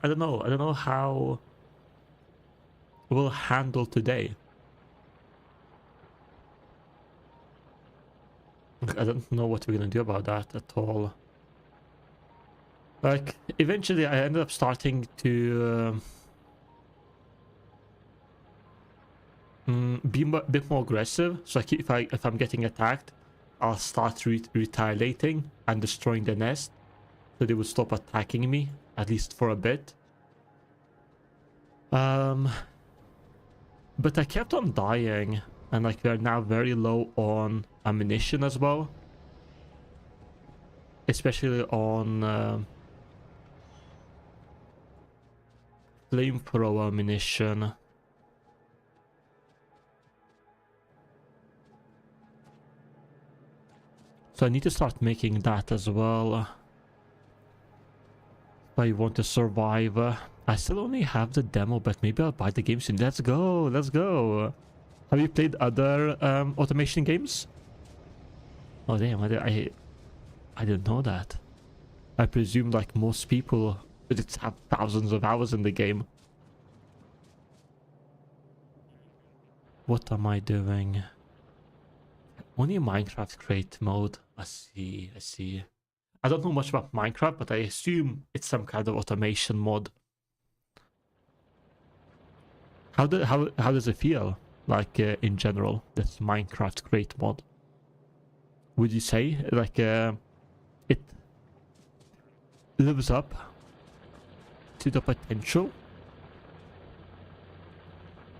I don't know. I don't know how we'll handle today. I don't know what we're gonna do about that at all. Like, eventually I ended up starting to be a bit more aggressive. So like if I'm getting attacked, I'll start retaliating and destroying the nest, so they will stop attacking me, at least for a bit. But I kept on dying, and like we're now very low on ammunition as well, especially on flamethrower ammunition. So I need to start making that as well if I want to survive. I still only have the demo, but maybe I'll buy the game soon. Let's go, let's go. Have you played other automation games? Oh damn, I didn't know that. I presume like most people just have thousands of hours in the game. What am I doing? Only Minecraft create mode. I see, I see. I don't know much about Minecraft, but I assume it's some kind of automation mod. How does it feel like in general, this Minecraft create mod? Would you say like it lives up to the potential?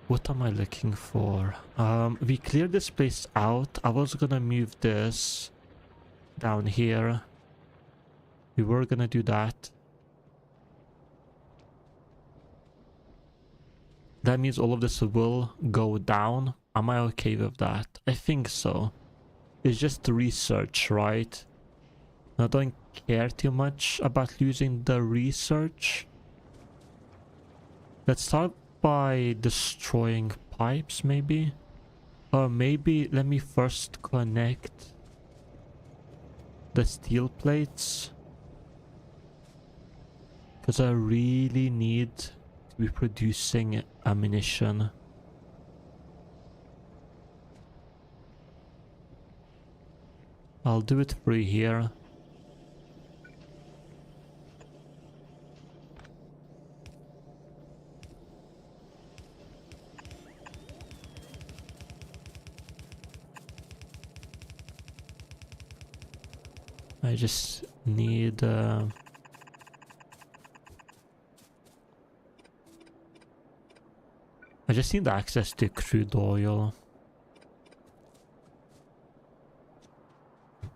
What am I looking for? We cleared this place out. I was gonna move this down here. We were gonna do that. That means all of this will go down. Am I okay with that? I think so. It's just research, right? I don't care too much about losing the research. Let's start by destroying pipes, maybe. Or maybe let me first connect the steel plates, because I really need to be producing ammunition. I'll do it free here. I just need I just need access to crude oil.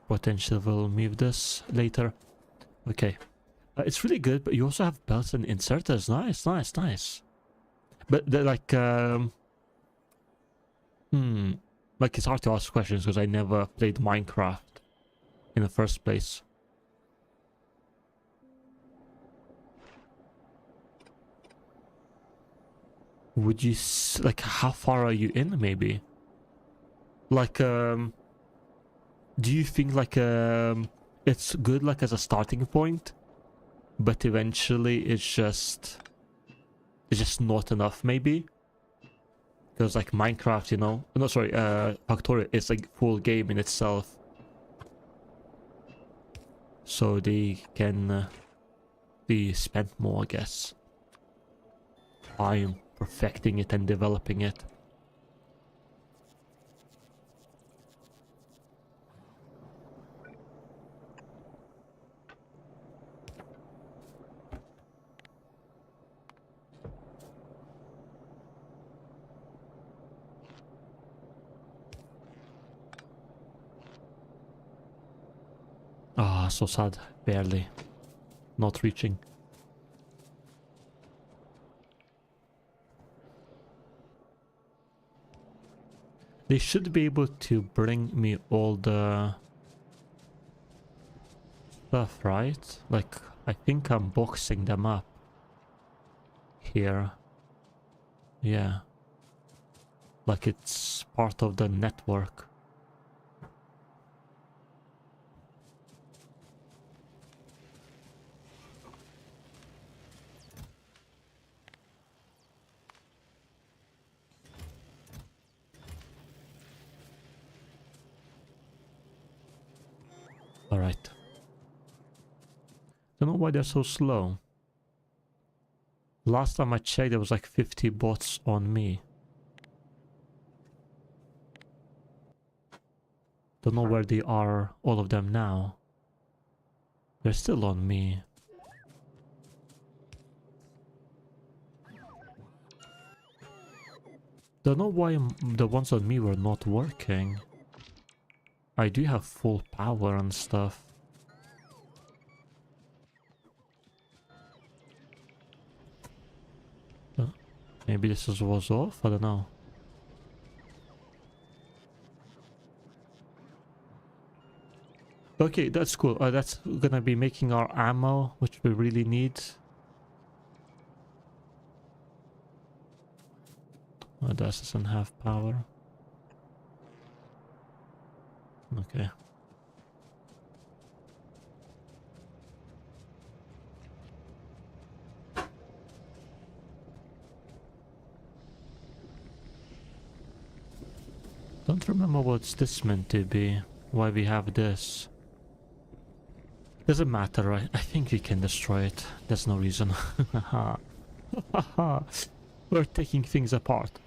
Potentially will move this later. Okay. It's really good, but you also have belts and inserters. Nice, nice, nice. But they're like like it's hard to ask questions because I never played Minecraft in the first place. Would you like how far are you in maybe? Like do you think like it's good like as a starting point, but eventually it's just not enough maybe? Because like Minecraft, you know, no sorry, Factorio is like full game in itself. So they can be spent more, I guess. I'm perfecting it and developing it. Ah, so sad. Barely. Not reaching. They should be able to bring me all the stuff, right? Like, I think I'm boxing them up here. Yeah. Like it's part of the network. Alright. Don't know why they're so slow. Last time I checked, there was like 50 bots on me. Don't know where they are, all of them now. They're still on me. Don't know why the ones on me were not working. I do have full power and stuff. Maybe this was off? I don't know. Okay, that's cool. That's gonna be making our ammo, which we really need. Oh, that doesn't have power. Okay. Don't remember what's this meant to be. Why we have this. Doesn't matter, right? I think we can destroy it. There's no reason. We're taking things apart.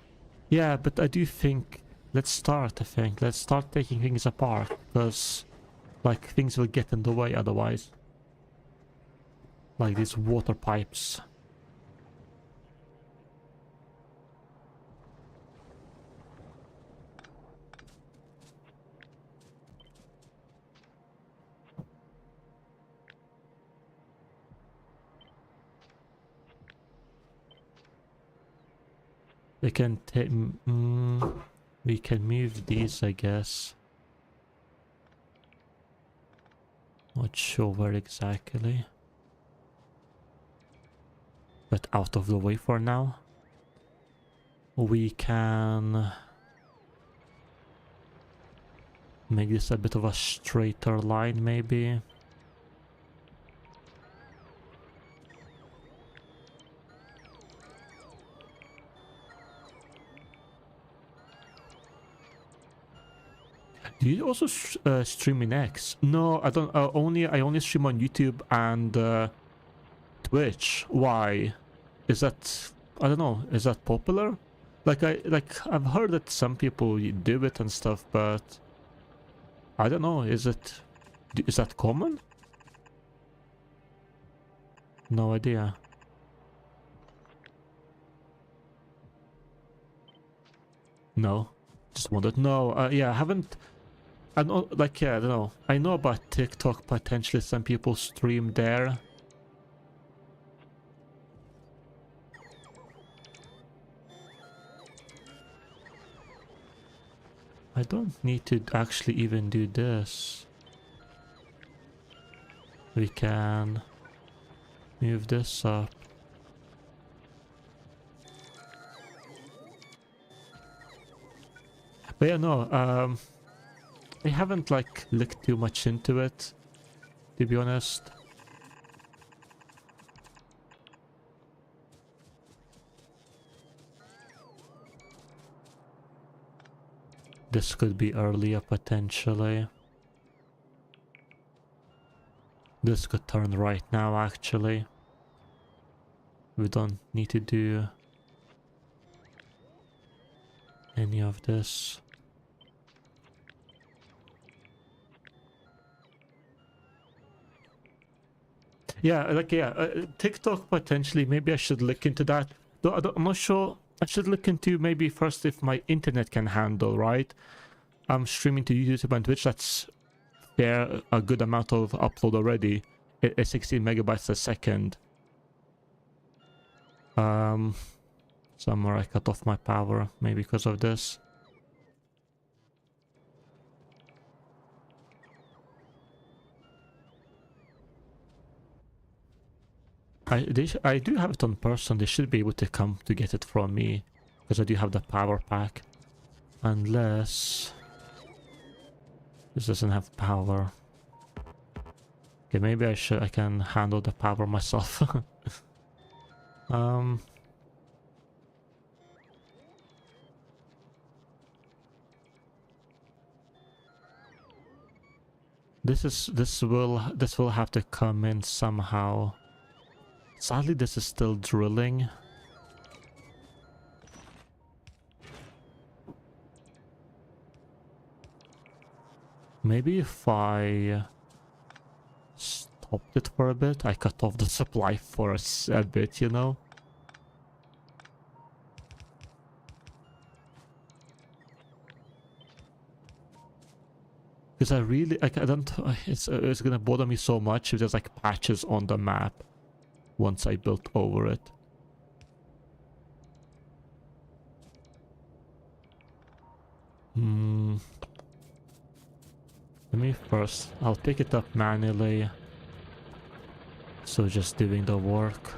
Yeah, but I do think... Let's start, I think. Let's start taking things apart. Because, like, things will get in the way otherwise. Like these water pipes. We can take... we can move these, I guess. Not sure where exactly. But out of the way for now. We can... make this a bit of a straighter line, maybe. Do you also stream in X? No, I don't. I only stream on YouTube and Twitch. Why? Is that? I don't know. Is that popular? I've heard that some people do it and stuff, but I don't know. Is that common? No idea. No, just wondered. No, yeah, I haven't. I know, like, yeah, I don't know. I know about TikTok, potentially some people stream there. I don't need to actually even do this. We can move this up. But yeah, no, I haven't like looked too much into it, to be honest. This could be earlier potentially. This could turn right now actually. We don't need to do any of this. Yeah, like, yeah, TikTok potentially, maybe I should look into that. Though I'm not sure. I should look into maybe first if my internet can handle, right? I'm streaming to YouTube and Twitch, that's fair, a good amount of upload already. It's 16 megabytes a second. Somewhere I cut off my power, maybe because of this. I do have it on person. They should be able to come to get it from me, because I do have the power pack. Unless this doesn't have power. Okay, maybe I can handle the power myself. This will have to come in somehow. Sadly, this is still drilling. Maybe if I stopped it for a bit, I cut off the supply for a bit, you know? Because I really, like, I don't, it's gonna bother me so much if there's like patches on the map once I built over it. Let me first, I'll pick it up manually. So just doing the work.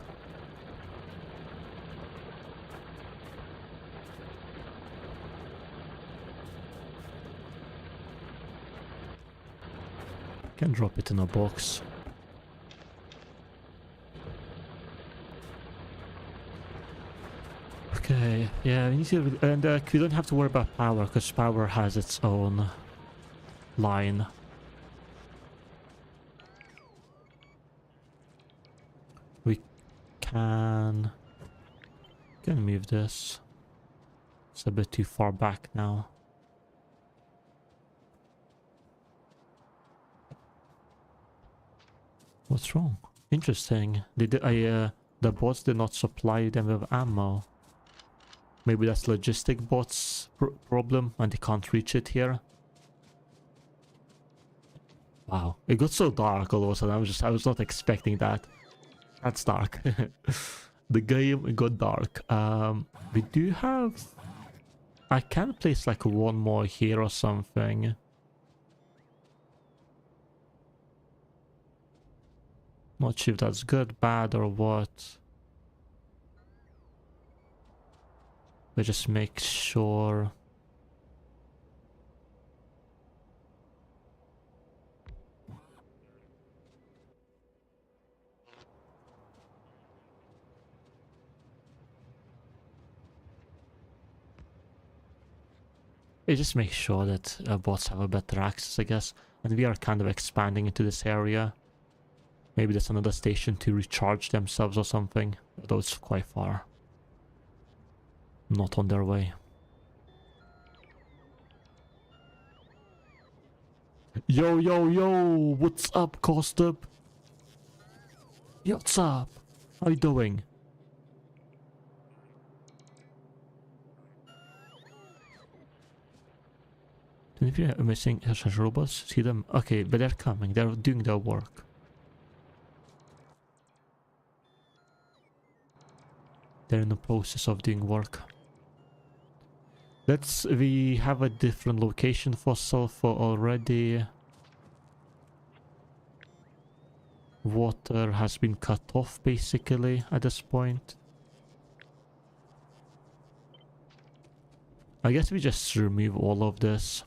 Can drop it in a box. Okay, yeah, we need to, and we don't have to worry about power because power has its own line. We can move this. It's a bit too far back now. What's wrong? Interesting. The bots did not supply them with ammo. Maybe that's logistic bots problem and they can't reach it here. Wow, it got so dark all of a sudden. I was not expecting that. That's dark. The game got dark. We do have, I can place like one more here or something. Not sure if that's good, bad, or what. But just make sure. It just makes sure that bots have a better access, I guess. And we are kind of expanding into this area. Maybe there's another station to recharge themselves or something. Although it's quite far. Not on their way. Yo, yo, yo! What's up, Costub? What's up? How you doing? If you're missing robots, see them? Okay, but they're coming. They're doing their work. They're in the process of doing work. We have a different location for sulfur already. Water has been cut off basically at this point. I guess we just remove all of this.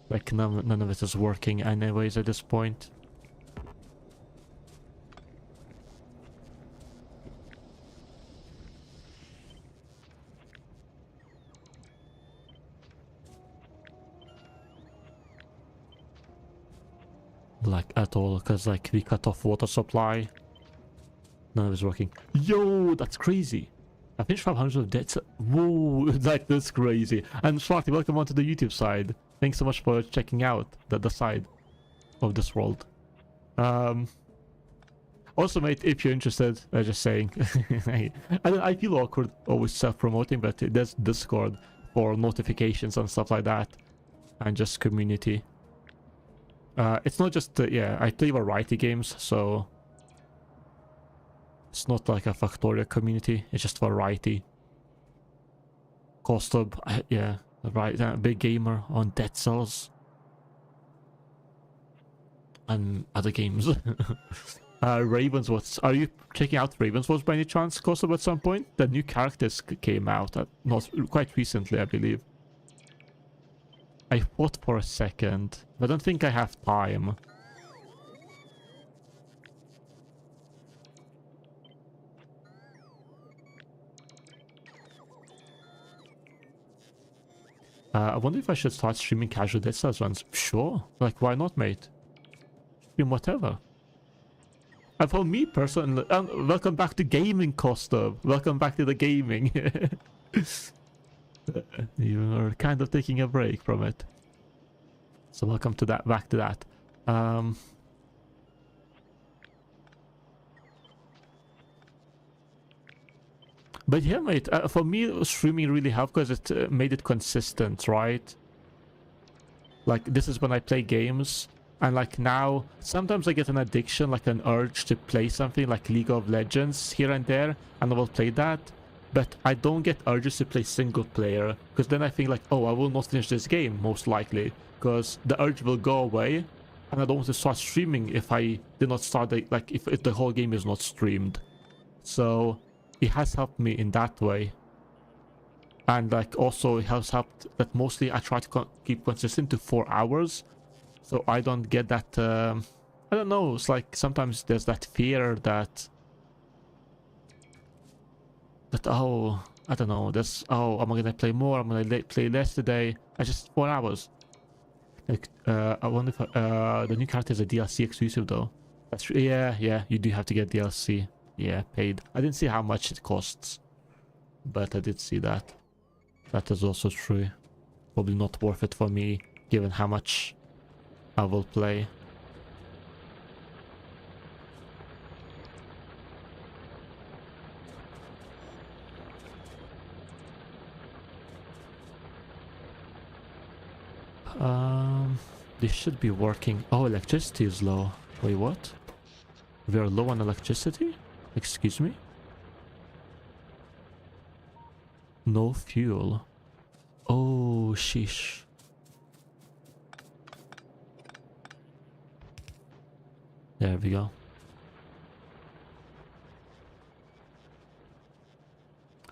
Like none of it is working anyways at this point. Like at all, because like we cut off water supply. None of it's working. Yo, that's crazy. I finished 500 of dead. Whoa, like that's crazy. And Smarty, welcome onto the YouTube side. Thanks so much for checking out the side of this world. Also, mate, if you're interested, just saying. I feel awkward always self-promoting, but there's Discord for notifications and stuff like that, and just community. It's not just yeah, I play variety games, so it's not like a Factorio community. It's just variety. Costub, yeah, right, big gamer on Dead Cells and other games. Ravenswatch. Are you checking out Ravenswatch by any chance, Costub, at some point? The new characters came out not quite recently, I believe. I thought for a second. I don't think I have time. I wonder if I should start streaming casual Dead Cells runs. Sure. Like, why not, mate? Stream whatever. And for me personally, welcome back to gaming, Costa. Welcome back to the gaming. You are kind of taking a break from it. So welcome to that, back to that. But yeah, mate, for me, streaming really helped because it made it consistent, right? Like, this is when I play games. And like now, sometimes I get an addiction, like an urge to play something like League of Legends here and there. And I will play that. But I don't get urges to play single player. Because then I think like, oh, I will not finish this game, most likely. Because the urge will go away. And I don't want to start streaming if I did not start, like, if the whole game is not streamed. So it has helped me in that way. And like also it has helped that mostly I try to keep consistent to 4 hours. So I don't get that, I don't know, it's like sometimes there's that fear that, oh, I don't know, oh, am I gonna play more, I'm gonna play less today. I just 4 hours. Like, I wonder if the new character is a DLC exclusive though. That's true. Yeah, you do have to get DLC. Yeah, paid. I didn't see how much it costs, but I did see that. That is also true. Probably not worth it for me, given how much I will play. This should be working. Oh, electricity is low. Wait, what? We are low on electricity? Excuse me? No fuel. Oh, sheesh. There we go.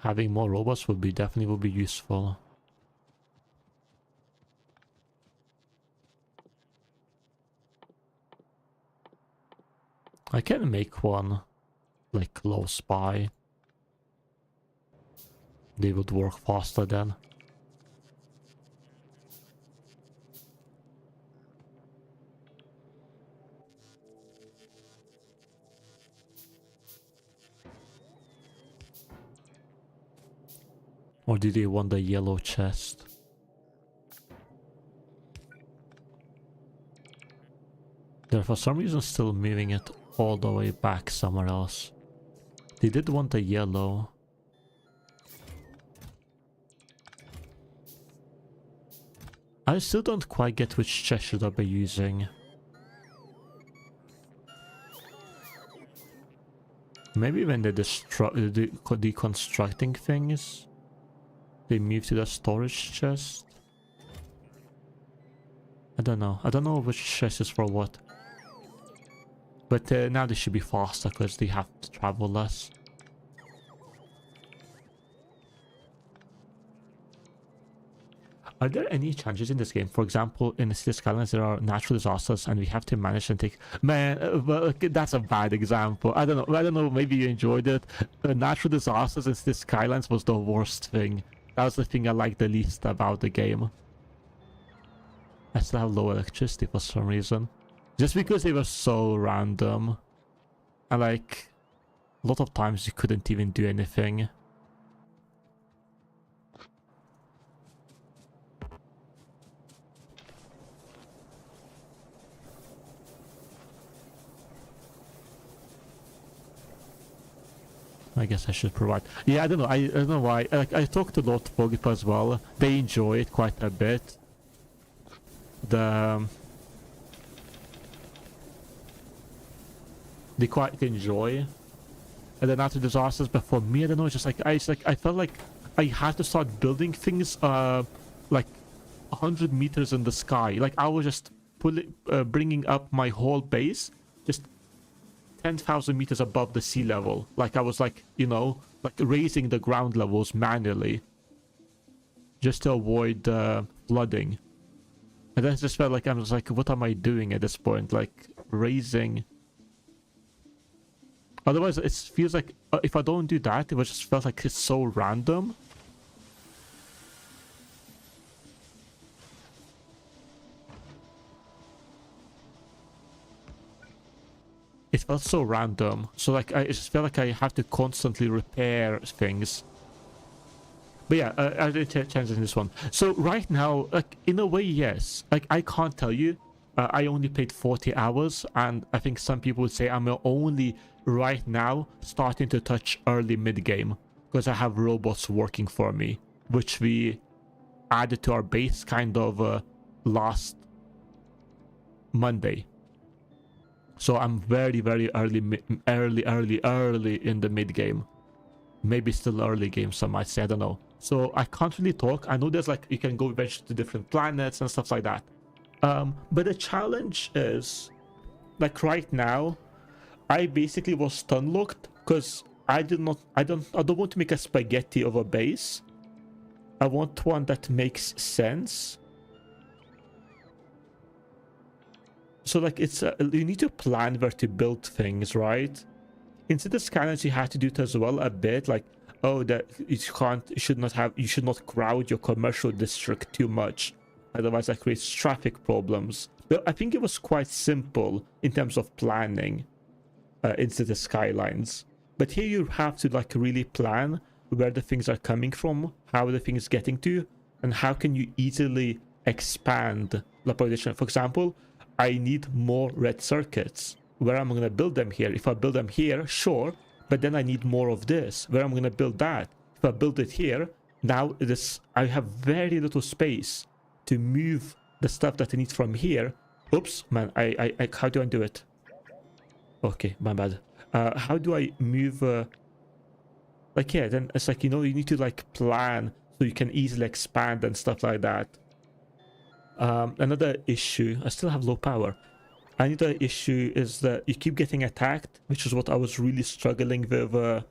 Having more robots would be definitely be useful. I can make one like close by. They would work faster then. Or do they want the yellow chest? They're for some reason still moving it all the way back somewhere else. They did want the yellow. I still don't quite get which chest should I be using. Maybe when they're deconstructing things, they move to the storage chest. I don't know. I don't know which chest is for what. But now they should be faster because they have to travel less. Are there any challenges in this game? For example, in the City Skylines, there are natural disasters, and we have to manage and take. Man, well, that's a bad example. I don't know. Maybe you enjoyed it. Natural disasters in City Skylines was the worst thing. That was the thing I liked the least about the game. I still have low electricity for some reason, just because they were so random, and like a lot of times you couldn't even do anything. I guess I should provide. Yeah, I don't know. I don't know why. I talked to a lot of people as well. They enjoy it quite a bit. They quite enjoy the natural disasters, but for me, I don't know. It's just like I felt like I had to start building things like 100 meters in the sky. Like I was just bringing up my whole base just 10,000 meters above the sea level. Like I was like, you know, like raising the ground levels manually just to avoid flooding. And then I just felt like I was like, what am I doing at this point? Like raising. Otherwise, it feels like if I don't do that, it just felt like it's so random. it felt so random. So like I just felt like I have to constantly repair things. But yeah, I did change in this one. So right now, like in a way, yes. Like I can't tell you. I only played 40 hours, and I think some people would say I'm only right now starting to touch early mid game because I have robots working for me, which we added to our base kind of last Monday. So I'm very early in the mid game. Maybe still early game, some might say, I don't know. So I can't really talk. I know there's like you can go eventually to different planets and stuff like that. But the challenge is like right now I basically was stun locked because I don't want to make a spaghetti of a base. I want one that makes sense. So like it's you need to plan where to build things, right? In City Skylines you have to do it as well a bit, like, oh, that you should not crowd your commercial district too much, otherwise that creates traffic problems. But I think it was quite simple in terms of planning in City Skylines. But here you have to like really plan where the things are coming from, how the thing is getting to, and how can you easily expand the population. For example, I need more red circuits. Where am I going to build them here? If I build them here, sure, but then I need more of this. Where am I going to build that? If I build it here, now I have very little space to move the stuff that I need from here. Oops, man, how do I do it? Okay, my bad. How do I move? Like, yeah, then it's like, you know, you need to like plan so you can easily expand and stuff like that. Another issue, I still have low power. Another issue is that you keep getting attacked, which is what I was really struggling with.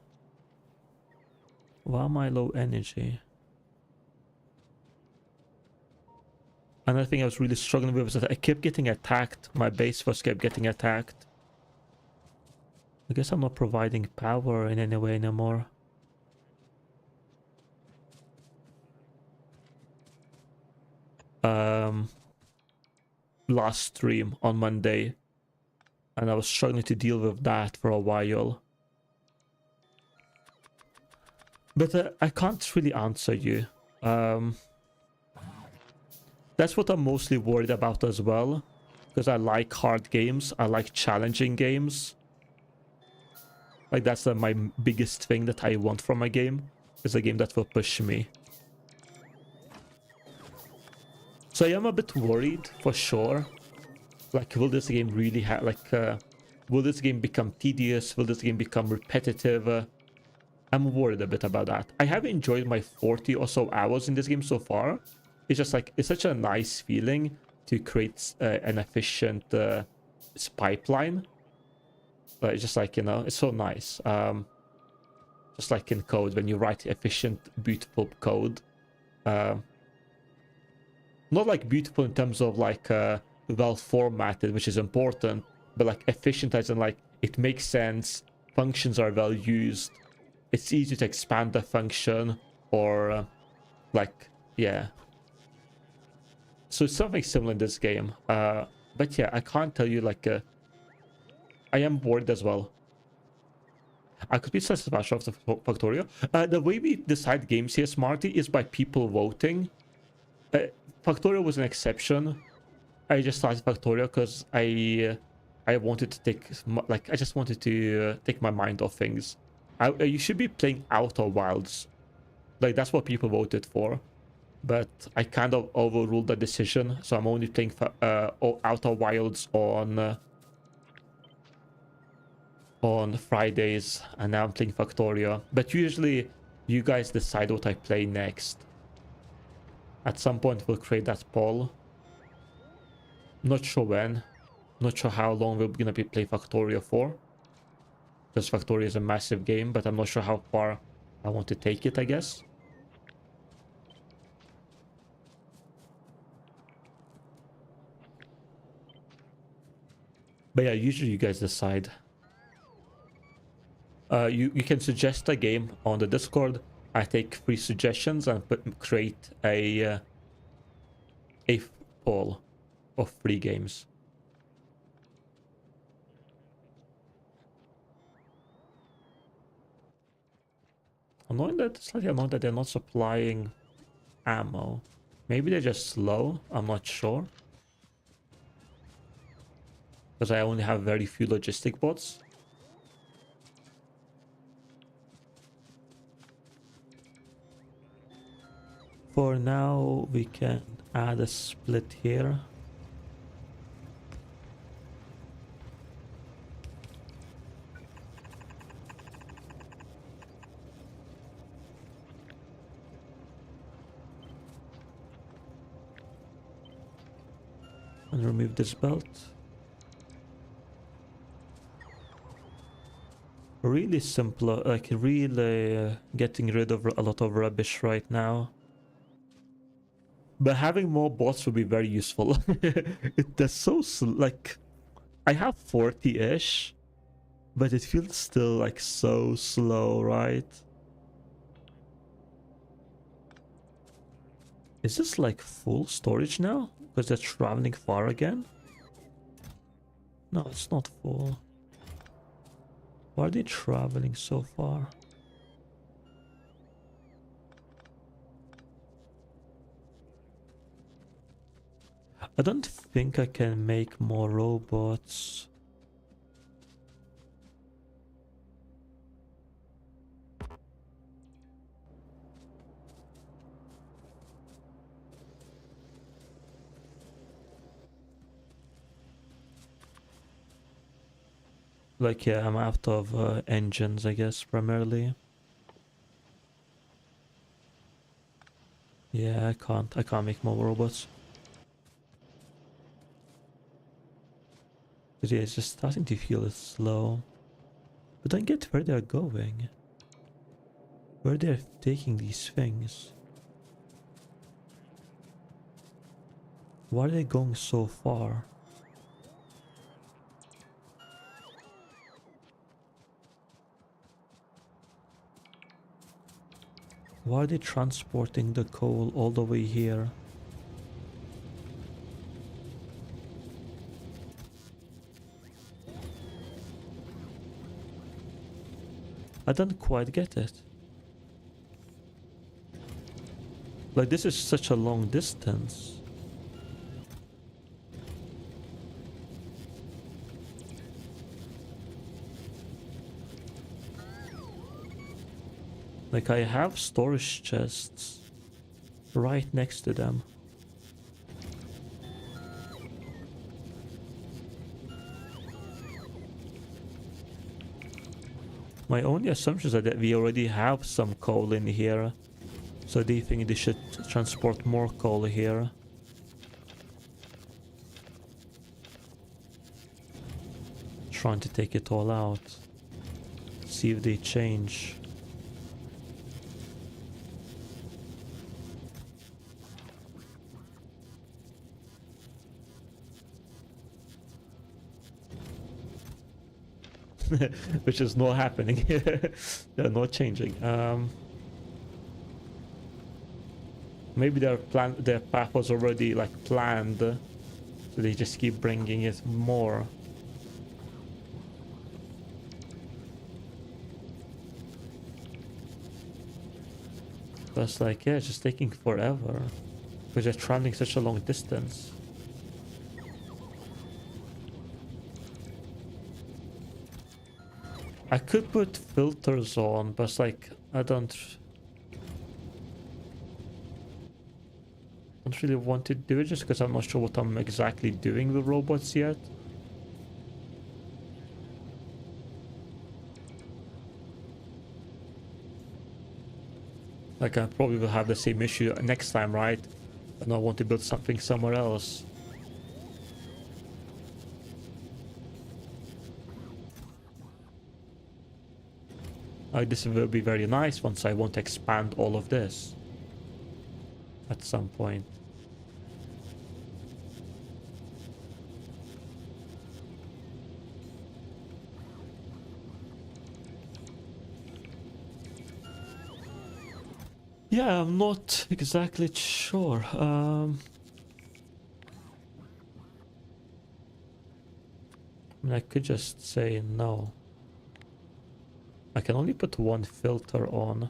Why am I low energy? Another thing I was really struggling with is that I kept getting attacked. My base first kept getting attacked. I guess I'm not providing power in any way anymore. Last stream on Monday, and I was struggling to deal with that for a while. But I can't really answer you. That's what I'm mostly worried about as well, because I like hard games. I like challenging games. Like that's my biggest thing that I want from a game, is a game that will push me. So I am a bit worried for sure. Like, will this game really have will this game become tedious? Will this game become repetitive? I'm worried a bit about that. I have enjoyed my 40 or so hours in this game so far. It's just like, it's such a nice feeling to create an efficient pipeline. It's just like, you know, it's so nice. Just like in code, when you write efficient, beautiful code. Not like beautiful in terms of like well formatted, which is important, but like efficient as in like it makes sense, functions are well used, it's easy to expand the function, or like, yeah. So it's something similar in this game. But yeah, I can't tell you, like I am bored as well. I could be satisfied after Factorio. The way we decide games here, Smarty, is by people voting. Factorio was an exception. I just started Factorio because I wanted to take, like, I just wanted to take my mind off things. You should be playing Outer Wilds. Like, that's what people voted for. But I kind of overruled the decision, so I'm only playing Outer Wilds on Fridays, and now I'm playing Factorio. But usually, you guys decide what I play next. At some point, we'll create that poll. Not sure when. Not sure how long we're gonna be play Factorio for. Because Factorio is a massive game, but I'm not sure how far I want to take it, I guess. But yeah, usually you guys decide. You can suggest a game on the Discord. I take 3 suggestions and create a poll of 3 games. Slightly annoying that they're not supplying ammo. Maybe they're just slow, I'm not sure. Because I only have very few logistic bots. For now, we can add a split here. And remove this belt. Really simple, like really getting rid of a lot of rubbish right now. But having more bots would be very useful. They're so like, I have 40-ish, but it feels still like so slow, right? Is this like full storage now? Because they're traveling far again? No, it's not full. Why are they traveling so far? I don't think I can make more robots. Like, yeah, I'm out of engines, I guess, primarily. Yeah, I can't make more robots. But yeah, it's just starting to feel slow. But I get where they're going. Where they're taking these things. Why are they going so far? Why are they transporting the coal all the way here? I don't quite get it. Like, this is such a long distance. Like, I have storage chests right next to them. My only assumption is that we already have some coal in here. So they think they should transport more coal here. Trying to take it all out. See if they change. Which is not happening. They're not changing. Maybe their path was already like planned, so they just keep bringing it more. But it's like, yeah, it's just taking forever because they're traveling such a long distance. I could put filters on, but it's like I don't really want to do it just because I'm not sure what I'm exactly doing with robots yet. Like, I probably will have the same issue next time, right? And I want to build something somewhere else. Like, this will be very nice once I want to expand all of this at some point. Yeah, I'm not exactly sure. I mean, I could just say no. I can only put one filter on.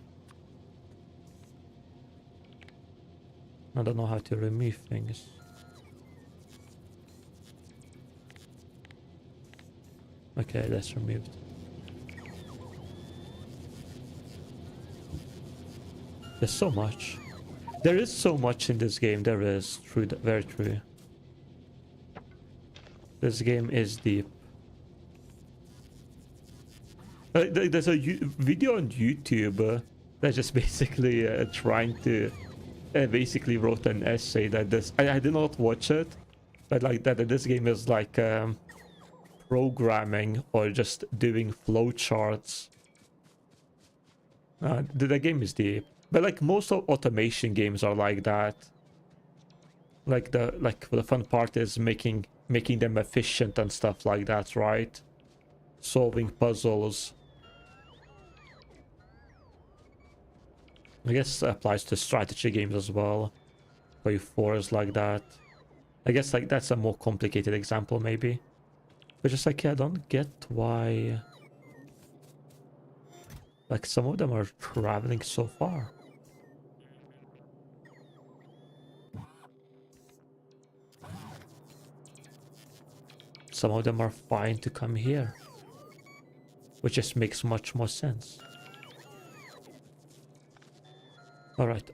I don't know how to remove things. Okay, that's removed. There's so much. There is so much in this game. There is. True, very true. This game is deep. There's a video on YouTube that's just basically trying to... basically wrote an essay that this... I did not watch it, but like that this game is like programming or just doing flowcharts. The game is deep. But like most of automation games are like that. Like the fun part is making them efficient and stuff like that, right? Solving puzzles. I guess it applies to strategy games as well. Play 4 is like that. I guess like that's a more complicated example maybe. But just like, yeah, I don't get why like some of them are traveling so far. Some of them are fine to come here. Which just makes much more sense. Alright,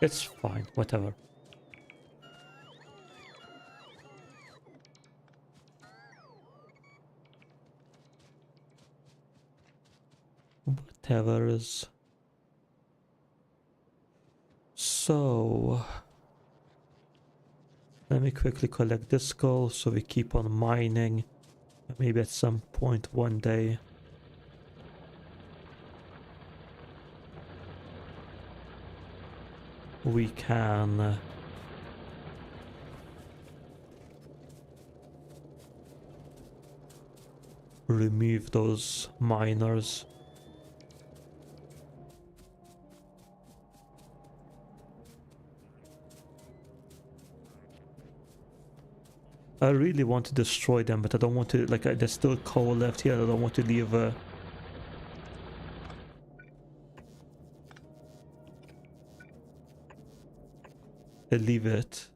it's fine, whatever. Whatever is... So... Let me quickly collect this gold so we keep on mining. Maybe at some point one day. We can... remove those miners. I really want to destroy them, but I don't want to, like, there's still coal left here. I don't want to leave leave it.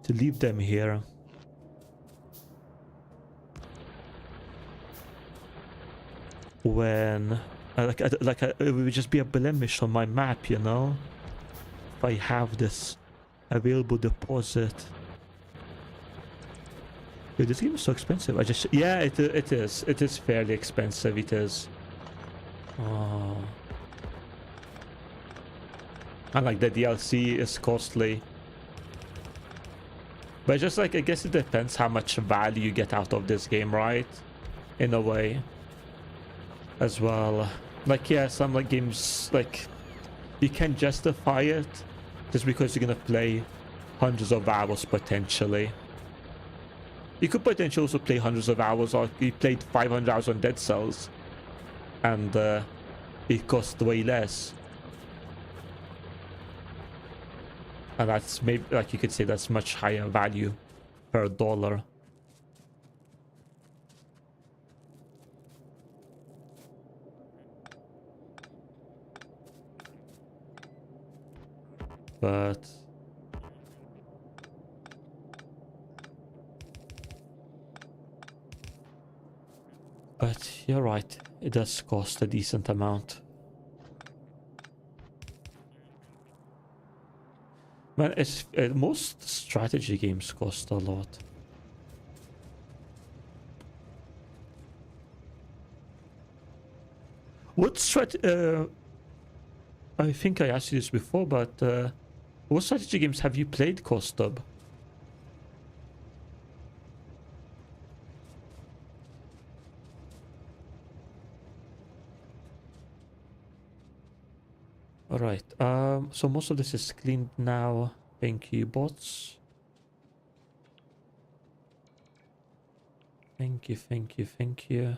To leave them here. When, it would just be a blemish on my map, you know? If I have this available deposit. Dude, this game is so expensive. Yeah, it is. It is fairly expensive. It is. Oh. And like the DLC is costly. But just like, I guess it depends how much value you get out of this game, right? In a way. As well. Like, yeah, some like games, like, you can justify it just because you're gonna play hundreds of hours potentially. You could potentially also play hundreds of hours, or you played 500 hours on Dead Cells and it cost way less. And that's maybe, like, you could say that's much higher value per dollar. But you're right, it does cost a decent amount. Man, it's most strategy games cost a lot. What I think I asked you this before, but what strategy games have you played, Kostub? Alright, so most of this is cleaned now. Thank you, bots. Thank you, thank you, thank you.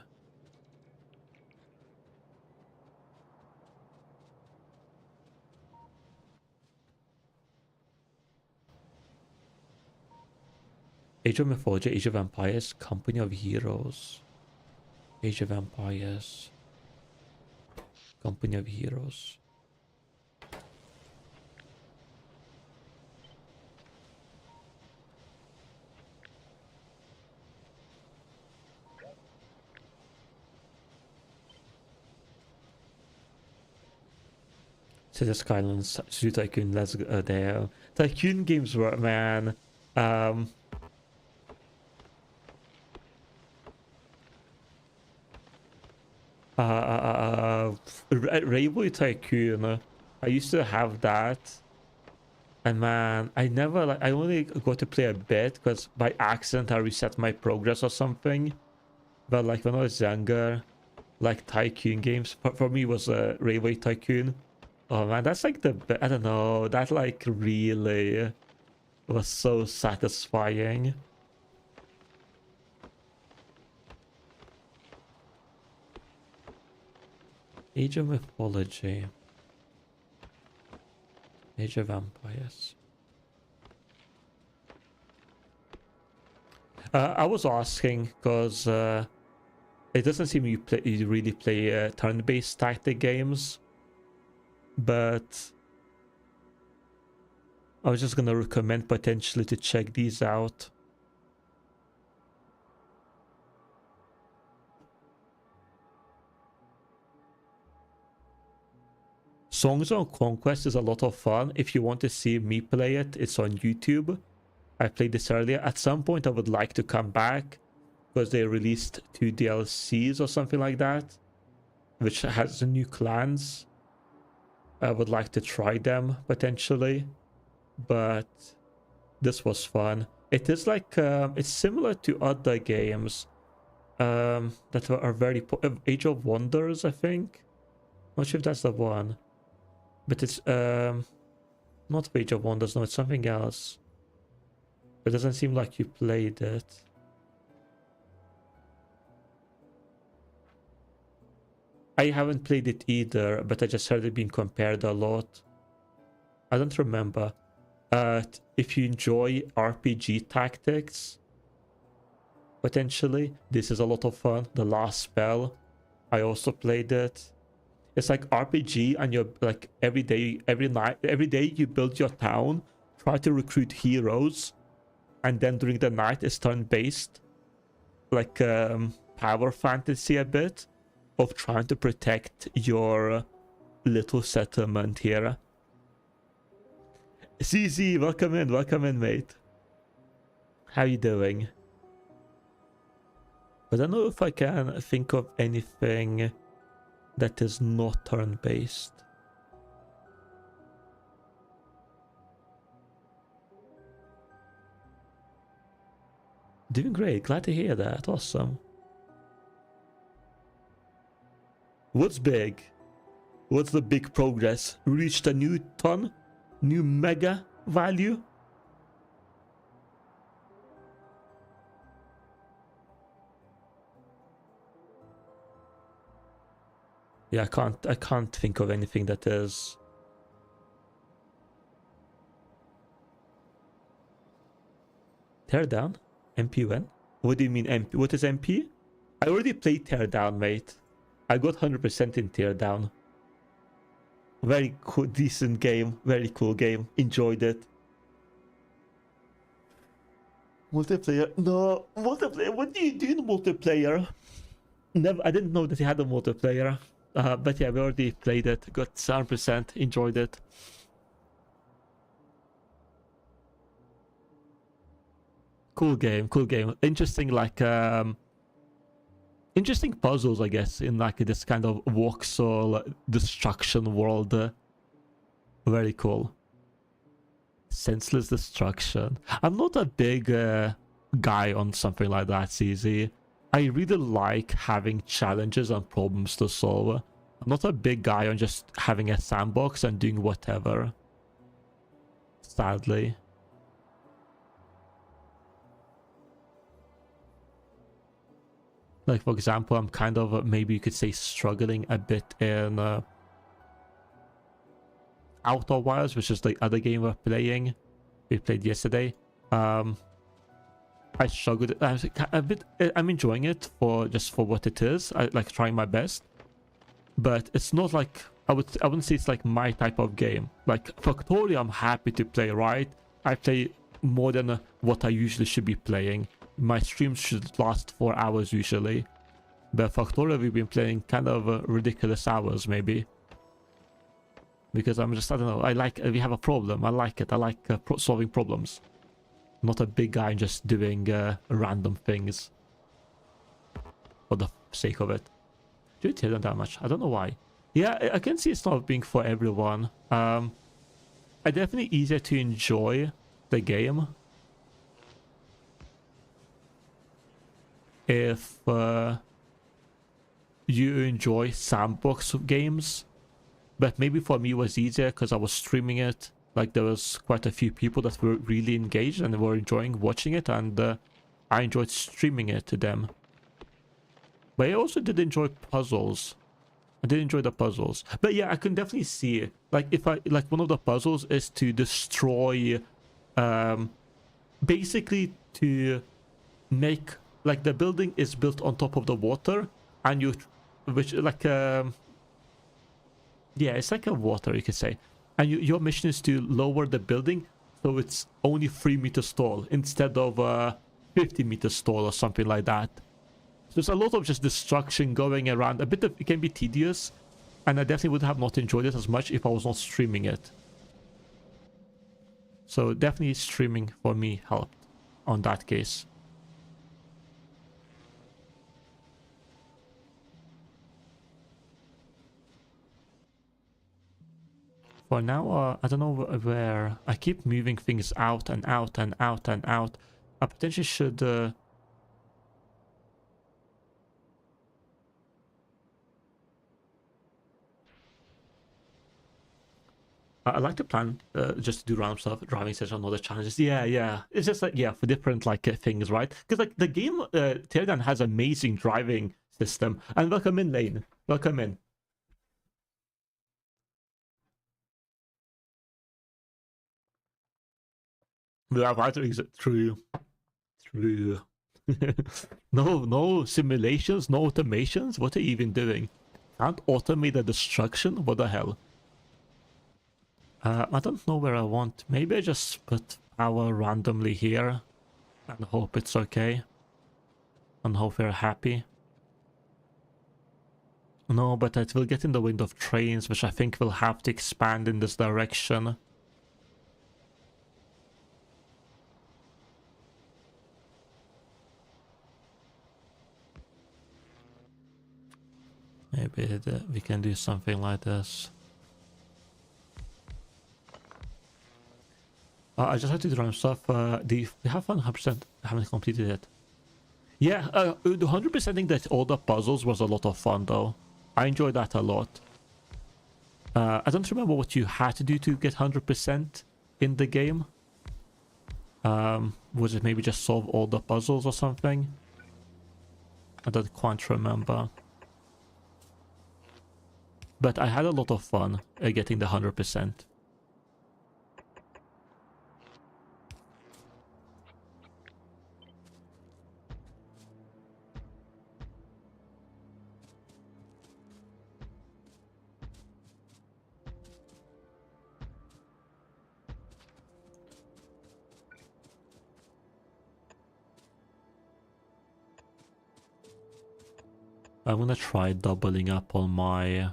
Age of Mythology, Age of Empires, Company of Heroes. Age of Empires. Company of Heroes. So the Skylands, Zoo Tycoon, let's go there. Tycoon games were, man. Railway Tycoon. I used to have that. And man, I never, like, I only got to play a bit because by accident I reset my progress or something. But like when I was younger, like Tycoon games, for me was a Railway Tycoon. Oh man, that's like the, I don't know, that like really was so satisfying. Age of Mythology. Age of Empires. I was asking because it doesn't seem you really play turn-based tactic games, but I was just gonna recommend potentially to check these out. Songs of Conquest is a lot of fun. If you want to see me play it, it's on YouTube. I played this earlier. At some point I would like to come back because they released 2 DLCs or something like that, which has new clans. I would like to try them potentially, but this was fun. It is like it's similar to other games that are very Age of Wonders, I think. Not sure if that's the one, but it's not Age of Wonders. No, it's something else. It doesn't seem like you played it. I haven't played it either, but I just heard it being compared a lot. I don't remember. If you enjoy RPG tactics, potentially, this is a lot of fun. The Last Spell, I also played it. It's like RPG, and you're like every day you build your town, try to recruit heroes, and then during the night it's turn-based, like power fantasy a bit, of trying to protect your little settlement here. CZ, welcome in, mate. How you doing? I don't know if I can think of anything that is not turn-based. Doing great, glad to hear that, awesome. What's big? What's the big progress? Reached a new ton? New mega value? Yeah, I can't think of anything that is. Teardown? MP when? What do you mean MP? What is MP? I already played Teardown, mate. I got 100% in Teardown. Very cool, decent game. Very cool game. Enjoyed it. Multiplayer? No, multiplayer. What do you do in multiplayer? Never. I didn't know that he had a multiplayer. But yeah, we already played it. Got 100%. Enjoyed it. Cool game. Cool game. Interesting, like interesting puzzles, I guess, in like this kind of voxel destruction world. Very cool. Senseless destruction. I'm not a big guy on something like that, CZ. I really like having challenges and problems to solve. I'm not a big guy on just having a sandbox and doing whatever. Sadly. Like, for example, I'm kind of, maybe you could say, struggling a bit in Outer Wilds, which is the other game we're playing. We played yesterday. I struggled. I'm enjoying it for just for what it is. I like trying my best, but it's not like I wouldn't say it's like my type of game. Like Factorio, I'm happy to play. Right, I play more than what I usually should be playing. My streams should last 4 hours usually, but Factorio we've been playing kind of ridiculous hours maybe. Because I don't know, I like, we have a problem, I like it, I like solving problems. Not a big guy just doing random things for the sake of it. Do it hear them that much? I don't know why. Yeah, I can see it's not being for everyone. I definitely easier to enjoy the game if you enjoy sandbox games. But maybe for me it was easier because I was streaming it. Like there was quite a few people that were really engaged and were enjoying watching it, and I enjoyed streaming it to them. But I also did enjoy puzzles. I did enjoy the puzzles. But yeah, I can definitely see it. Like if I like one of the puzzles is to destroy basically to make like the building is built on top of the water, and you which like yeah, it's like a water, you could say. And your mission is to lower the building so it's only 3 meters tall instead of 50 meters tall or something like that. So there's a lot of just destruction going around. It can be tedious, and I definitely would have not enjoyed it as much if I was not streaming it. So definitely streaming for me helped on that case. For now, I don't know where. I keep moving things out and out and out and out. I potentially should... I like to plan just to do random stuff, driving session on other challenges. Yeah, yeah. It's just like, yeah, for different like things, right? Because like the game, Teardown has amazing driving system. And welcome in, Lane. Welcome in. Yeah, right, true. True. No simulations, no automations. What are you even doing? Can't automate the destruction? What the hell? I don't know where I want. Maybe I just put power randomly here and hope it's okay. And hope we're happy. No, but it will get in the wind of trains, which I think will have to expand in this direction. Maybe we can do something like this. I just had to do random stuff. We have 100%. I haven't completed it. Yeah, the 100%ing that all the puzzles was a lot of fun though. I enjoyed that a lot. I don't remember what you had to do to get 100% in the game. Was it maybe just solve all the puzzles or something? I don't quite remember. But I had a lot of fun getting the 100%. I'm gonna try doubling up on my...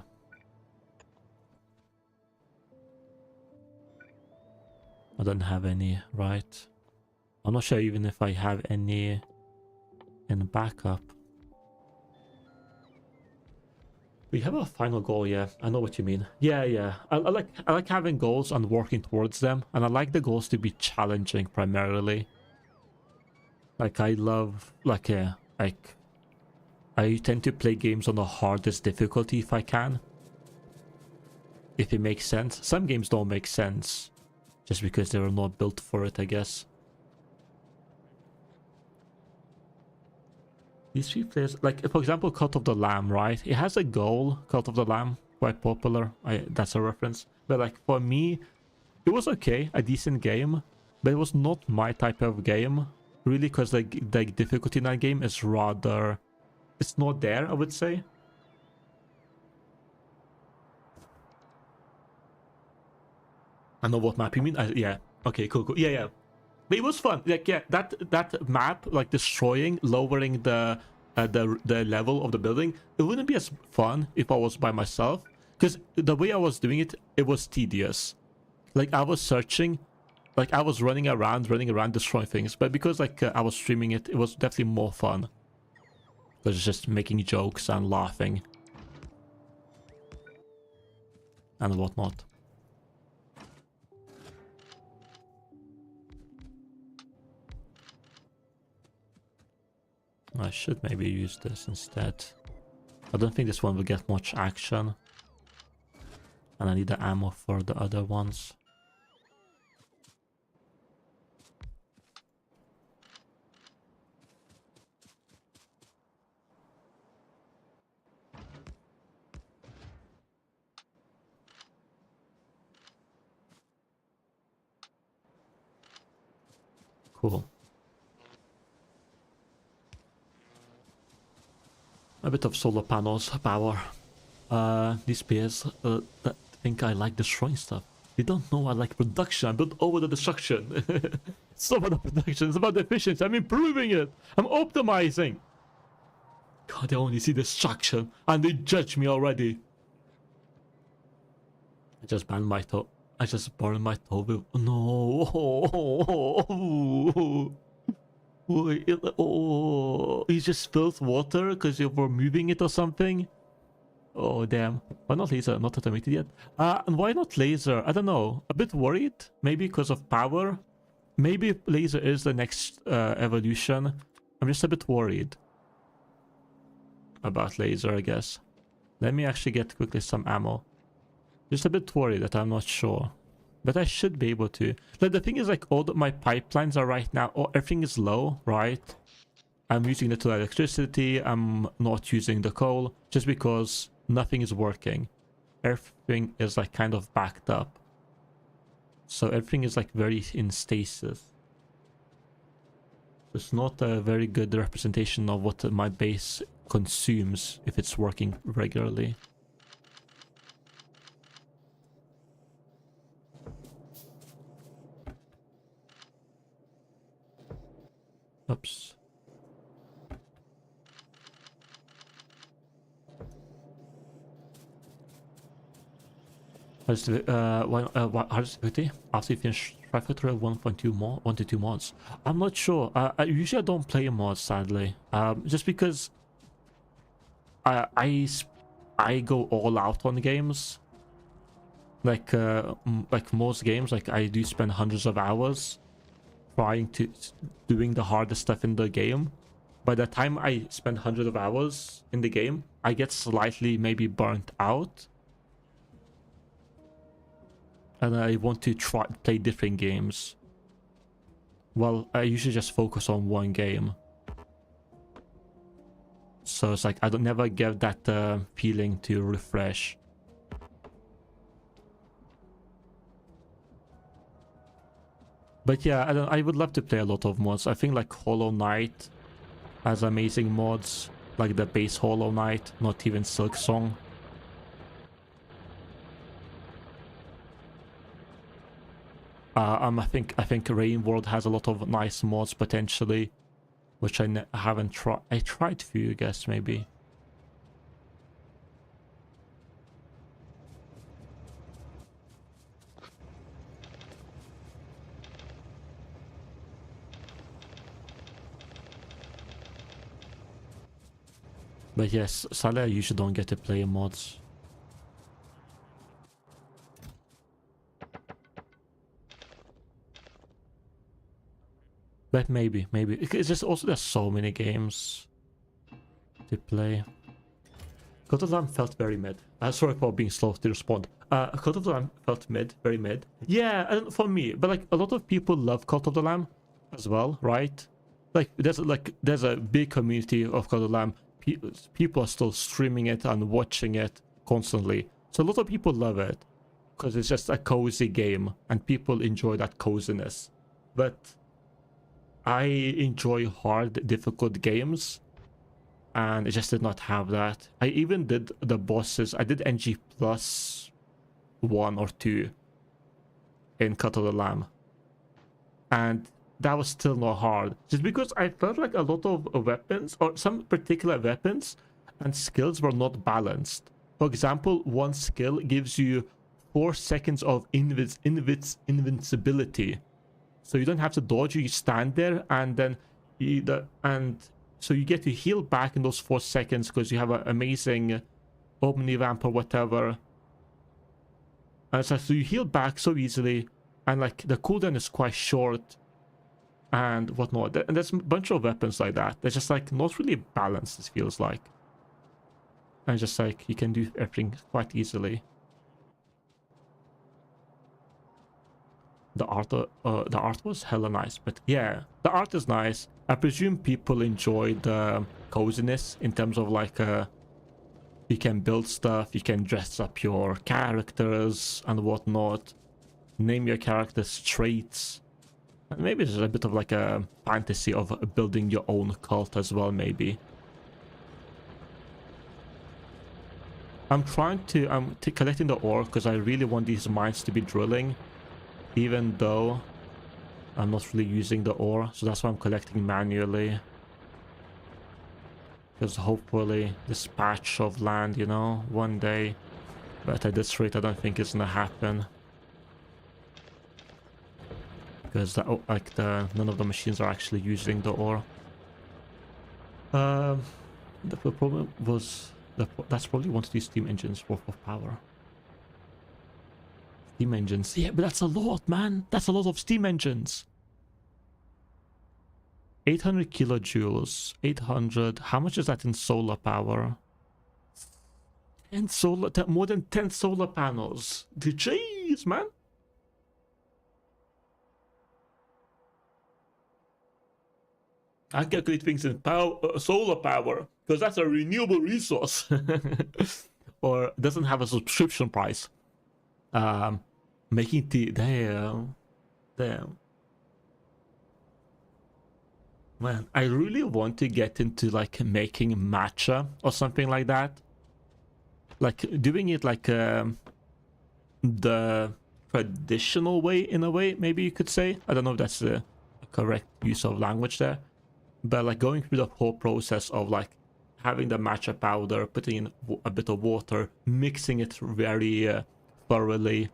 I don't have any, right? I'm not sure even if I have any in backup. We have a final goal, yeah. I know what you mean. Yeah, yeah. I like having goals and working towards them, and I like the goals to be challenging primarily. Like I love I tend to play games on the hardest difficulty if I can. If it makes sense. Some games don't make sense. Just because they were not built for it, I guess. These three players, like for example, Cult of the Lamb, right? It has a goal, Cult of the Lamb, quite popular. That's a reference. But like for me, it was okay, a decent game, but it was not my type of game. really, because the difficulty in that game is rather, it's not there, I would say. I know what map you mean. Yeah. Okay, cool, cool. Yeah, yeah. But it was fun. Like, yeah, that map, like destroying, lowering the level of the building, it wouldn't be as fun if I was by myself. Because the way I was doing it, it was tedious. Like, I was searching, like I was running around, destroying things. But because like I was streaming it, it was definitely more fun. Because it's just making jokes and laughing and whatnot. I should maybe use this instead. I don't think this one will get much action. And I need the ammo for the other ones. Cool. A bit of solar panels power. These players that think I like destroying stuff. They don't know I like production. I built over the destruction. It's not about the production, it's about the efficiency. I'm improving it. I'm optimizing. God, they only see destruction and they judge me already. I just banned my toe. I just burned my toe. No. Oh, you just spilled water because you were moving it or something? Oh, damn. Why not laser? Not automated yet. And why not laser? I don't know. A bit worried. Maybe because of power. Maybe laser is the next evolution. I'm just a bit worried about laser, I guess. Let me actually get quickly some ammo. Just a bit worried that I'm not sure. But I should be able to. Like, the thing is, like, all my pipelines are right now, everything is low, right? I'm using the electricity, I'm not using the coal, just because nothing is working. Everything is, like, kind of backed up. So everything is, like, very in stasis. It's not a very good representation of what my base consumes if it's working regularly. Oops. How's difficulty? After you finish Factorio 1 to 2 mods. I'm not sure. I usually don't play mods, sadly. Just because I go all out on games. Like most games, like I do spend hundreds of hours doing the hardest stuff in the game. By the time I spend hundreds of hours in the game, I get slightly maybe burnt out. And I want to play different games. Well, I usually just focus on one game. So it's like I don't never get that feeling to refresh. But yeah, I would love to play a lot of mods. I think like Hollow Knight has amazing mods, like the base Hollow Knight, not even Silk Song. I think Rain World has a lot of nice mods potentially, which I haven't tried. I tried a few, I guess, maybe. But yes, sadly I usually don't get to play mods. But maybe. It's just also there's so many games to play. Code of the Lamb felt very mid. Sorry for being slow to respond. Code of the Lamb felt mid, very mid. Yeah, for me, but like a lot of people love Code of the Lamb as well, right? Like there's a big community of Code of the Lamb. People are still streaming it and watching it constantly. So a lot of people love it because it's just a cozy game and people enjoy that coziness. But I enjoy hard, difficult games, and it just did not have that. I even did the bosses. I did NG plus 1 or 2 in Cut of the Lamb, and that was still not hard, just because I felt like a lot of weapons, or some particular weapons and skills, were not balanced. For example, one skill gives you 4 seconds of invincibility, so you don't have to dodge, you stand there, and then so you get to heal back in those 4 seconds because you have an amazing omnivamp or whatever. And so you heal back so easily, and like the cooldown is quite short and whatnot. And there's a bunch of weapons like that. They're just like not really balanced, it feels like. And just like you can do everything quite easily. The art was hella nice, but yeah, the art is nice. I presume people enjoy the coziness in terms of like you can build stuff, you can dress up your characters and whatnot, name your characters traits, and maybe there's a bit of like a fantasy of building your own cult as well, maybe. I'm collecting the ore because I really want these mines to be drilling, even though I'm not really using the ore, so that's why I'm collecting manually. Because hopefully this patch of land, you know, one day. But at this rate, I don't think it's gonna happen. Because none of the machines are actually using the ore. The problem was that's probably one of these steam engines worth of power. Steam engines, yeah, but that's a lot, man. That's a lot of steam engines. 800 kilojoules, 800. How much is that in solar power? 10 more than 10 solar panels. Jeez, man. I calculate things in solar power because that's a renewable resource, or doesn't have a subscription price. Making the damn. Man, I really want to get into like making matcha or something like that. Like doing it like the traditional way, in a way, maybe you could say. I don't know if that's the correct use of language there. But like going through the whole process of like having the matcha powder, putting in a bit of water, mixing it very thoroughly,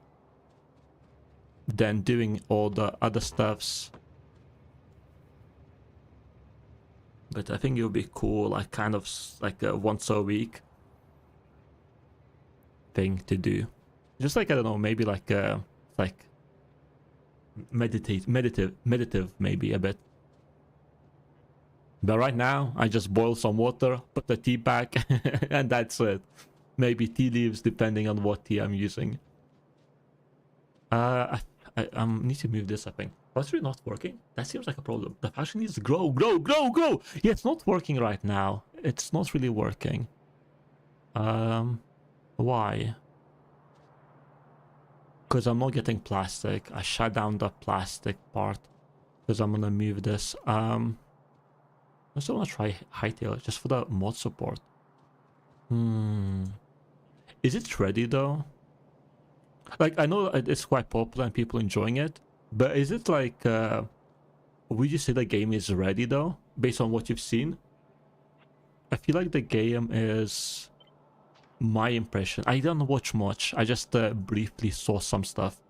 then doing all the other stuffs. But I think it would be cool, like kind of like a once a week thing to do. Just like, I don't know, maybe like meditative maybe a bit. But right now, I just boil some water, put the tea back, and that's it. Maybe tea leaves, depending on what tea I'm using. I need to move this, I think. What's really not working? That seems like a problem. The fashion needs to grow. Yeah, it's not working right now. It's not really working. Why? Because I'm not getting plastic. I shut down the plastic part. Because I'm gonna move this. I still want to try hightail just for the mod support. Is it ready though? Like, I know it's quite popular and people enjoying it, but is it like, would you say the game is ready though, based on what you've seen? I feel like the game is, my impression, I don't watch much, I just briefly saw some stuff.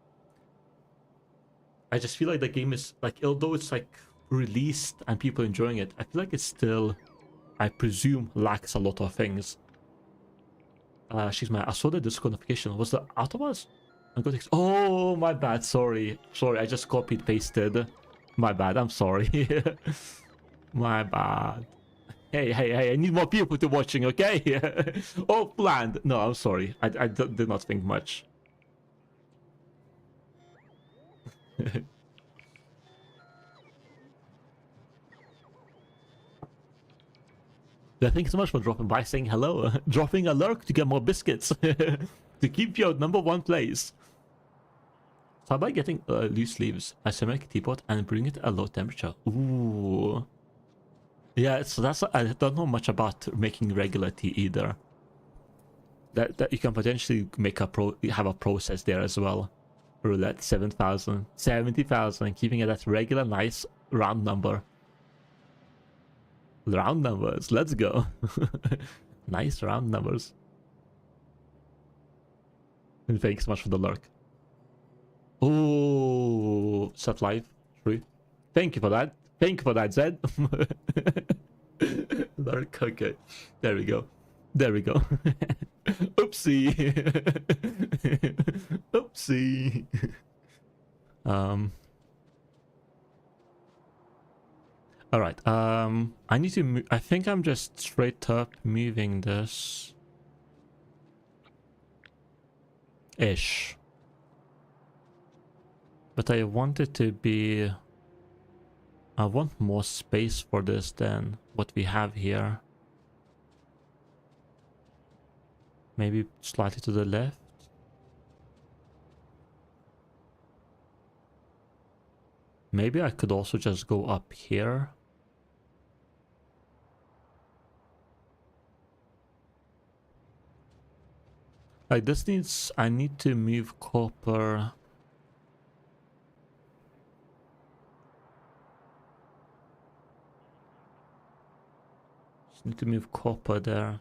I just feel like the game is, like, although it's like released and people enjoying it, I feel like it's still, I presume, lacks a lot of things. I saw the Discord notification. Was the Autobus? Oh, my bad. Sorry. I just copied pasted. My bad. I'm sorry. My bad. Hey, I need more people to watching, okay? Oh, planned. No, I'm sorry. I did not think much. Thank you so much for dropping by, saying hello. Dropping a lurk to get more biscuits. To keep your #1 place. So how about getting loose leaves, a ceramic teapot, and bring it at low temperature? Ooh. Yeah, so that's, I don't know much about making regular tea either. That you can potentially make have a process there as well. Roulette 7,000, 70,000, keeping it at regular, nice round number. Round numbers, let's go. Nice round numbers. And thanks so much for the lurk. Oh, sat live, true. Thank you for that. Thank you for that, Zed. Lurk, okay. There we go. There we go. Oopsie. Oopsie. All right. I need to. I think I'm just straight up moving this. Ish. But I want it to be. I want more space for this than what we have here. Maybe slightly to the left. Maybe I could also just go up here. Like this needs, I need to move copper. Just need to move copper there.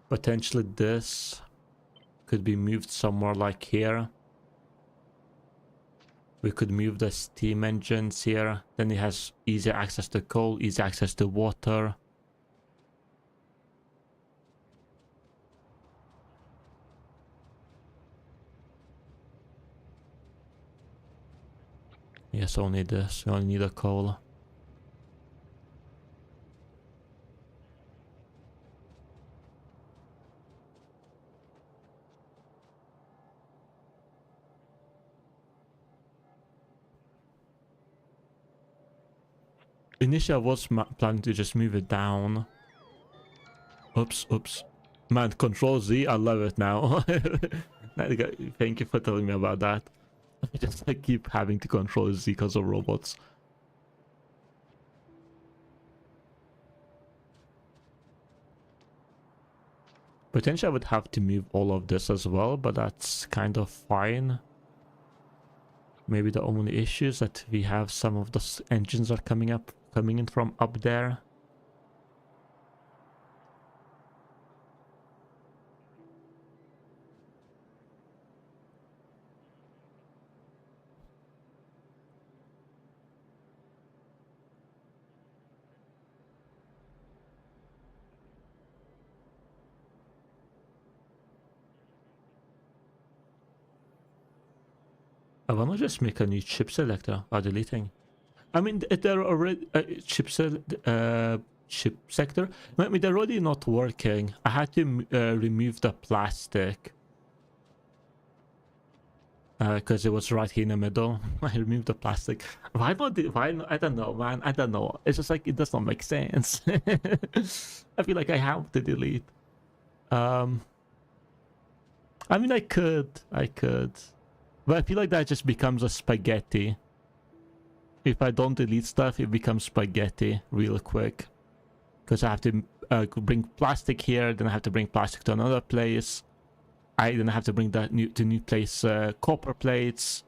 Potentially this could be moved somewhere like here. We could move the steam engines here. Then it has easy access to coal, easy access to water. Yes, only this. We only need a coal. Initially, I was planning to just move it down. Oops, oops. Man, Control Z, I love it now. Thank you for telling me about that. I just keep having to Control Z because of robots. Potentially I would have to move all of this as well, but that's kind of fine. Maybe the only issue is that we have some of the engines are coming in from up there. I wanna just make a new chip selector by deleting. I mean, they're already chip sector. I mean, they're already not working. I had to remove the plastic because it was right here in the middle. I removed the plastic. Why not? Why not? I don't know, man. I don't know. It's just like it does not make sense. I feel like I have to delete. I mean, I could, but I feel like that just becomes a spaghetti. If I don't delete stuff, it becomes spaghetti real quick. Because I have to bring plastic here, then I have to bring plastic to another place. Then I have to bring that new place copper plates.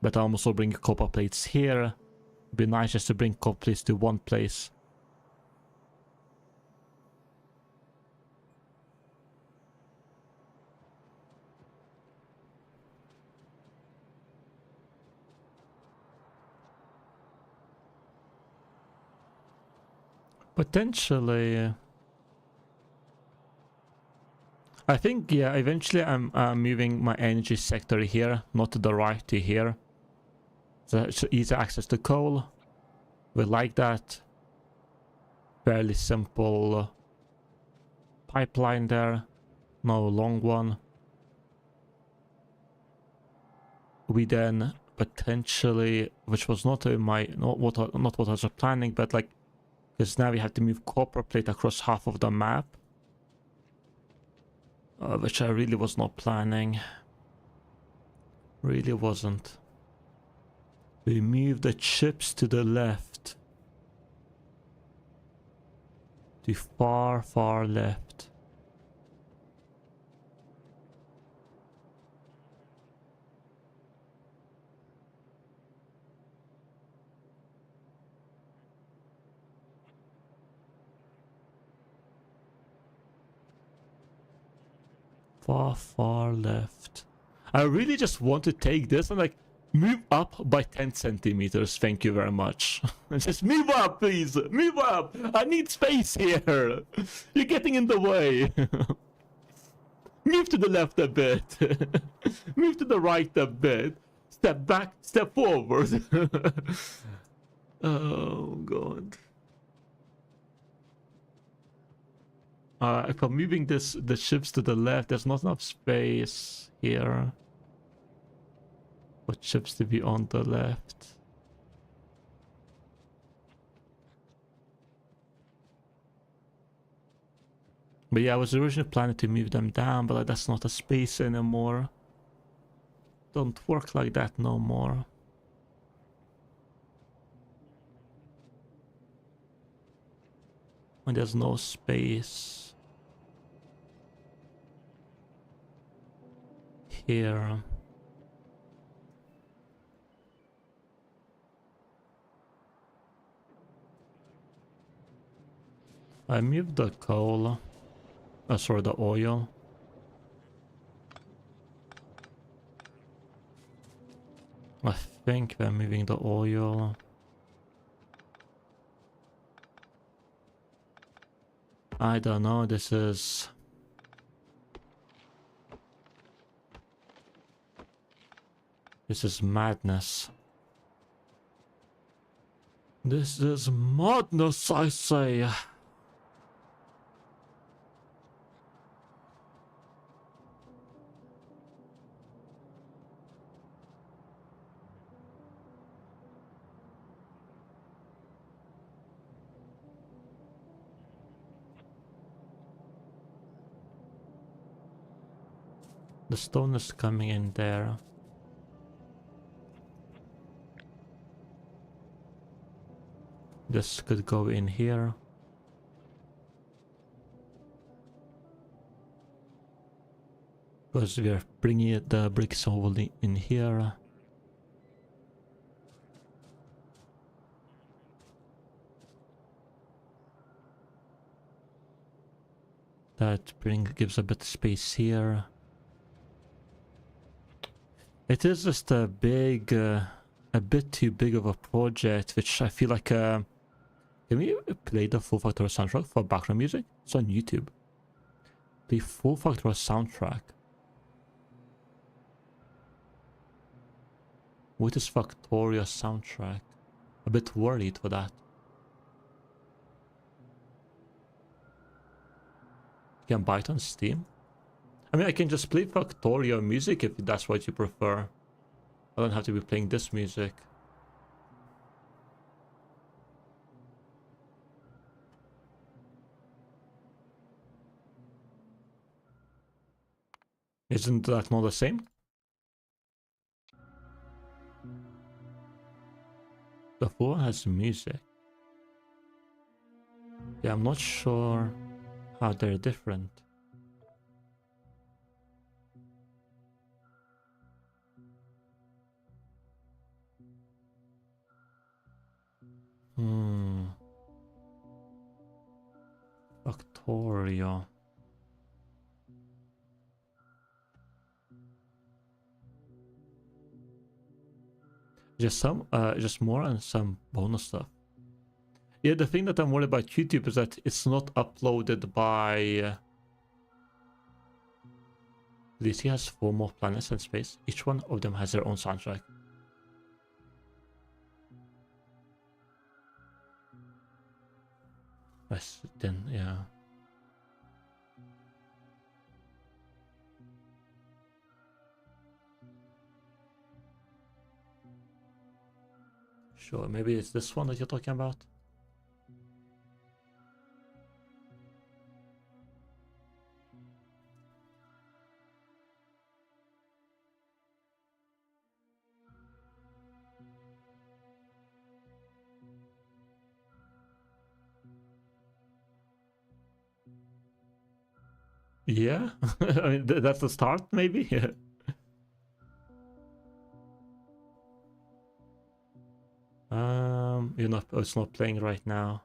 But I'm also bringing copper plates here. It'd be nice just to bring copper plates to one place. Potentially. I think, yeah, eventually I'm moving my energy sector here, not to the right, to here. So it's easy access to coal. We like that. Fairly simple pipeline there. No long one. We then potentially, which was not in my, not what I was planning, but like, because now we have to move copper plate across half of the map. which I really was not planning. Really wasn't. We move the chips to the left. To far, far left. Far, far left. I really just want to take this and like move up by 10 centimeters. Thank you very much. Just move up, please. Move up. I need space here. You're getting in the way. Move to the left a bit. Move to the right a bit. Step back, step forward. Oh, God. If I'm moving the ships to the left, there's not enough space here for chips to be on the left. But yeah, I was originally planning to move them down, but like, that's not a space anymore. Don't work like that no more. When there's no space. Here. I moved the coal. Sorry, the oil. I think we're moving the oil. I don't know, this is... This is madness. This is madness, I say. The stone is coming in there. This could go in here. Because we are bringing the bricks over in here. That gives a bit of space here. It is just a big, a bit too big of a project, which I feel like, can we play the full Factorio soundtrack for background music? It's on YouTube. The full Factorio soundtrack. What is Factorio soundtrack? A bit worried for that. You can buy it on Steam. I mean, I can just play Factorio music if that's what you prefer. I don't have to be playing this music. Isn't that not the same? The floor has music. Yeah, I'm not sure how they're different. Factorio. Just more and some bonus stuff. Yeah, the thing that I'm worried about YouTube is that it's not uploaded by... DC has 4 more planets in space. Each one of them has their own soundtrack. Then, yeah. Sure, maybe it's this one that you're talking about. Yeah, I mean that's the start, maybe. You're not. Oh, it's not playing right now.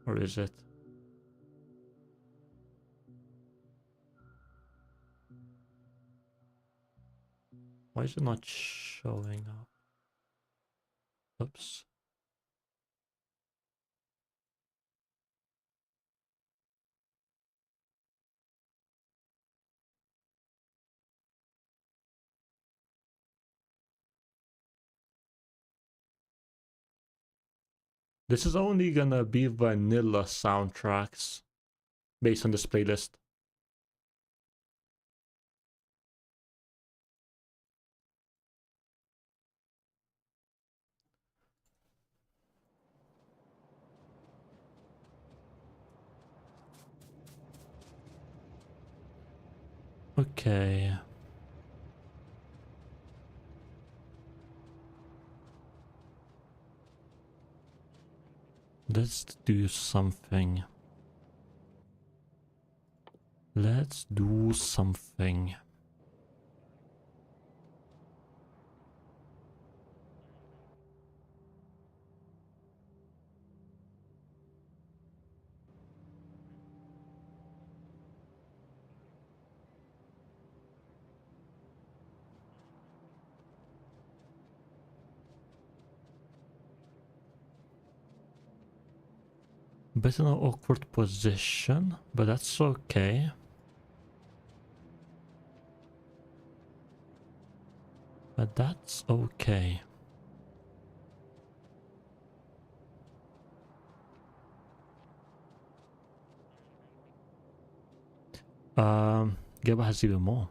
Or is it? Why is it not showing up? Oops. This is only gonna be vanilla soundtracks based on this playlist. Okay. Let's do something. Let's do something. Bit in an awkward position, but that's okay. But that's okay. Gaba has even more.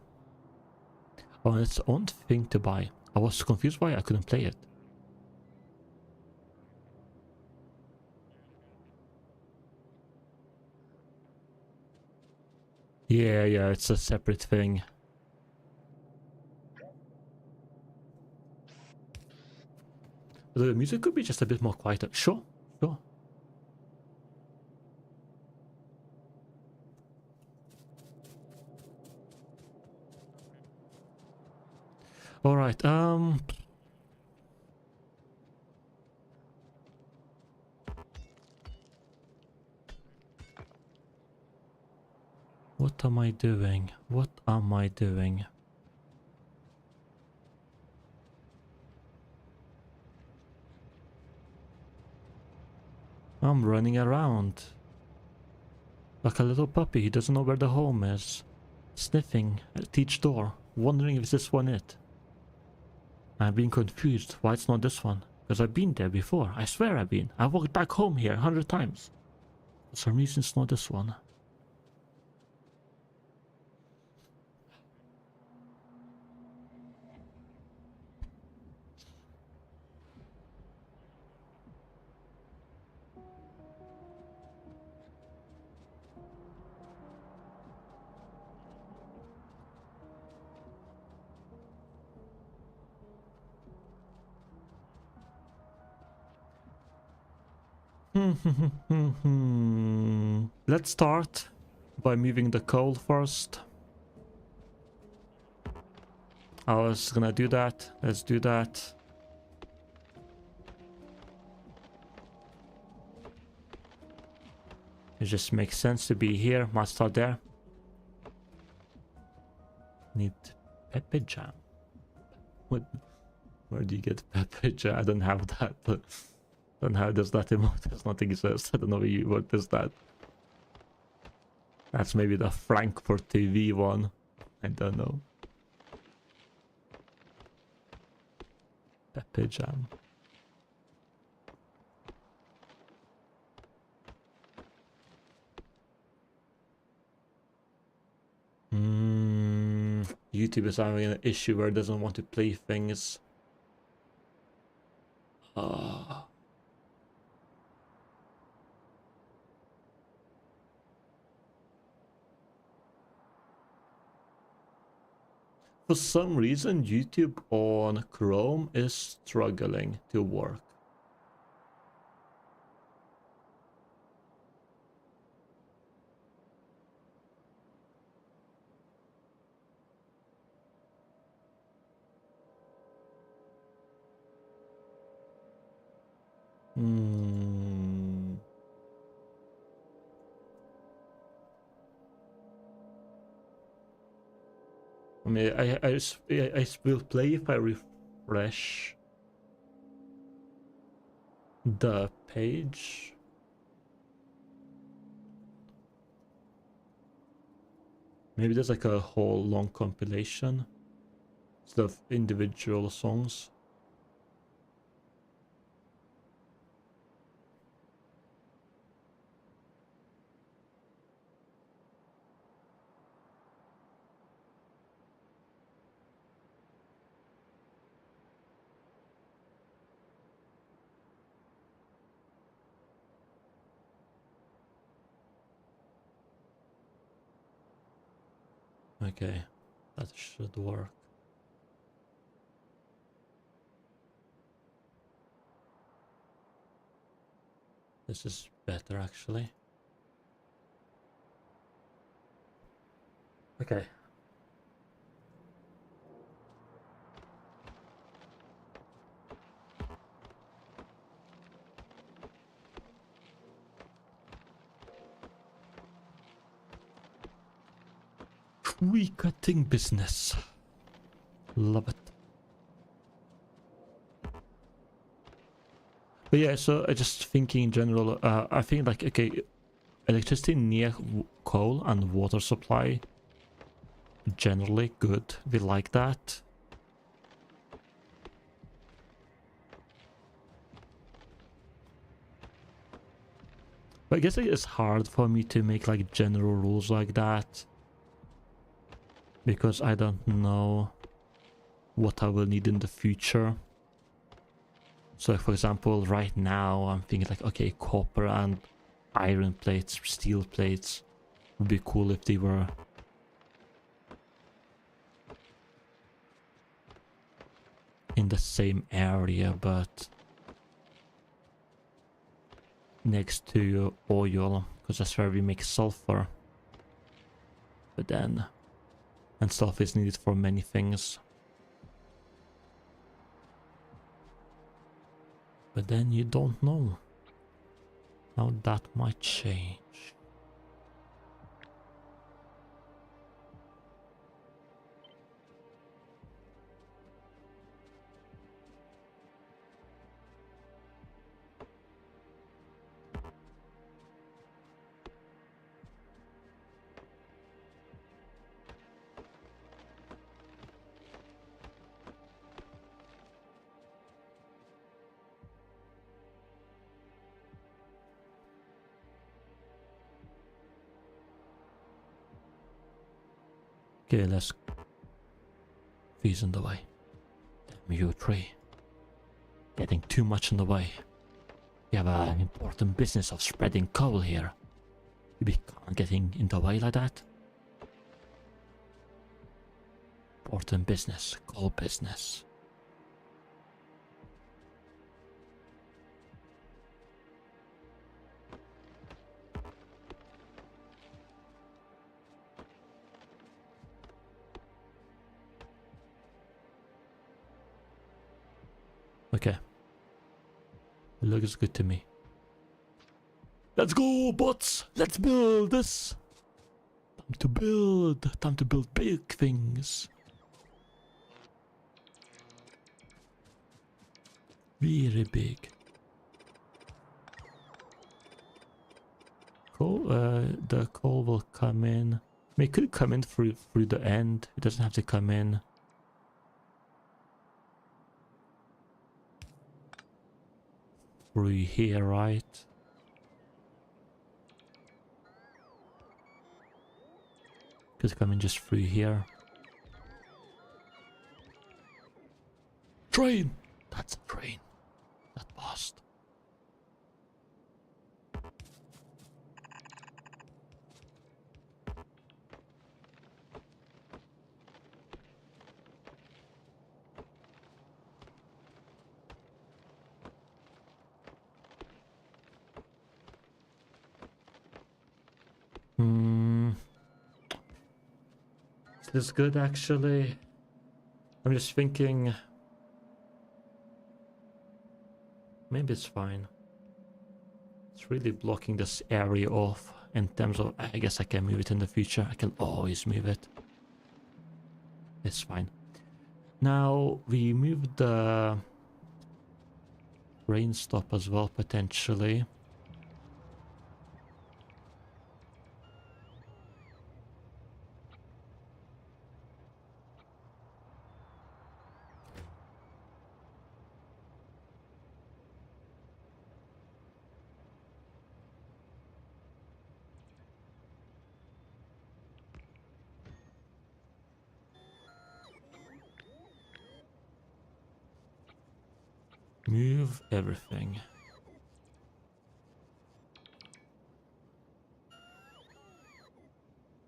Oh, it's own thing to buy. I was confused why I couldn't play it. Yeah, it's a separate thing. The music could be just a bit more quieter. Sure. All right. What am I doing? What am I doing? I'm running around like a little puppy. He doesn't know where the home is. Sniffing at each door, wondering if this one it. I'm being confused why it's not this one. Because I've been there before. I swear I've been. I walked back home here 100 times. For some reason it's not this one. Let's start by moving the coal first. I was gonna do that. Let's do that. It just makes sense to be here. Must start there. Need pepper jam. What? Where do you get pepper jam? I don't have that. Don't have. Does that emote? There's nothing exists. I don't know what is that. That's maybe the Frankfurt TV one. I don't know. Pepper jam. YouTube is having an issue where it doesn't want to play things. For some reason, YouTube on Chrome is struggling to work. Hmm. I mean, I will play if I refresh the page. Maybe there's like a whole long compilation instead of individual songs. Okay, that should work. This is better actually. Okay. Tree cutting business. Love it. But yeah, so I just thinking in general, I think like, okay, electricity near coal and water supply, generally good. We like that. But I guess it's hard for me to make like general rules like that, because I don't know what I will need in the future. So for example, right now I'm thinking like, okay, copper and iron plates, steel plates would be cool if they were in the same area, but next to oil, because that's where we make sulfur. But then, and sulfur is needed for many things. But then you don't know how that might change. Okay, let's freeze in the way. Damn you, tree. Getting too much in the way. We have an important business of spreading coal here. You can't getting in the way like that. Important business, coal business. Okay. It looks good to me. Let's go, bots! Let's build this! Time to build! Time to build big things! Very big. Coal, the coal will come in. I mean, it could come in through the end. It doesn't have to come in. Through here, right? Could come in just through here. Train! That's a train. That passed. Is this good actually? I'm just thinking. Maybe it's fine. It's really blocking this area off in terms of, I guess I can move it in the future. I can always move it. It's fine. Now we move the rain stop as well, potentially. Move everything.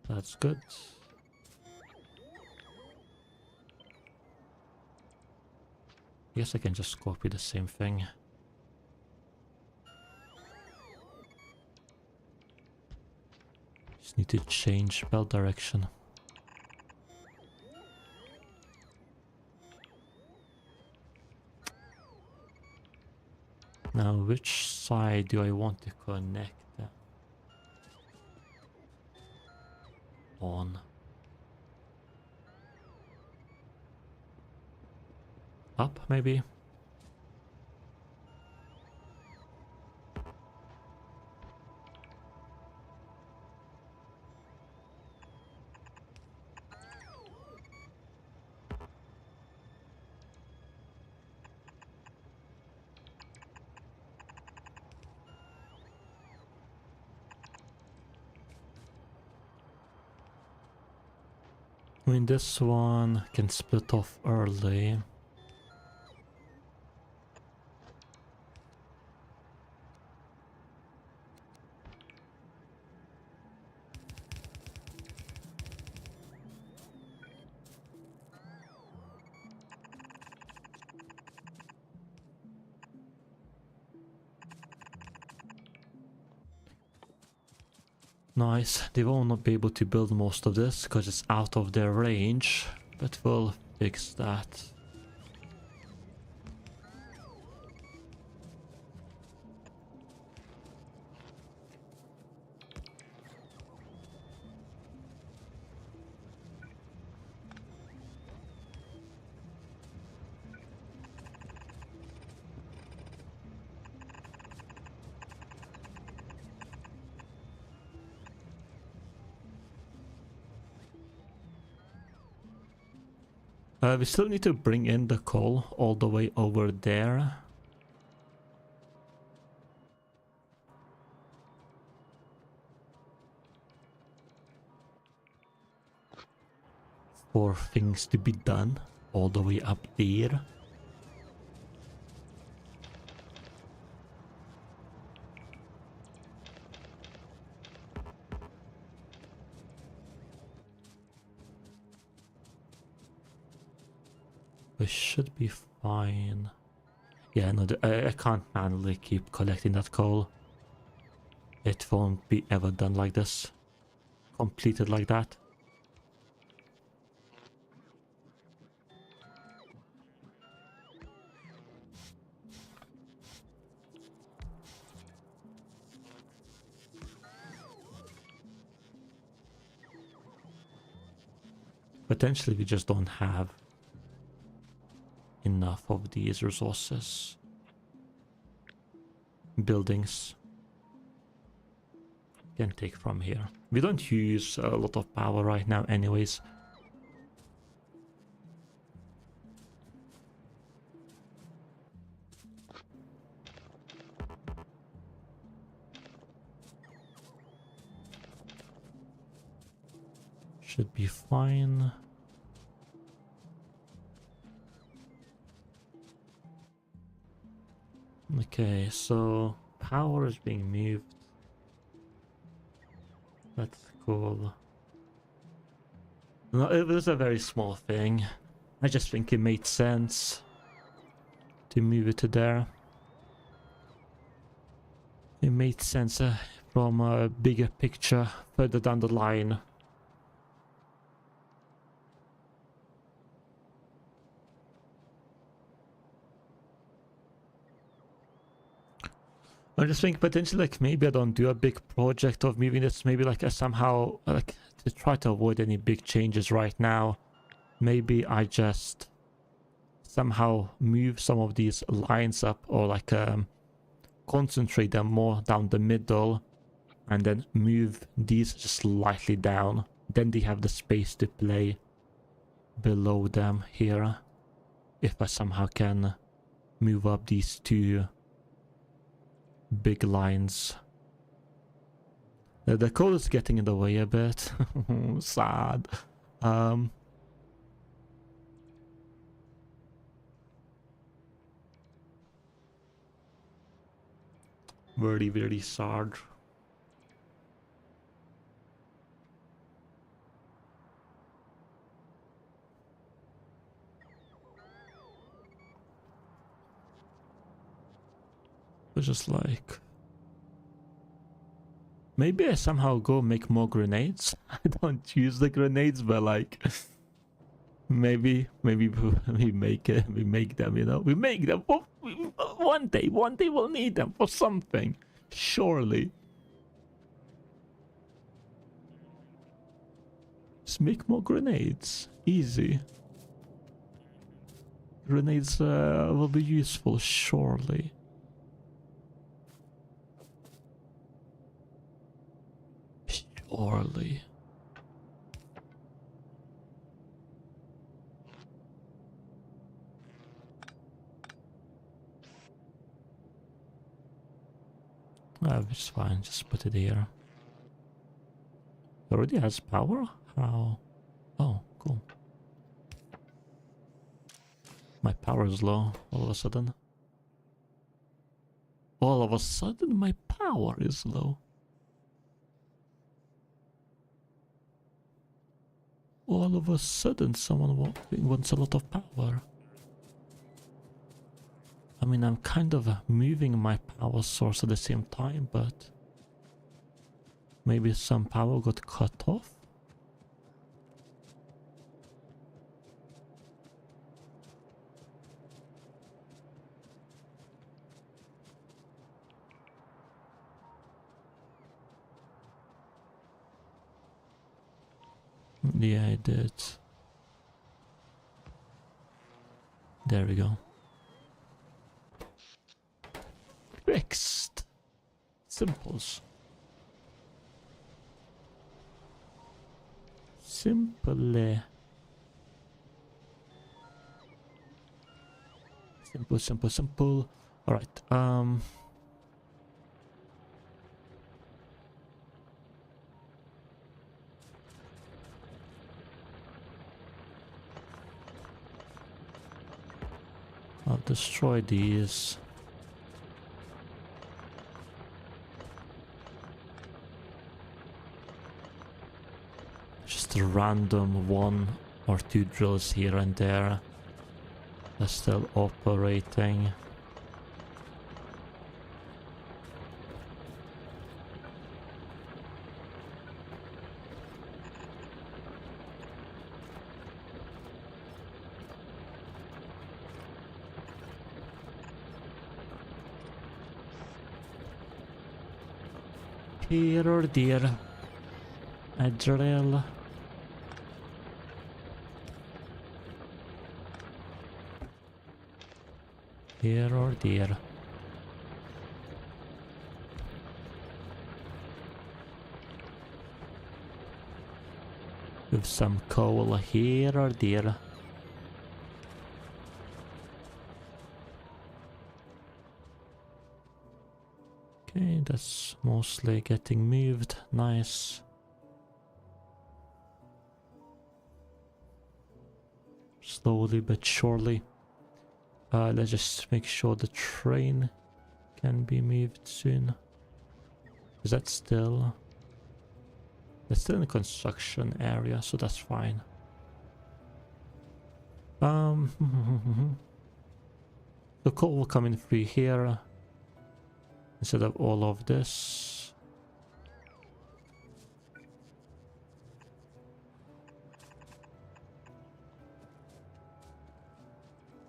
That's good. I guess I can just copy the same thing. Just need to change belt direction. Now, which side do I want to connect on? Up, maybe? I mean, this one can split off early. Nice. They will not be able to build most of this because it's out of their range, but we'll fix that. We still need to bring in the coal all the way over there. For things to be done all the way up there. We should be fine. Yeah, no, I can't manually keep collecting that coal. It won't be ever done like this. Completed like that. Potentially we just don't have enough of these resources. Buildings. Can take from here. We don't use a lot of power right now anyways. Should be fine. Okay, so power is being moved. That's cool. No, it was a very small thing. I just think it made sense to move it to there. It made sense from a bigger picture further down the line. I'm just thinking potentially like maybe I don't do a big project of moving this. Maybe like I somehow like to try to avoid any big changes right now. Maybe I just somehow move some of these lines up, or like concentrate them more down the middle, and then move these just slightly down. Then they have the space to play below them here. If I somehow can move up these two big lines. The code is getting in the way a bit. Sad. Very, very sad. It's just like... Maybe I somehow go make more grenades. I don't use the grenades, but like... maybe we make them, you know? We make them. One day we'll need them for something. Surely. Just make more grenades. Easy. Grenades will be useful, surely. Surely. It's fine, just put it here. It already has power? How? Oh, cool. My power is low all of a sudden. All of a sudden my power is low. All of a sudden someone wants a lot of power. I mean, I'm kind of moving my power source at the same time, but maybe some power got cut off. Yeah, I did. There we go. Fixed. Simples. Simple. Simple. Alright, I'll destroy these. Just a random 1 or 2 drills here and there. They're still operating. Here or there. A drill. Here or there. With some coal here or there. Okay, that's mostly getting moved. Nice. Slowly but surely. Let's just make sure the train can be moved soon. Is that still... It's still in the construction area, so that's fine. The coal will come in free here instead of all of this.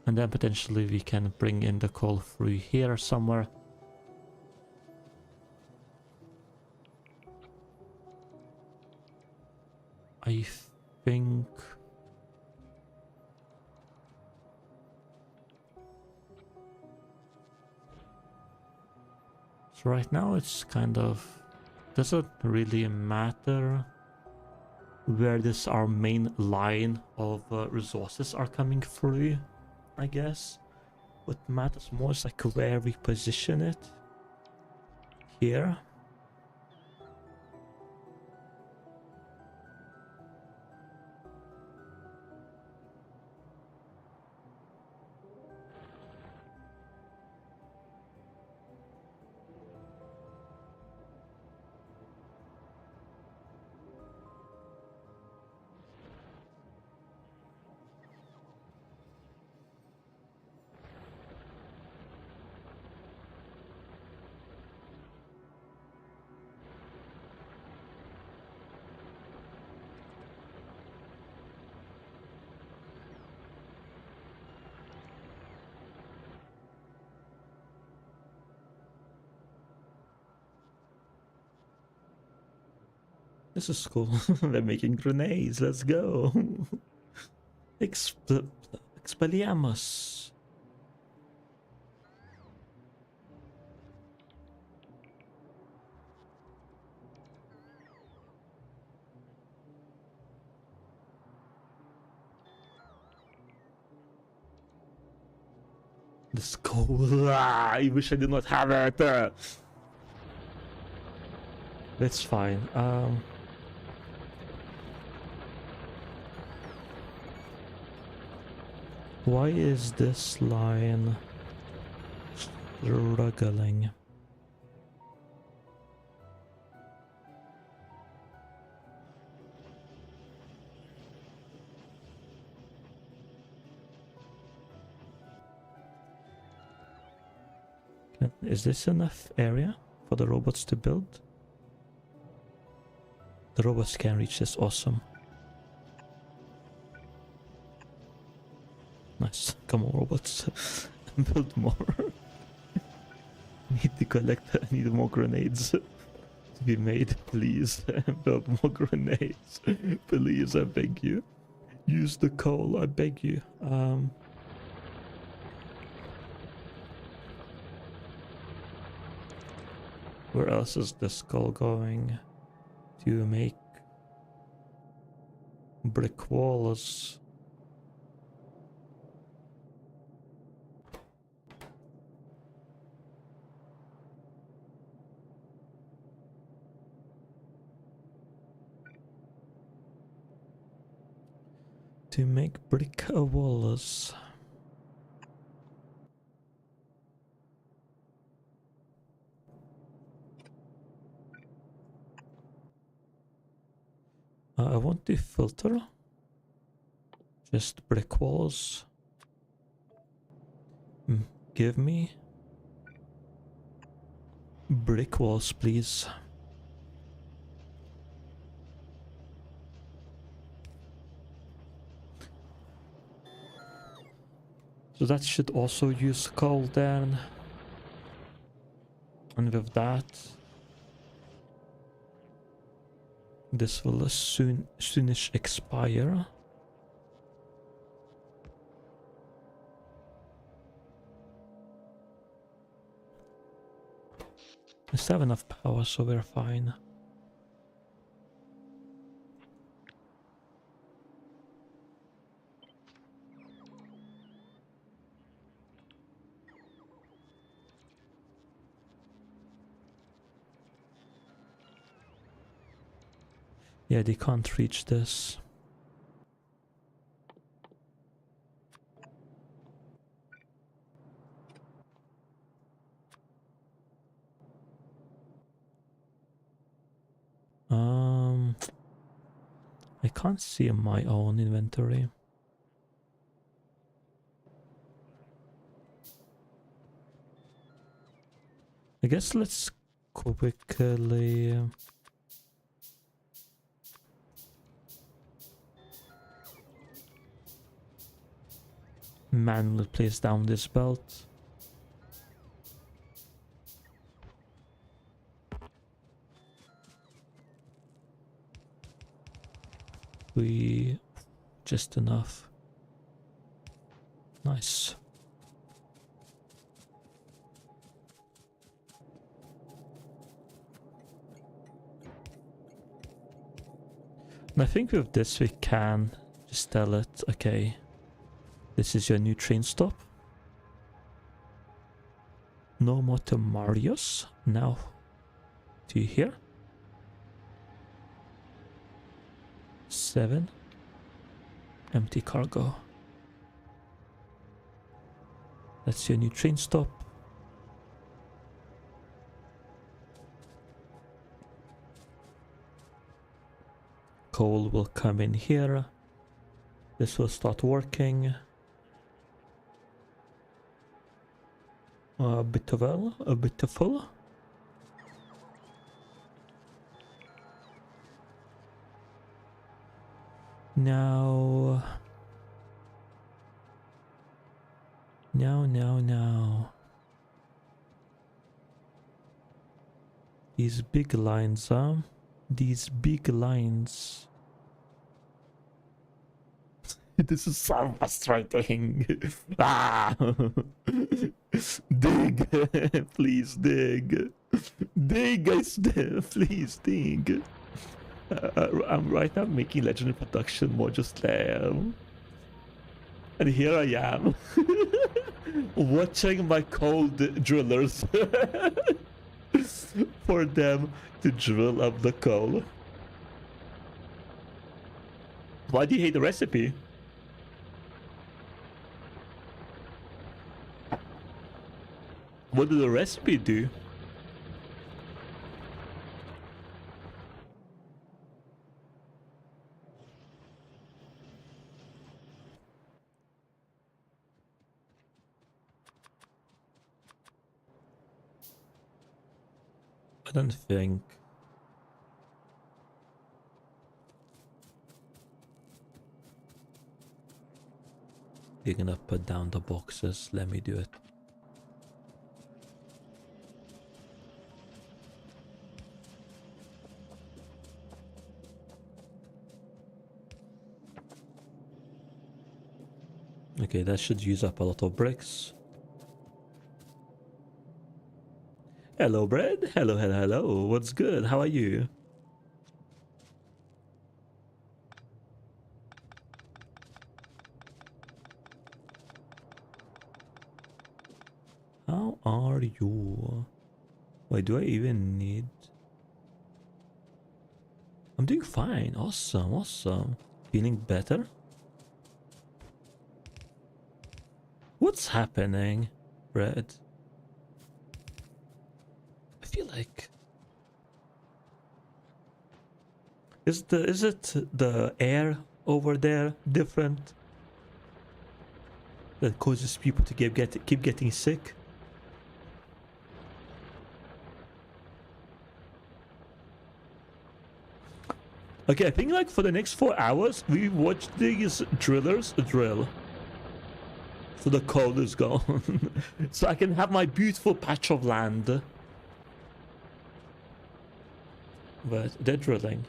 And then potentially we can bring in the coal through here somewhere. think... So right now it's kind of... doesn't really matter where this our main line of resources are coming through, I guess. What matters more is like where we position it. Here. This is cool. They're making grenades. Let's go. Expelliarmus. The skull. I wish I did not have it. That's fine. Why is this line struggling? Is this enough area for the robots to build? The robots can reach this, awesome. Nice, come on robots, build more. Need to collect, I need more grenades to be made, please. Build more grenades, please, I beg you. Use the coal, I beg you. Where else is the skull going? To make brick walls. To make brick walls. I want to filter. Just brick walls. Give me brick walls, please. So that should also use coal then. And with that, this will soonish expire. I still have enough power, so we're fine. Yeah, they can't reach this. I can't see in my own inventory. I guess let's quickly manually place down this belt. We Just enough. Nice. And I think with this we can just tell it, okay, this is your new train stop. No more to Marius. Now, do you hear? 7. Empty cargo. That's your new train stop. Coal will come in here. This will start working. A bit of well, a bit of full. Now. These big lines, these big lines. This is so frustrating. Ah! Dig! Please dig! Dig, guys! Please dig! I'm right now making Legendary Production more just there. And here I am. Watching my cold drillers. For them to drill up the coal. Why do you hate the recipe? What did the recipe do? I don't think. You're gonna put down the boxes. Let me do it. Okay, that should use up a lot of bricks. Hello, Bread. Hello, hello, hello. What's good? How are you? How are you? Wait, do I even need... I'm doing fine. Awesome, awesome. Feeling better? What's happening, Bread? I feel like... Is it the air over there different? That causes people to keep getting sick? Okay, I think like for the next 4 hours, we watch these drillers drill. So the coal is gone. So I can have my beautiful patch of land. But they're drilling.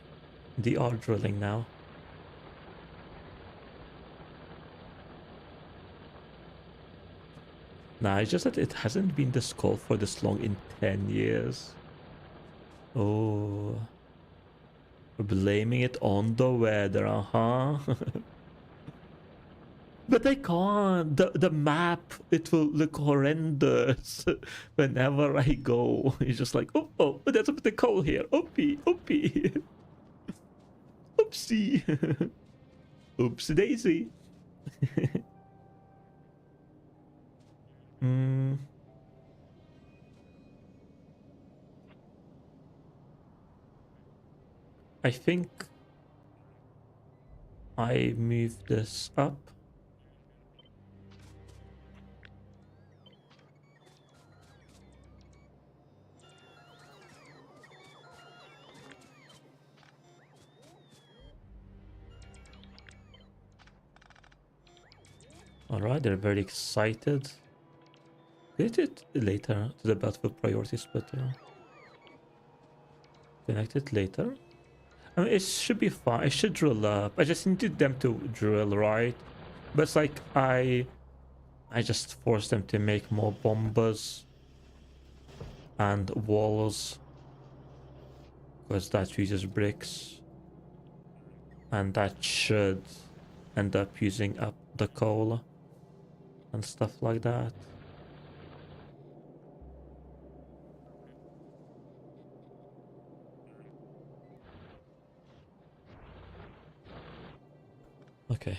They are drilling now. Nah, it's just that it hasn't been this cold for this long in 10 years. Oh. We're blaming it on the weather, But I can't. The map, it will look horrendous whenever I go. It's just like, oh, there's a bit of coal here. Oopie. Oopsie. Oopsie daisy. I think I move this up. Alright, they're very excited. Get it later to the battlefield priority splitter. Connect it later. I mean, it should be fine. It should drill up. I just need them to drill, right? But it's like I just force them to make more bombers and walls, because that uses bricks, and that should end up using up the coal and stuff like that. Okay.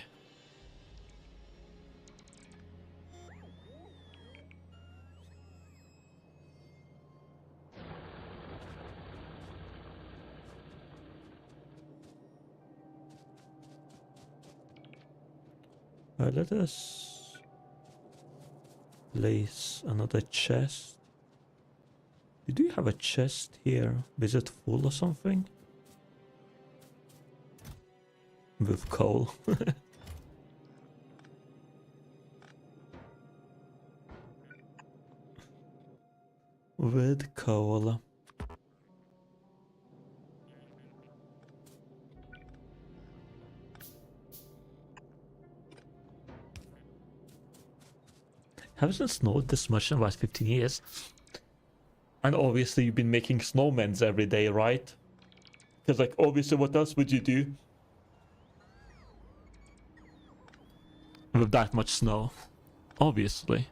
Let us place another chest. Do you have a chest here? Is it full or something? With coal. With coal. Hasn't snowed this much in the last 15 years. And obviously you've been making snowmen every day, right? Because like obviously what else would you do with that much snow? Obviously.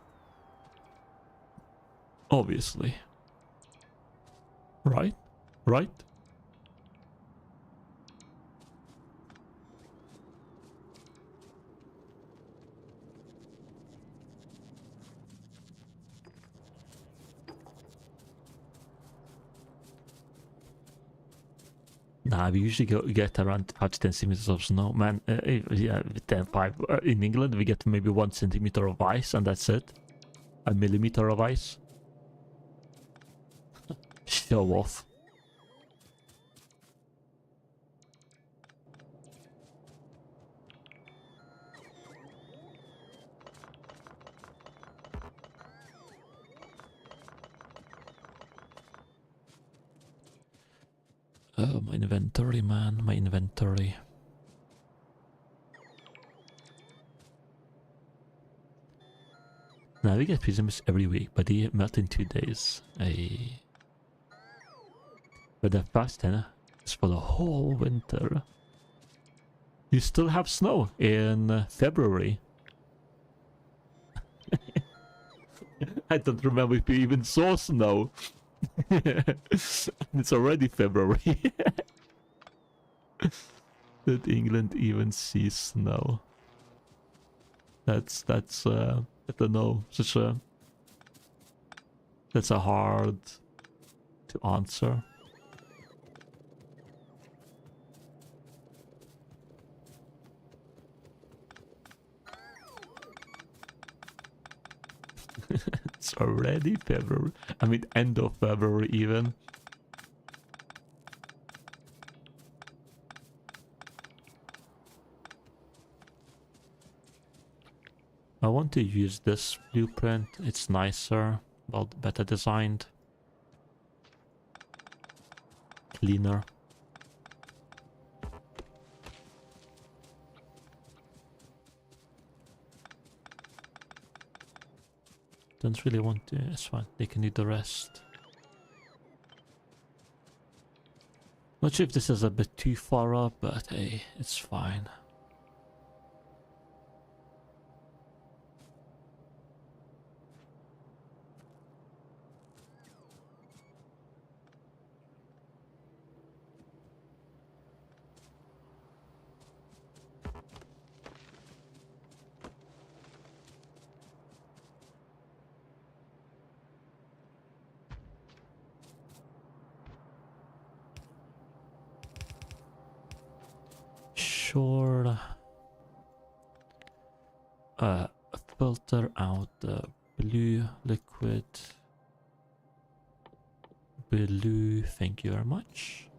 Obviously. Right? Right? Nah, we usually get around 5 to 10 centimeters of snow. Man, yeah, 10, 5. In England, we get maybe 1 centimeter of ice, and that's it. A millimeter of ice. Show off. Oh, my inventory, man, my inventory. Now we get prisms every week, but they melt in 2 days. But the fast 10 is for the whole winter. You still have snow in February. I don't remember if you even saw snow. It's already February. Did England even see snow? That's I don't know, that's a hard to answer. It's already February. I mean, end of February even. I want to use this blueprint. It's nicer, well, better designed, cleaner. Don't really want to. It's fine. They can do the rest. Not sure if this is a bit too far up, but hey, it's fine. Sure. Filter out the blue liquid. Blue, thank you very much.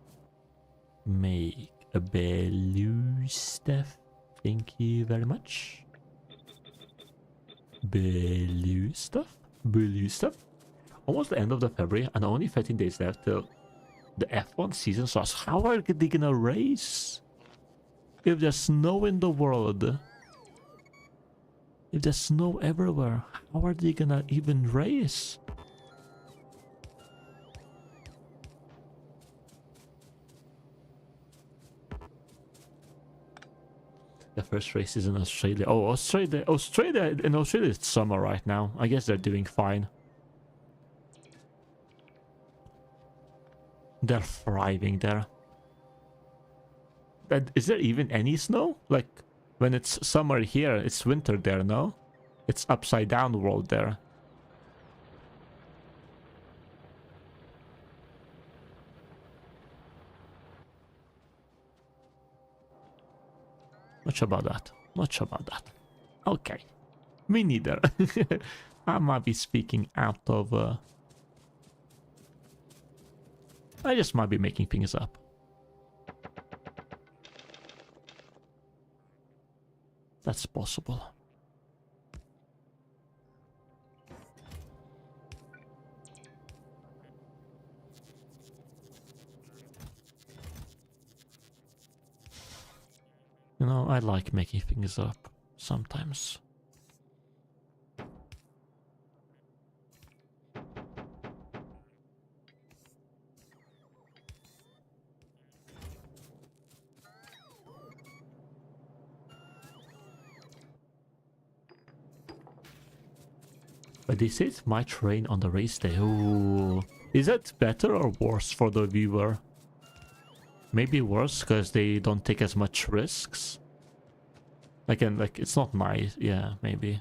Make a blue stuff. Thank you very much. Blue stuff. Blue stuff. Almost the end of the February and only 13 days left till the F1 season starts. How are they gonna race? If there's snow in the world. If there's snow everywhere, how are they gonna even race? The first race is in Australia. Oh, Australia. In Australia it's summer right now. I guess they're doing fine. They're thriving there. But is there even any snow? Like, when it's summer here, it's winter there, no? It's upside down world there. Much about that. Much about that. Okay. Me neither. I might be speaking out of... I just might be making things up. That's possible. You know, I like making things up sometimes. But they say it might rain on the race day. Ooh. Is that better or worse for the viewer? Maybe worse because they don't take as much risks. Again, like, it's not nice. Yeah, maybe.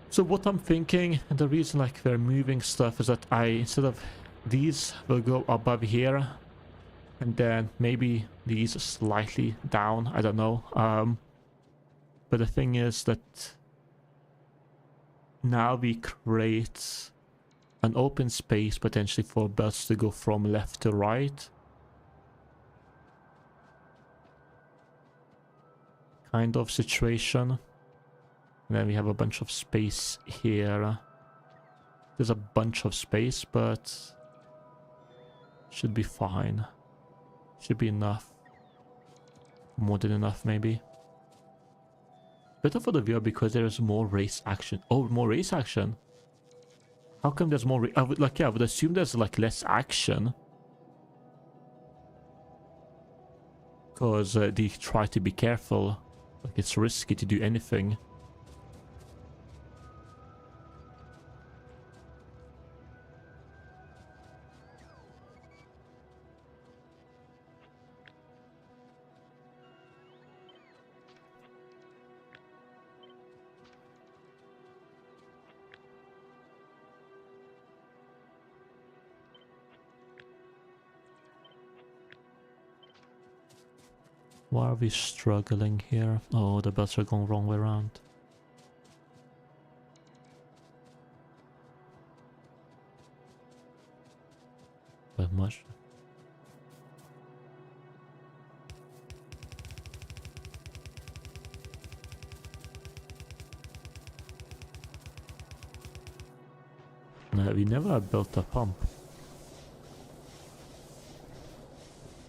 So what I'm thinking, and the reason like we're moving stuff is that instead of these will go above here, and then maybe these slightly down, I don't know. But the thing is that now we create an open space potentially for belts to go from left to right. Kind of situation. And then we have a bunch of space here. There's a bunch of space, but should be fine. Should be enough. More than enough, maybe. Better for the viewer because there is more race action. Oh, more race action. How come there's more? I would assume there's like less action. Because they try to be careful. Like, it's risky to do anything. Why are we struggling here? Oh, the belts are going wrong way around. But much. No, we never built a pump.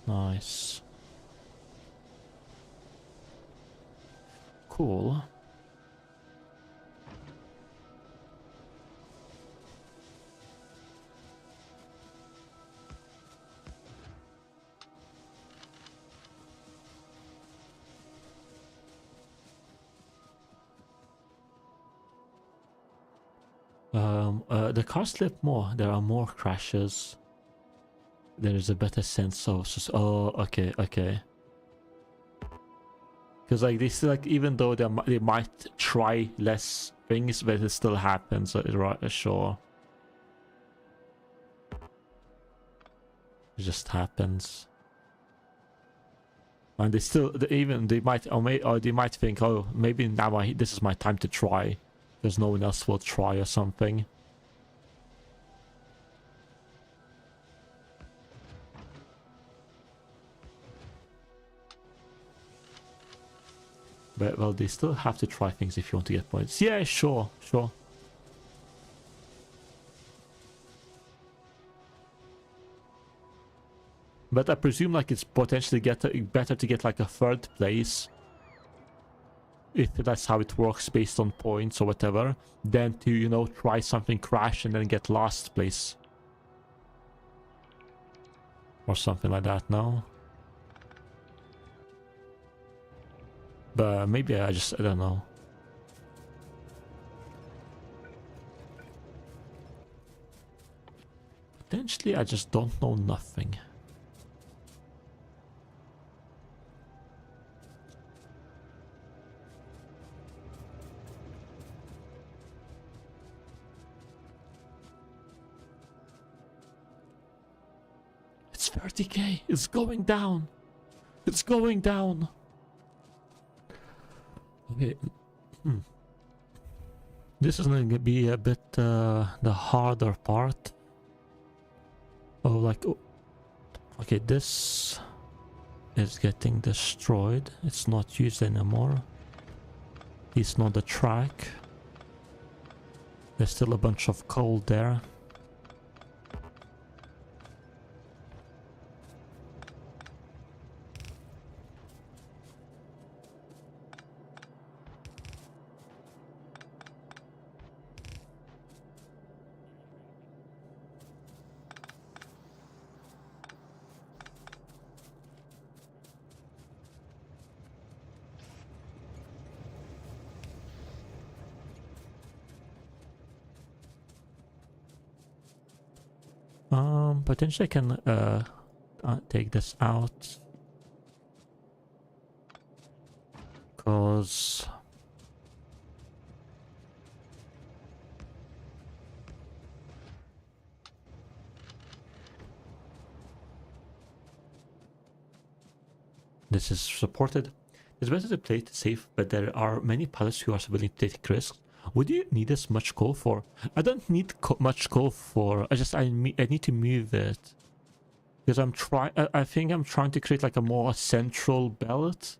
Nice. Cool. The cars slip more. There are more crashes. There is a better sense of... Oh, okay, okay. Because like they still, like, even though they might try less things, but it still happens. Right, sure. It just happens. And they still, they might, or they might think, oh, maybe now this is my time to try, because no one else will try or something. But, well, they still have to try things if you want to get points. Yeah, sure, sure. But I presume like it's potentially better to get like a third place, if that's how it works based on points or whatever, than to, you know, try something, crash, and then get last place. Or something like that, no? But maybe I don't know. Potentially I just don't know nothing. It's 30k. It's going down. It's going down. Okay. This is going to be a bit the harder part. Oh, like... Oh. Okay, this is getting destroyed. It's not used anymore. It's not the track. There's still a bunch of coal there. Potentially I can take this out. Cause this is supported. It's better to play it safe, but there are many pilots who are willing to take risks. Would you need as much coal for? I don't need much coal for. I need to move it because I'm trying. I think I'm trying to create like a more central belt,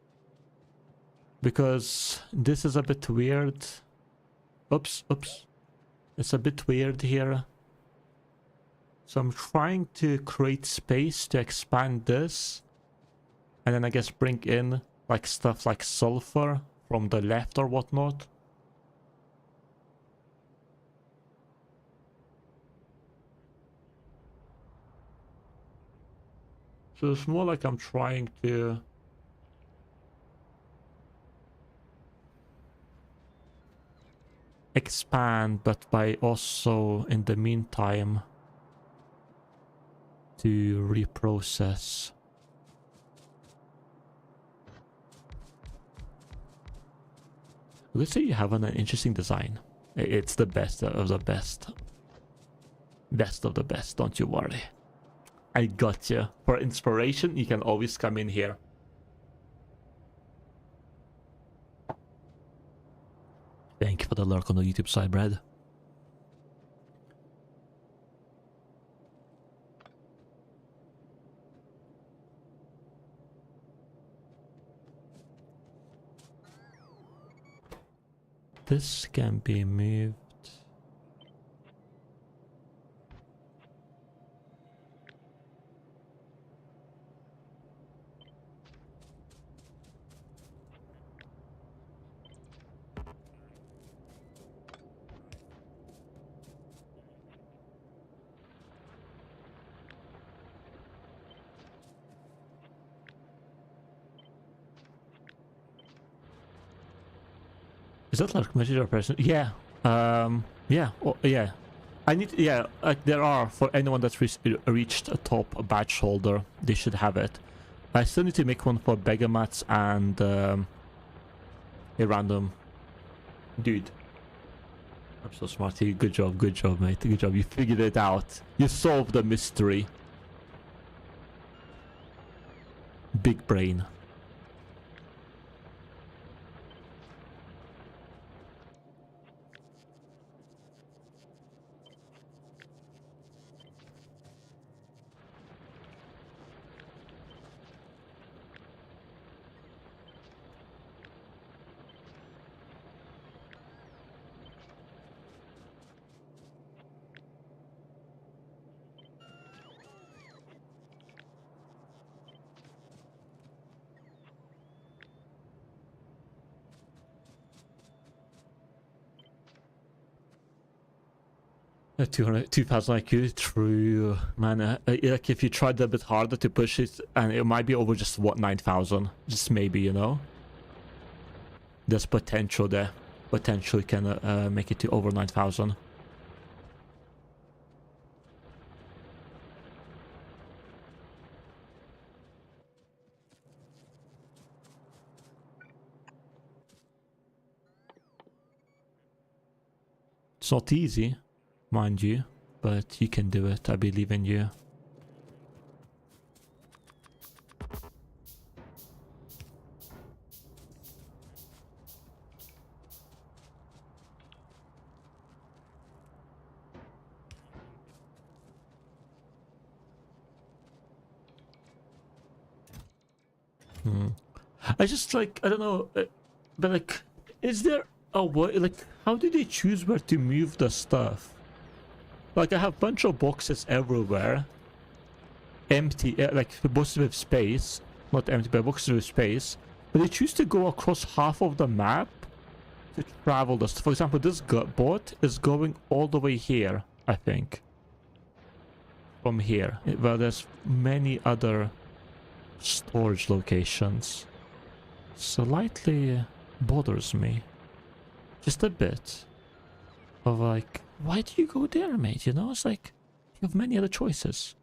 because this is a bit weird. Oops. It's a bit weird here. So I'm trying to create space to expand this, and then I guess bring in like stuff like sulfur from the left or whatnot. So it's more like I'm trying to expand, but by also in the meantime to reprocess. Let's say you have an interesting design. It's the best of the best. Best of the best, don't you worry. I got you. For inspiration, you can always come in here. Thank you for the lurk on the YouTube side, Brad. This can be moved. Is that like material person? Yeah. Yeah. Oh, yeah. I need. Yeah. Like there are, for anyone that's reached a top badge holder, they should have it. I still need to make one for Begamats and a random dude. I'm so smart. Good job, mate. Good job. You figured it out. You solved the mystery. Big brain. 2000 IQ, true, man. Like if you tried a bit harder to push it, and it might be over just what 9,000, just maybe, you know. There's potential there. Potential you can make it to over 9,000. It's not easy, mind you, but you can do it. I believe in you. I just like, I don't know, but like, is there a way, like, how do they choose where to move the stuff? Like, I have a bunch of boxes everywhere, empty, like boxes with space, not empty, but boxes with space, but they choose to go across half of the map to travel this. For example, this bot is going all the way here, I think, from here, where there's many other storage locations. Slightly bothers me, just a bit, of like, why do you go there, mate? You know, it's like you have many other choices.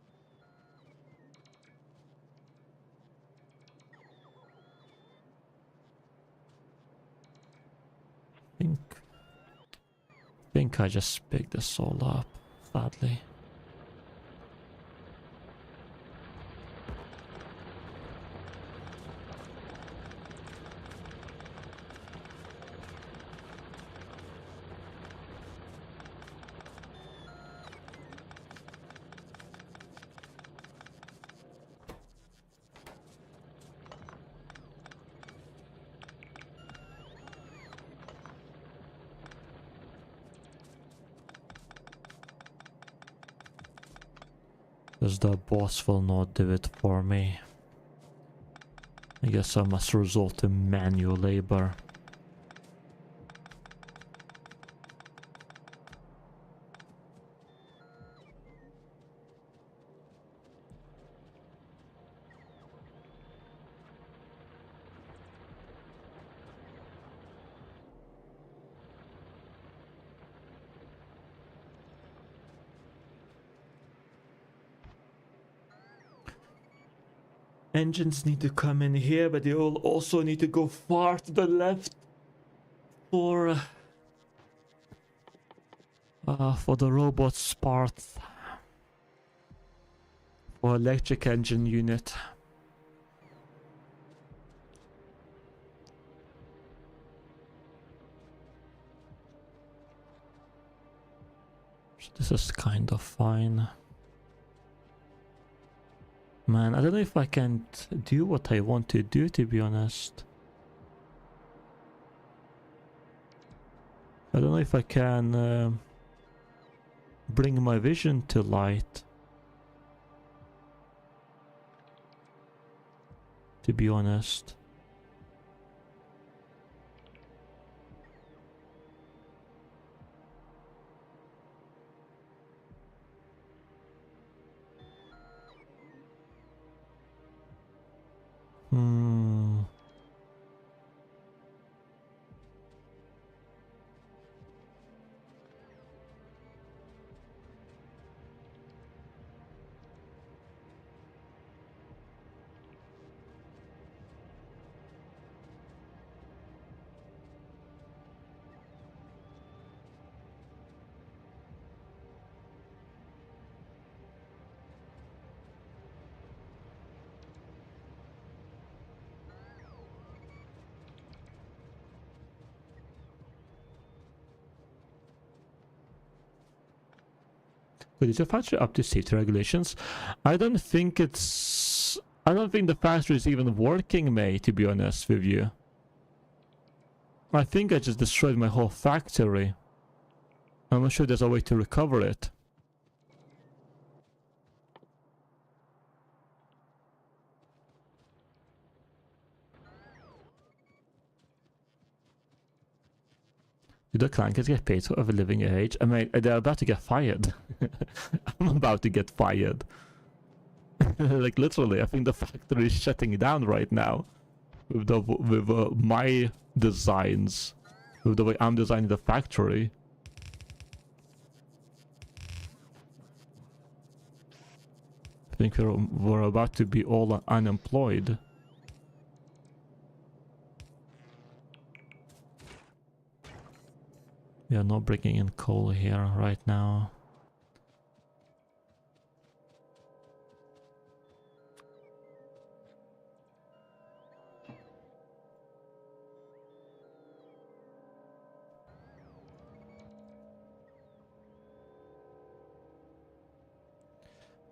Think I just picked this all up, sadly. Because the boss will not do it for me. I guess I must resort to manual labor. Engines need to come in here, but they will also need to go far to the left for the robot's parts. For electric engine unit. So this is kind of fine. Man, I don't know if I can do what I want to do, to be honest. I don't know if I can bring my vision to light. To be honest. But is your factory up to safety regulations? I don't think the factory is even working, mate, to be honest with you. I think I just destroyed my whole factory. I'm not sure there's a way to recover it. Do the clankers get paid for a living age? I mean, they're about to get fired. I'm about to get fired. Like literally, I think the factory is shutting down right now. With my designs, with the way I'm designing the factory. I think we're about to be all unemployed. We are not bringing in coal here right now.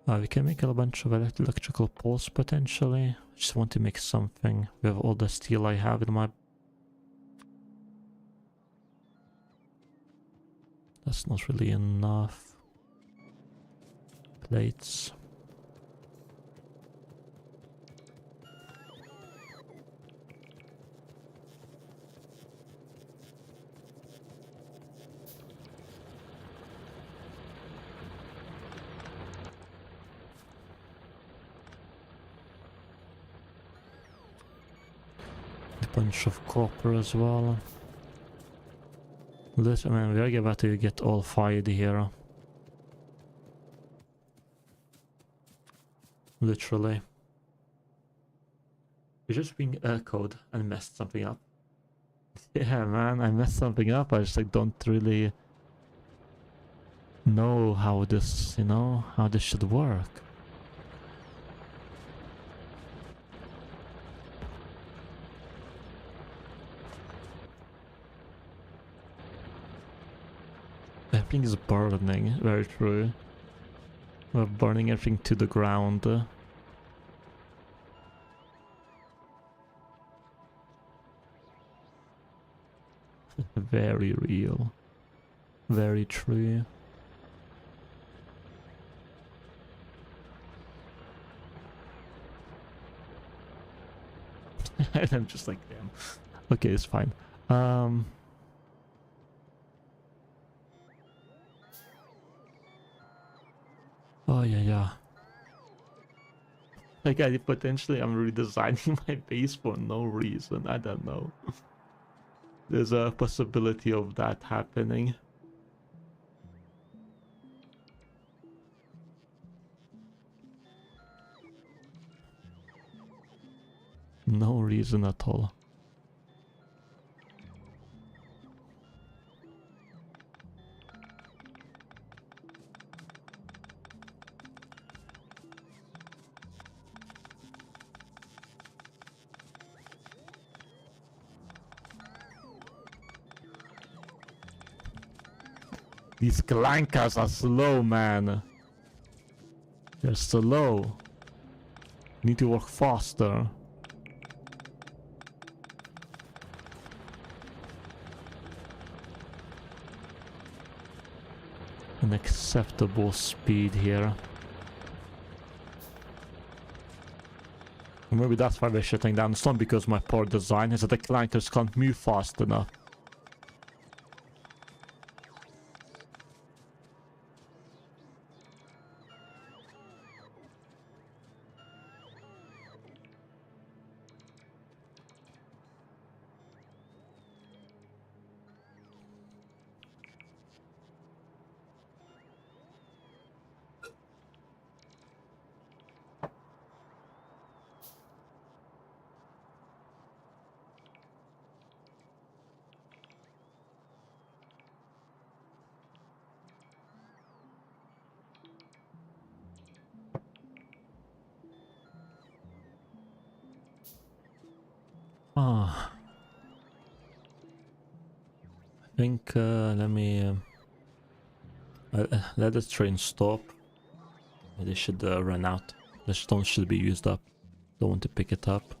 We can make a bunch of electrical poles potentially. I just want to make something with all the steel I have in my... That's not really enough. Plates. Bunch of copper as well. This, I mean, we're about to get all fired here. Literally. We're just being code and messed something up. Yeah, man, I messed something up. I just like don't really know how this, you know, how this should work. Everything is burning, very true. We're burning everything to the ground. Very real. Very true. And I'm just like, damn. Okay, it's fine. Oh yeah. Like potentially I'm redesigning my base for no reason. I don't know. There's a possibility of that happening. No reason at all. These clankers are slow, man. They're slow. Need to work faster. An acceptable speed here. Maybe that's why we're shutting down. It's not because my poor design is that the clankers can't move fast enough. Ah, I think let me let the train stop. They should run out. The stone should be used up. Don't want to pick it up.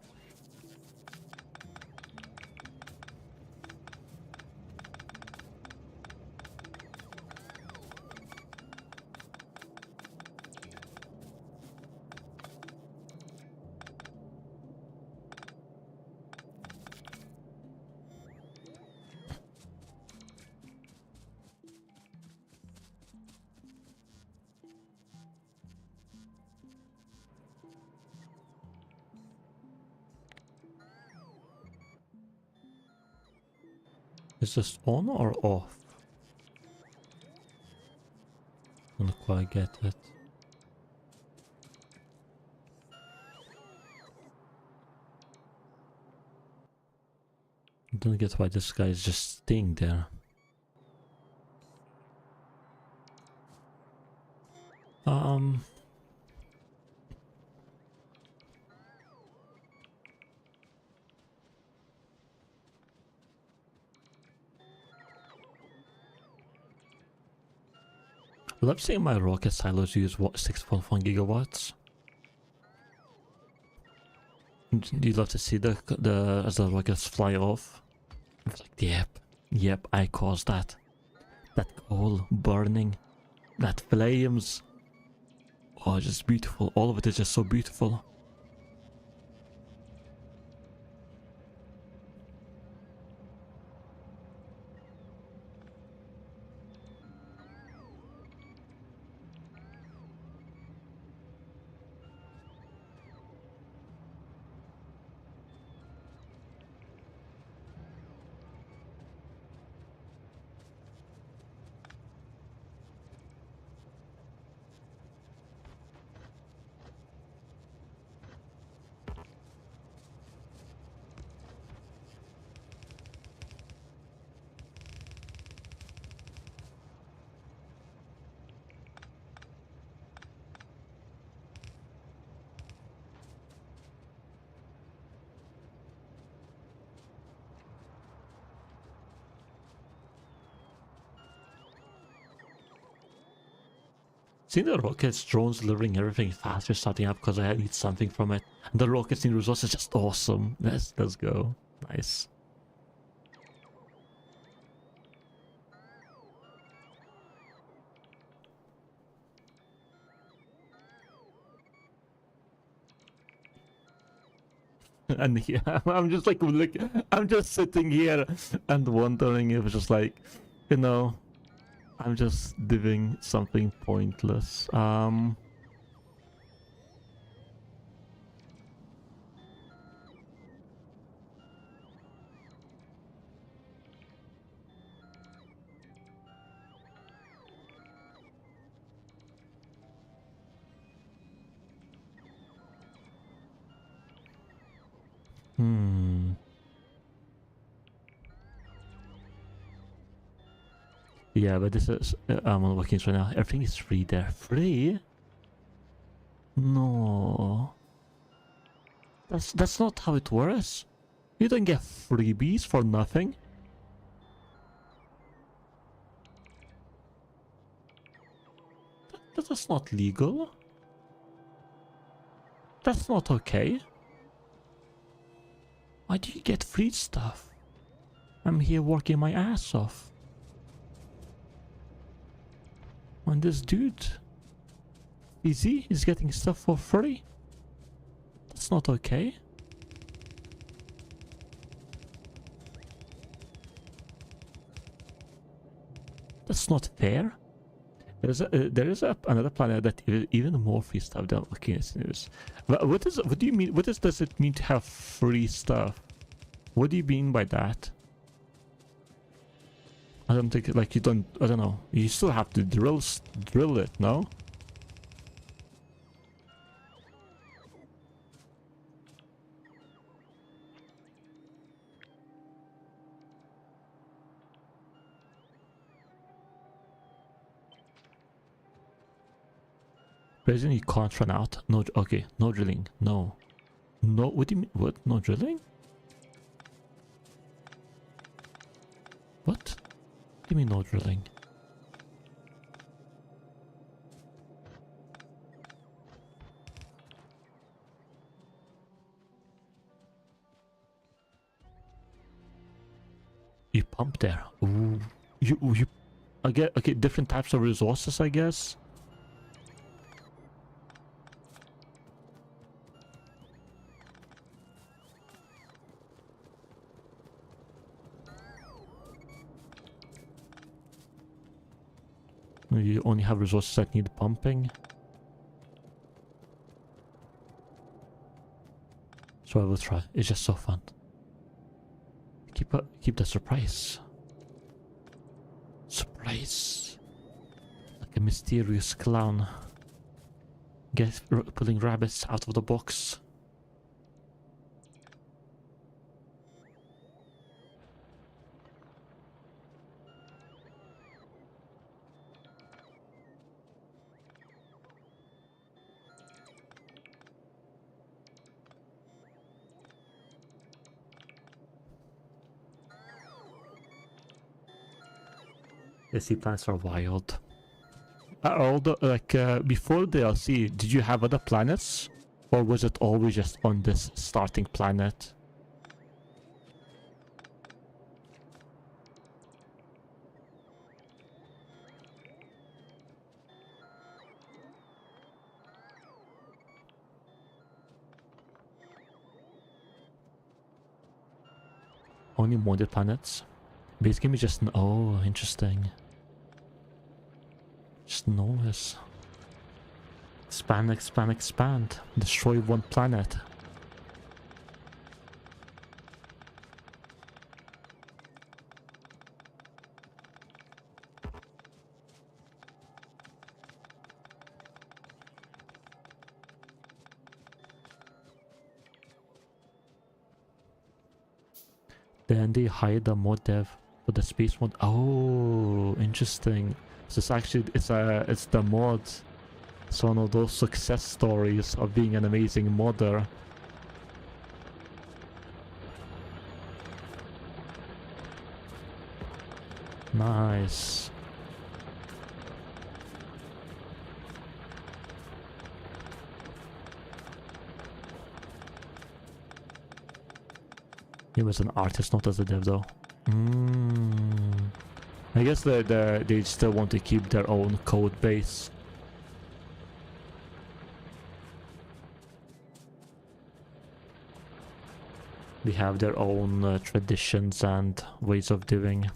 Is this on or off? I don't quite get it. I don't get why this guy is just staying there. Let's say my rocket silos use what, 6.1 gigawatts. You'd love to see as the rockets fly off. It's like, yep, I caused that. That coal burning, that flames. Oh, just beautiful. All of it is just so beautiful. Seeing the rockets, drones delivering everything faster starting up because I need something from it. And the rockets in resources is just awesome. Let's go. Nice. And yeah, I'm just like, look, I'm just sitting here and wondering if it's just like, you know, I'm just doing something pointless. Yeah, but this is I'm on working right now. Everything is free there. Free? No. That's not how it works. You don't get freebies for nothing. That's not legal. That's not okay. Why do you get free stuff? I'm here working my ass off. And this dude, easy, is getting stuff for free. That's not okay. That's not fair. There is another planet that even more free stuff than okay. What do you mean? Does it mean to have free stuff? What do you mean by that? I don't think like you don't. I don't know. You still have to drill it, no? Reason you can't run out. No. Okay. No drilling. No. No. What do you mean? What? No drilling? What? Give me no drilling. You pump there. Ooh. You. I get okay. Different types of resources, I guess. You only have resources that need pumping. So I will try. It's just so fun. Keep the surprise. Nice. Like a mysterious clown. Pulling rabbits out of the box. The sea planets are wild. All the, before DLC, did you have other planets? Or was it always just on this starting planet? Only modded planets? Base game is just... Oh, interesting. Just noise. Expand, expand, expand. Destroy one planet. Then they hired a mod dev for the space mod. Oh, interesting. So it's actually it's the mod. It's one of those success stories of being an amazing modder. Nice. He was an artist, not as a dev though. I guess they still want to keep their own code base. They have their own traditions and ways of doing.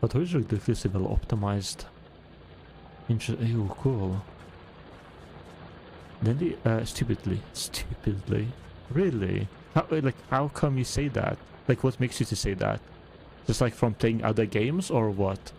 But who is ridiculously well optimized? Ew, cool. Then they stupidly, really? How come you say that? Like, what makes you to say that? Just like from playing other games or what?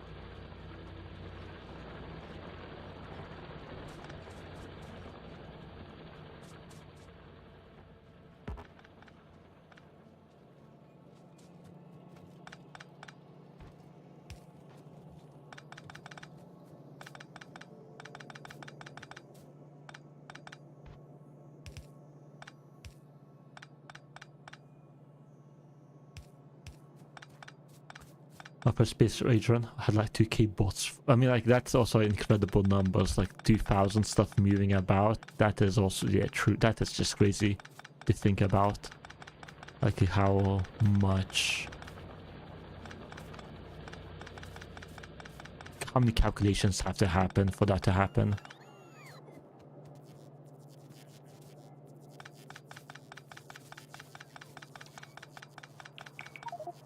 Upper Space Rage Run had like 2k bots. I mean, like, that's also incredible numbers, like 2000 stuff moving about. That is also, yeah, true. That is just crazy to think about. Like how much... How many calculations have to happen for that to happen?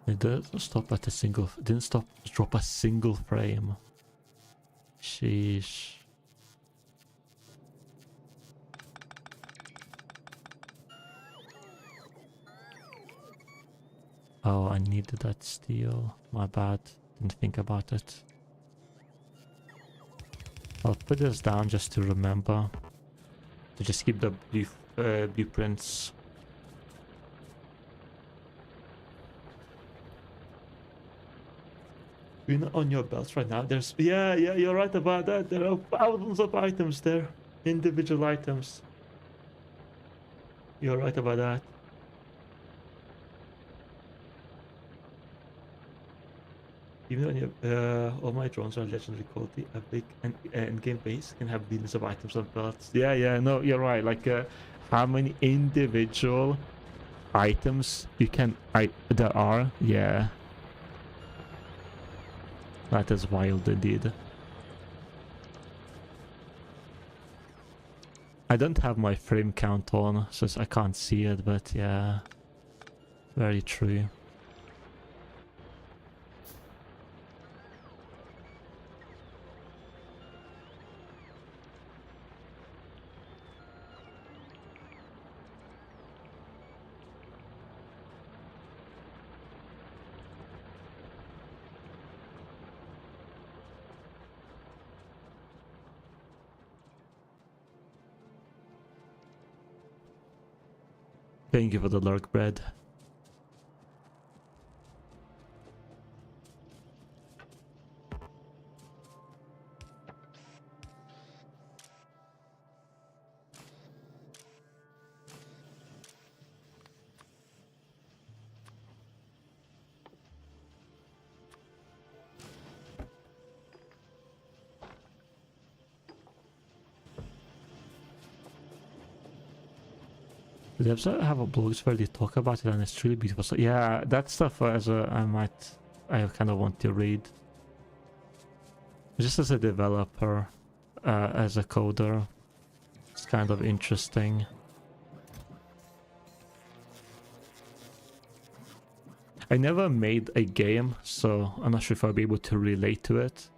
It didn't stop at a single... Didn't stop to drop a single frame. Sheesh. Oh, I needed that steel. My bad. Didn't think about it. I'll put this down just to remember. To just keep the blueprints. You're not on your belts right now. There's... Yeah, you're right about that. There are thousands of items there. Individual items. You're right about that. Even on your... all my drones are legendary quality. A big in-game base can have billions of items on belts. Yeah, no, you're right. Like, how many individual items you can... there are? Yeah. That is wild indeed. I don't have my frame count on, so I can't see it, but yeah. Very true. Thank you for the lurk bread. They also have a blogs where they talk about it and it's really beautiful. So yeah, that stuff as a I kind of want to read. Just as a developer, as a coder, it's kind of interesting. I never made a game, so I'm not sure if I'll be able to relate to it.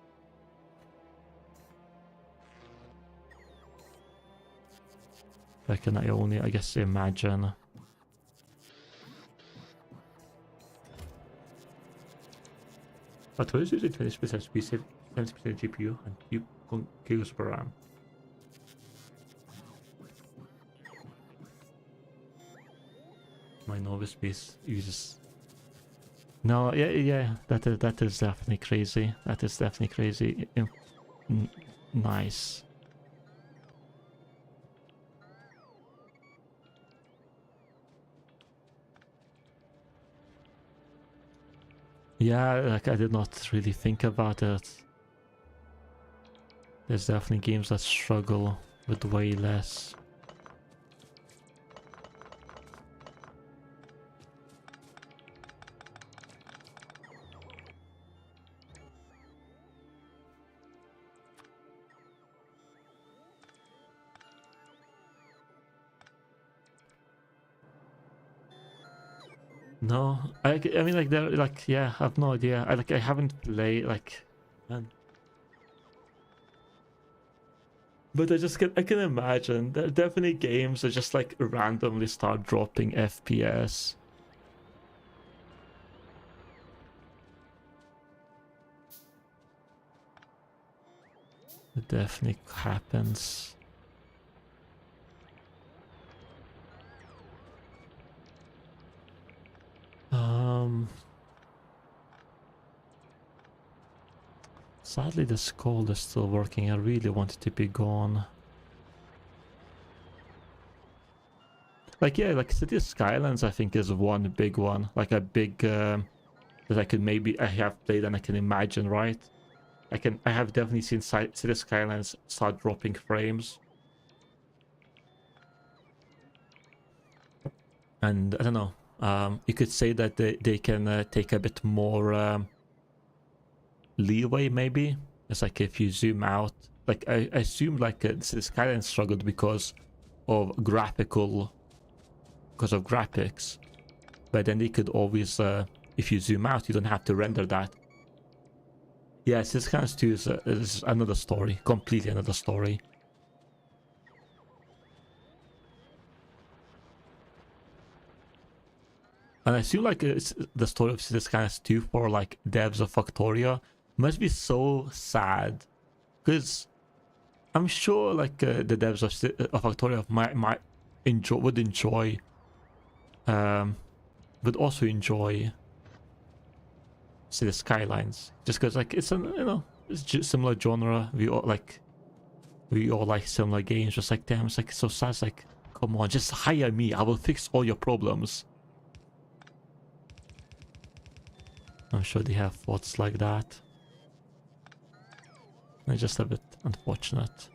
I can only, I guess, imagine. Factorio is using 20% PC, 70% GPU, and 2 gigs per RAM. My novice base uses. No, yeah, that is definitely crazy. That is definitely crazy. Nice. Yeah, like I did not really think about it. There's definitely games that struggle with way less. No, I mean like they're like, yeah, I have no idea. I haven't played like, man. But I can imagine there are definitely games that just like randomly start dropping FPS. It definitely happens. Sadly the scroll is still working. I really want it to be gone. Like yeah, like City Skylines I think is one big one. Like a big that I have played and I can imagine, right? I have definitely seen City Skylines start dropping frames. And I don't know, you could say that they can take a bit more leeway maybe. It's like if you zoom out, like I assume like City Skylines struggled because of graphics, but then they could always if you zoom out you don't have to render that. Yeah, City Skylines 2 is another story, completely another story. And I feel like it's the story of City Skylines 2 for like devs of Factorio must be so sad, because I'm sure like the devs of Factorio would also enjoy City Skylines, just because like it's it's just similar genre. We all like similar games. Just like damn, it's like so sad. It's like come on, just hire me. I will fix all your problems. I'm sure they have thoughts like that. It's just a bit unfortunate.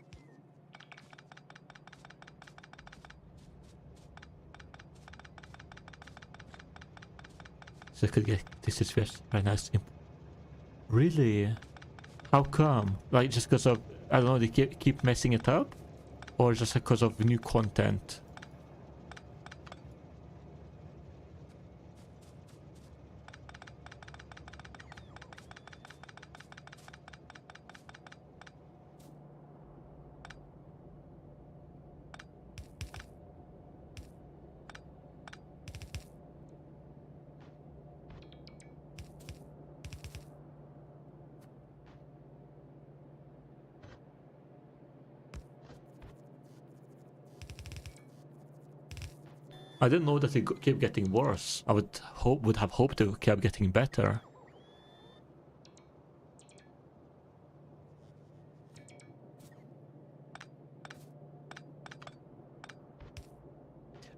So I could get this situation right now. Really? How come? Like just because of, I don't know, they keep messing it up? Or just because of new content? I didn't know that it kept getting worse. I would have hoped it kept getting better.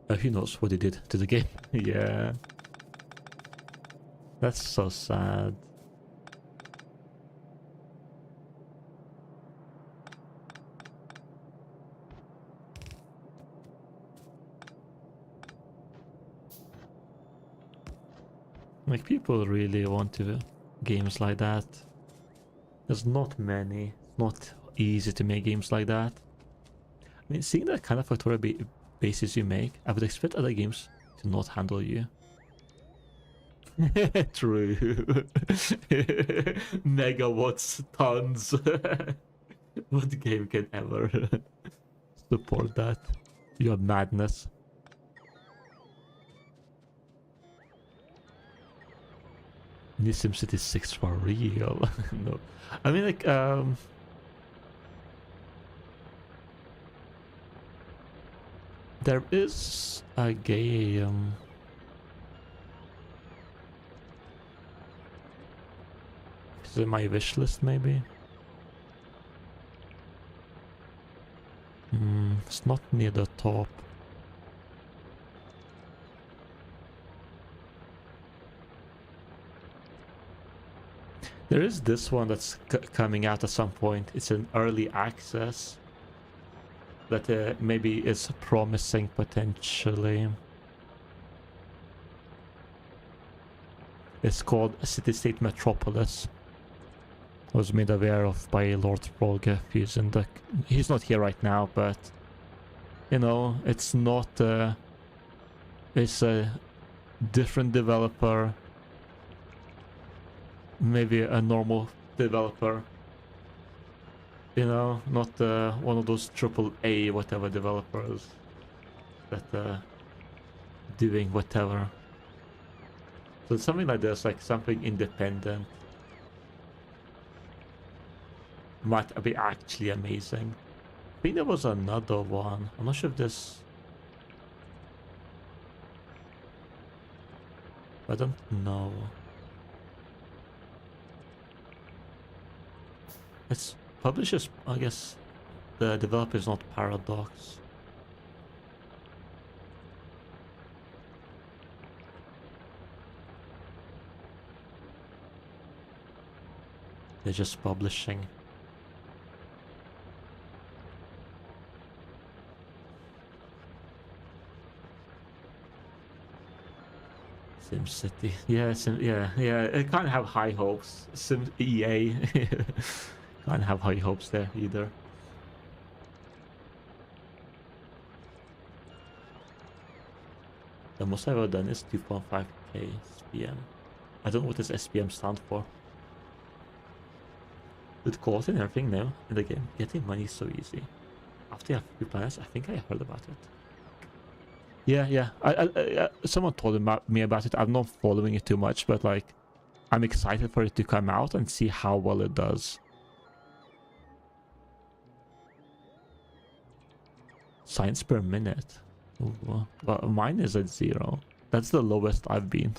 Who knows what they did to the game? Yeah. That's so sad. Like, people really want to games like that. There's not many. It's not easy to make games like that. I mean, seeing that kind of Factorio bases you make, I would expect other games to not handle you. True. Megawatts, tons. What game can ever support that? You are madness. New SimCity 6 for real? No. I mean, like, there is a game. Is it my wish list, maybe? It's not near the top. There is this one that's coming out at some point. It's an early access that maybe is promising potentially. It's called City State Metropolis. I was made aware of by Lord Sprolgef. He's not here right now, but you know, it's not. It's a different developer. Maybe a normal developer, you know, not one of those AAA whatever developers that doing whatever. So something like this, like something independent, might be actually amazing. I think there was another one. I'm not sure if this. I don't know. It's publishers, I guess. The developer is not Paradox. They're just publishing. SimCity. Yeah, yeah. It can't have high hopes. EA. Can't have high hopes there either. The most I've ever done is 2.5k SPM. I don't know what this SPM stands for. With quality and everything now in the game, getting money is so easy. After you have few planets, I think I heard about it. Yeah. Someone told me about it. I'm not following it too much, but like, I'm excited for it to come out and see how well it does. Science per minute. Ooh, well, mine is at 0. That's the lowest I've been.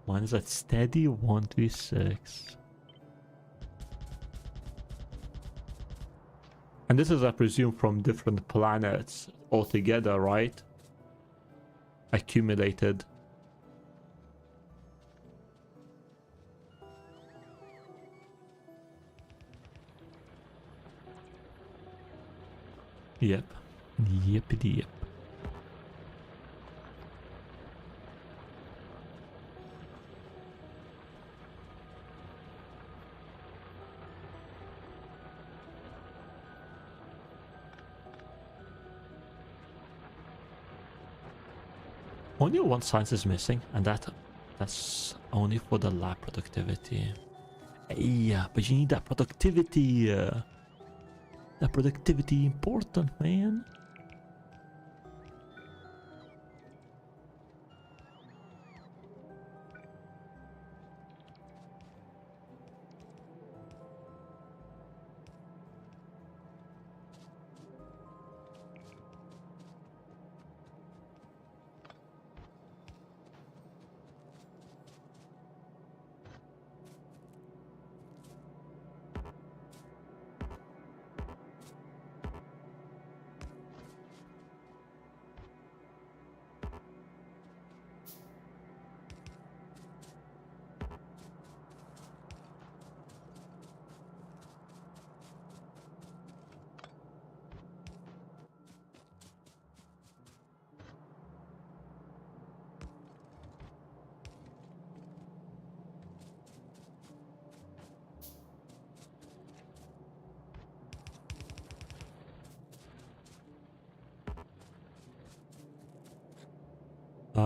Mine is at steady 1v6. And this is, I presume, from different planets altogether, right? Accumulated. Yep. Yep. Only one science is missing, and that's only for the lab productivity. Yeah, but you need that productivity. That productivity important, man.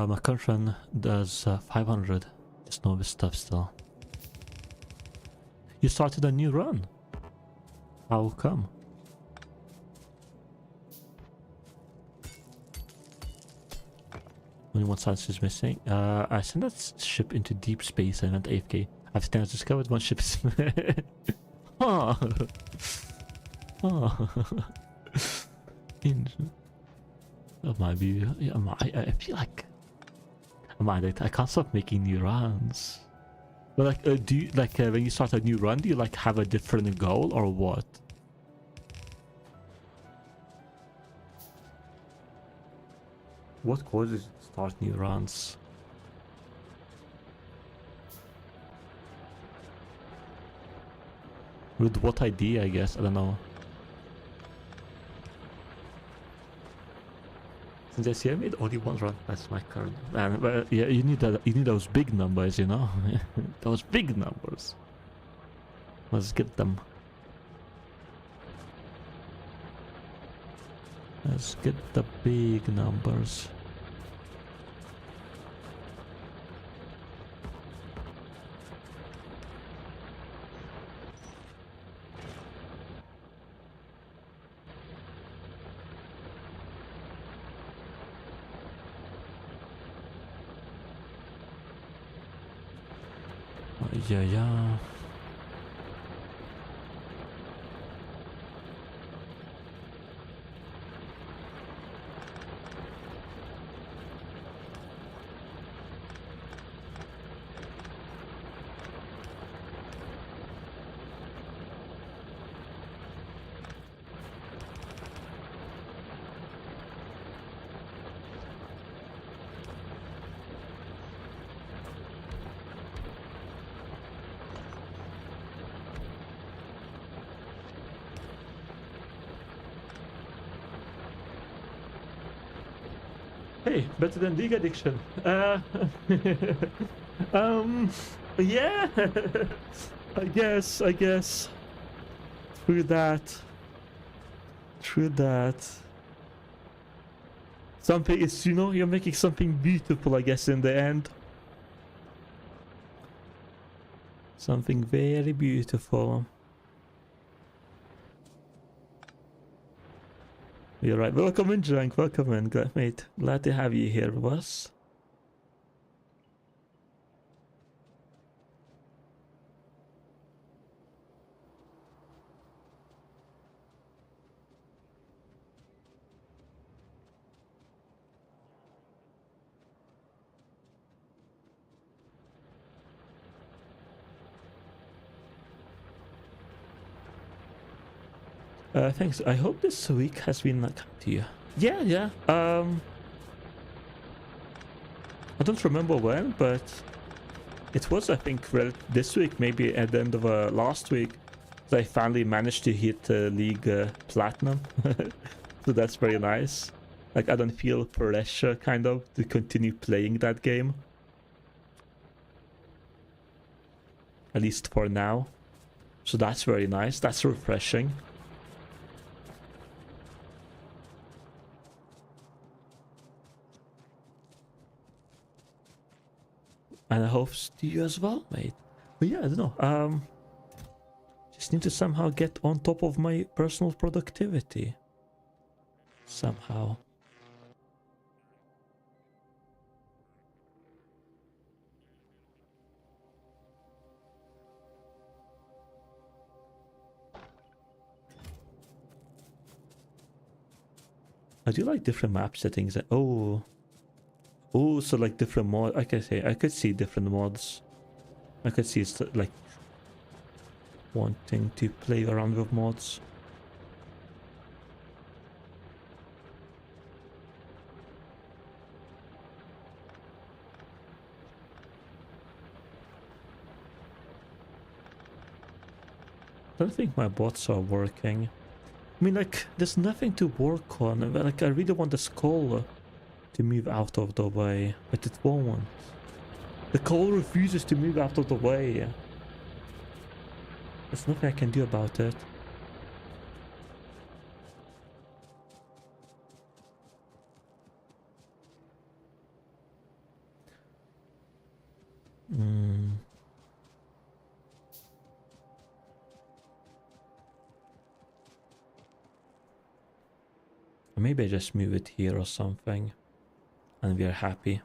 My current run does 500. Just novice stuff still. You started a new run. How come? Only one science is missing. I sent that ship into deep space and went AFK. I've now discovered one ship is... Huh. Huh. That might be... Yeah, I feel like... I can't stop making new runs. But like, do you, like, when you start a new run, do you like have a different goal or what? What causes you to start new runs? With what idea, I guess? I don't know. Since this year I made only one run, that's my current man. But yeah, you need that. You need those big numbers, you know, those big numbers. Let's get them. Let's get the big numbers. Yeah. Hey, better than League Addiction. Yeah. I guess. True that. Something is, you know, you're making something beautiful, I guess, in the end. Something very beautiful. You're right. Welcome in, Drunk. Welcome in, mate. Glad to have you here with us. Thanks. I hope this week has been like to you. Yeah. I don't remember when, but it was, I think, this week, maybe at the end of last week, that I finally managed to hit League Platinum. So that's very nice. Like, I don't feel pressure, kind of, to continue playing that game. At least for now. So that's very nice. That's refreshing. And I hope to you as well, mate. But yeah, I don't know. Just need to somehow get on top of my personal productivity. Somehow. I do like different map settings. Oh, so like different mods. I could see different mods. I could see it's like wanting to play around with mods. I don't think my bots are working. I mean, like, there's nothing to work on. Like, I really want the skull to move out of the way, but it won't. The skull refuses to move out of the way. There's nothing I can do about it. Maybe I just move it here or something, and we are happy.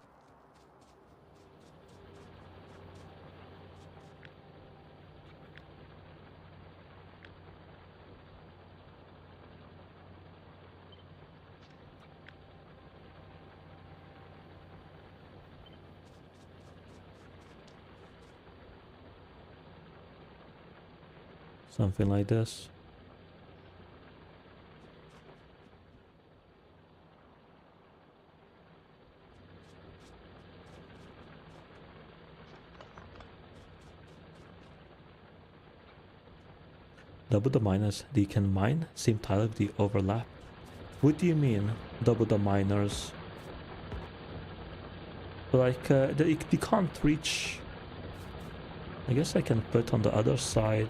Something like this. Double the miners, they can mine, same tile if they overlap. What do you mean, double the miners? Like, they can't reach... I guess I can put on the other side.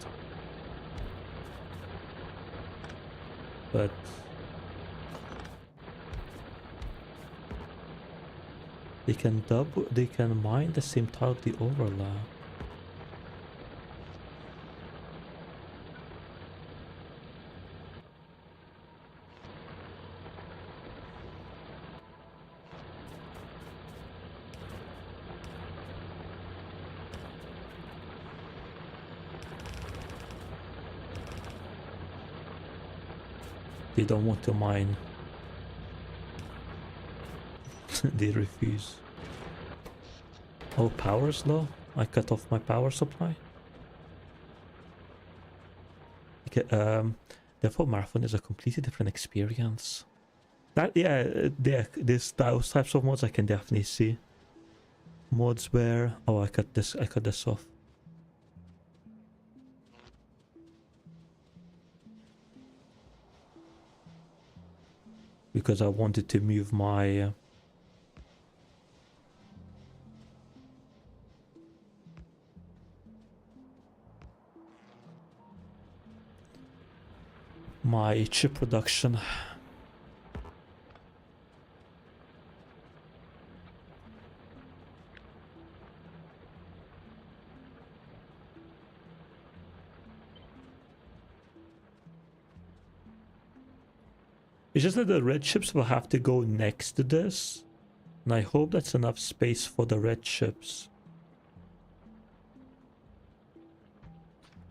But... they can mine the same tile if they overlap. They don't want to mine. They refuse. Oh, power's low? I cut off my power supply? Okay, therefore marathon is a completely different experience. That, yeah, those types of mods I can definitely see. Mods where... oh, I cut this off. Because I wanted to move my... my chip production. It's just that the red chips will have to go next to this. And I hope that's enough space for the red chips.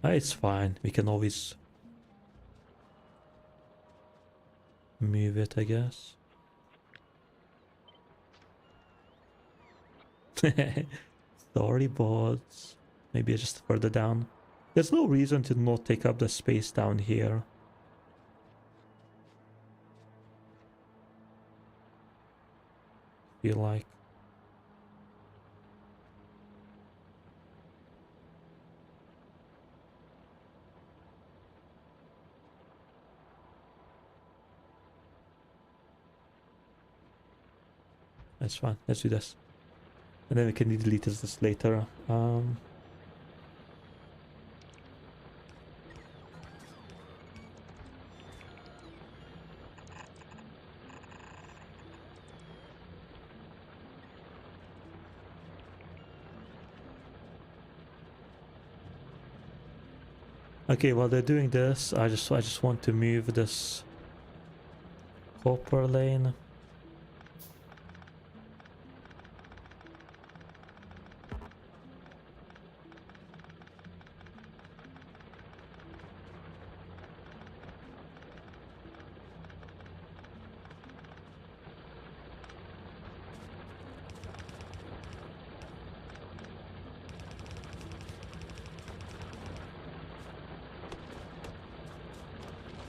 It's fine. We can always move it, I guess. Sorry, bots. Maybe just further down. There's no reason to not take up the space down here. Feel like. That's fine. Let's do this. And then we can delete this later. Okay, while they're doing this, I just want to move this copper lane.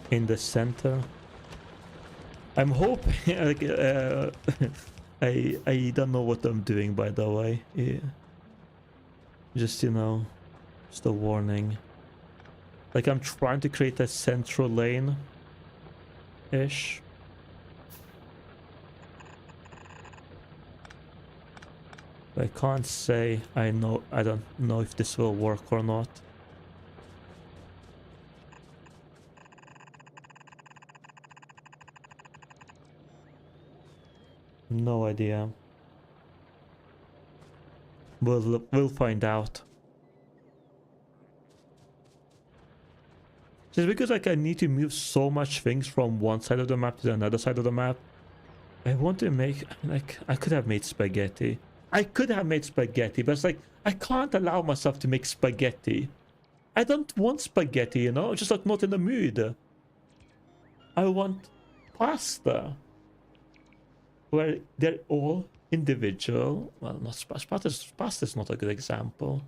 In the center. I'm hoping like I don't know what I'm doing, by the way. Yeah. Just, you know, just a warning. Like, I'm trying to create a central lane ish. I can't say I don't know if this will work or not. No idea. We'll find out. Just because like I need to move so much things from one side of the map to another side of the map. I want to make, like, I could have made spaghetti. I could have made spaghetti, but it's like I can't allow myself to make spaghetti. I don't want spaghetti, you know, just like not in the mood. I want pasta. Where they're all individual. Well, not pasta is not a good example.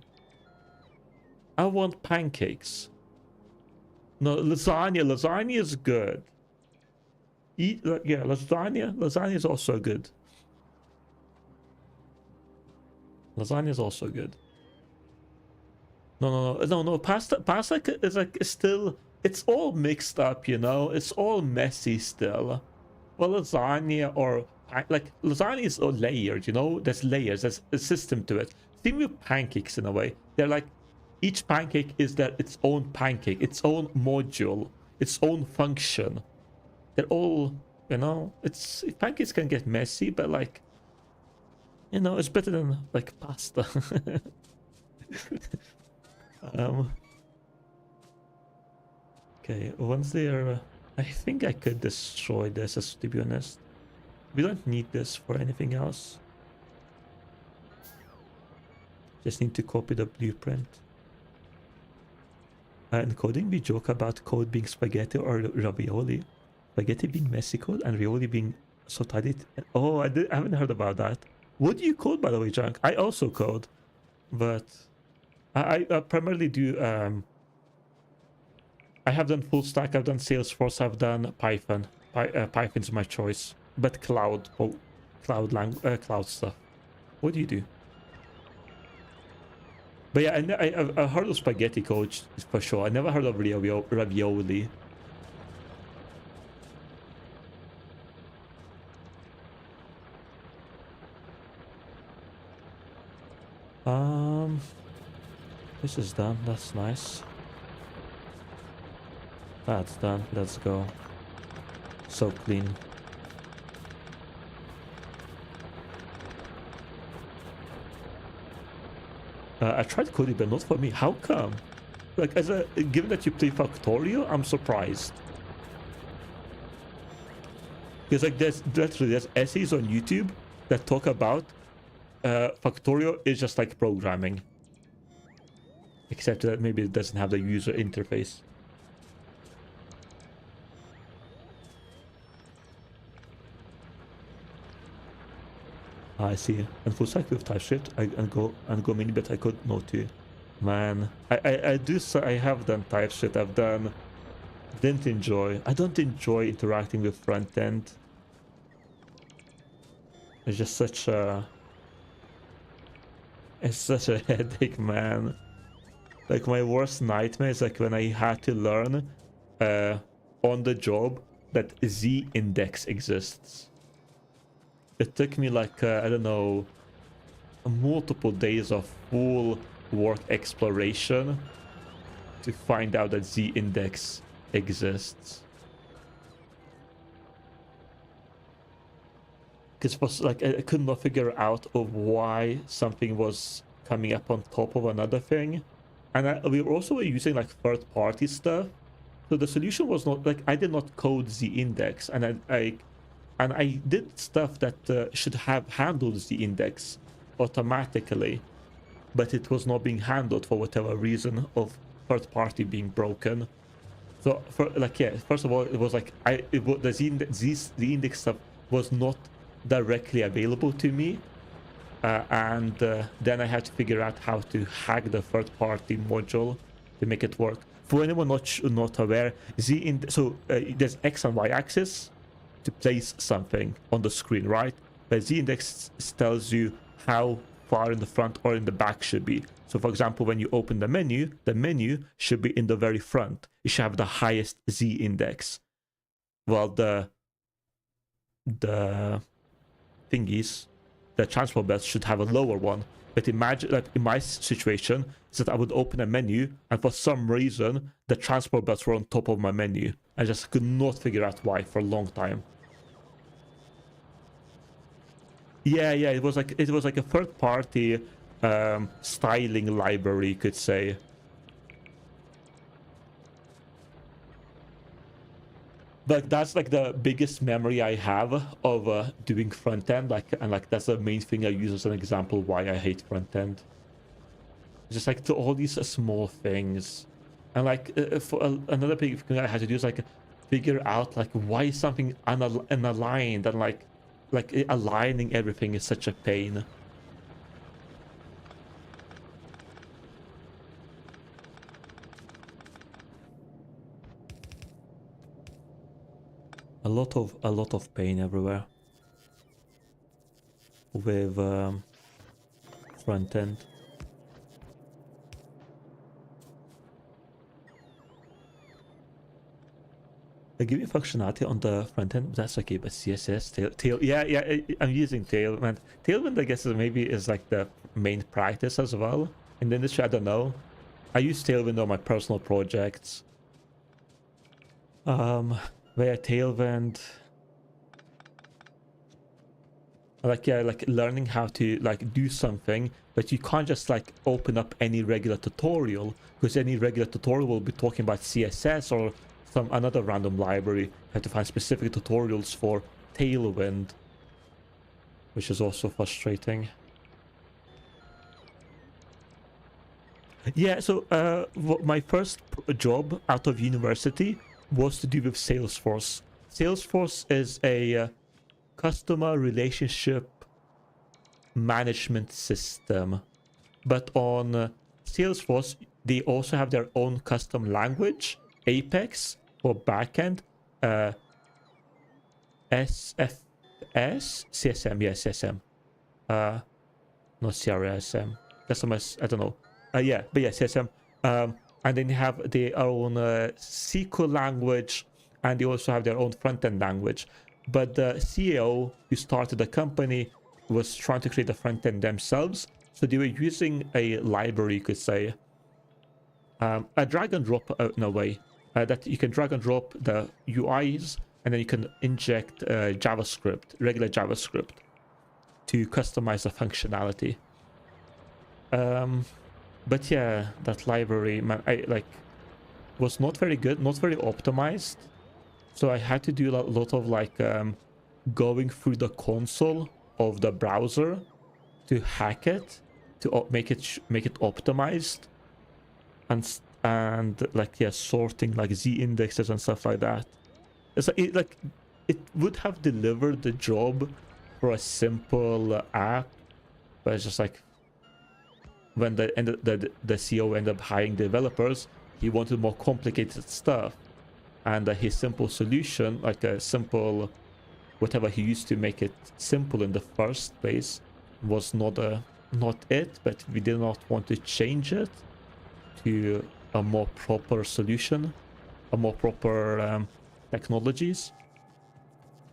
I want pancakes. No, lasagna. Lasagna is good. Yeah, lasagna. Lasagna is also good. Lasagna is also good. No. Pasta is like still. It's all mixed up, you know. It's all messy still. Well, lasagna or like lasagna is all layered, you know. There's layers. There's a system to it. Same with pancakes in a way. They're like each pancake is its own pancake, its own module, its own function. They're all, you know. It's pancakes can get messy, but like, you know, it's better than like pasta. Okay, once they are, I think I could destroy this, as to be honest. We don't need this for anything else. Just need to copy the blueprint. In coding, we joke about code being spaghetti or ravioli. Spaghetti being messy code and ravioli being so tidy. Oh, I haven't heard about that. What do you code, by the way, Junk? I also code, but I primarily do. I have done full stack. I've done Salesforce. I've done Python. Python's my choice, but cloud stuff. What do you do? But yeah, I heard of spaghetti code for sure. I never heard of ravioli. This is done. That's nice. That's done. Let's go. So clean. I tried coding, but not for me. How come? Like, given that you play Factorio, I'm surprised. Because like there's essays on YouTube that talk about Factorio is just like programming. Except that maybe it doesn't have the user interface. I see. And full stack with TypeScript, and go mini, but I could no too. Man, I have done TypeScript. I don't enjoy interacting with front end. It's just such a headache, man. Like, my worst nightmare is like when I had to learn on the job that Z index exists. It took me like, I don't know, multiple days of full work exploration to find out that Z index exists. Because like I could not figure out of why something was coming up on top of another thing. And we were also using like third-party stuff. So the solution was not like, I did not code the index, and I did stuff that should have handled the index automatically, but it was not being handled for whatever reason of third party being broken. So for like, yeah, first of all, it was like the index stuff was not directly available to me, and then I had to figure out how to hack the third party module to make it work. For anyone not aware, there's X and Y axis to place something on the screen, right? But the index tells you how far in the front or in the back should be. So for example, when you open the menu should be in the very front. It should have the highest Z index. Well, the thingies, the transport belts should have a lower one. But imagine that in my situation is that I would open a menu and for some reason the transport belts were on top of my menu. I just could not figure out why for a long time. Yeah, it was like a third party styling library, you could say. But that's like the biggest memory I have of doing front end, and that's the main thing I use as an example why I hate front end. Just like to all these small things, and like another big thing I had to do is like figure out like why is something unaligned, and like aligning everything is such a pain. A lot of pain everywhere with front end. Give me functionality on the front end. That's okay, but CSS, tail. Yeah. I'm using Tailwind. Tailwind, I guess, is like the main practice as well in the industry. I don't know. I use Tailwind on my personal projects. Via Tailwind, like learning how to like do something, but you can't just like open up any regular tutorial, because any regular tutorial will be talking about CSS or another random library. You have to find specific tutorials for Tailwind, which is also frustrating. Yeah, so my first job out of university was to do with Salesforce. Salesforce is a customer relationship management system, but on Salesforce they also have their own custom language, Apex for backend, SFS, CSM, yeah, CSM, not CRSM, customers, I don't know, yeah, but yeah, CSM, and then they have their own SQL language, and they also have their own front-end language. But the CEO who started the company was trying to create a front-end themselves, so they were using a library, you could say, a drag and drop in a way, that you can drag and drop the UIs, and then you can inject JavaScript, regular JavaScript, to customize the functionality. But yeah, that library, man, was not very good, not very optimized. So I had to do a lot of like going through the console of the browser to hack it, to make it optimized, and like, yeah, sorting like Z indexes and stuff like that. It's like it would have delivered the job for a simple app, but it's just like when the CEO ended up hiring developers, he wanted more complicated stuff, and his simple solution, like a simple whatever he used to make it simple in the first place, was not it. But we did not want to change it to a more proper solution, a more proper technologies.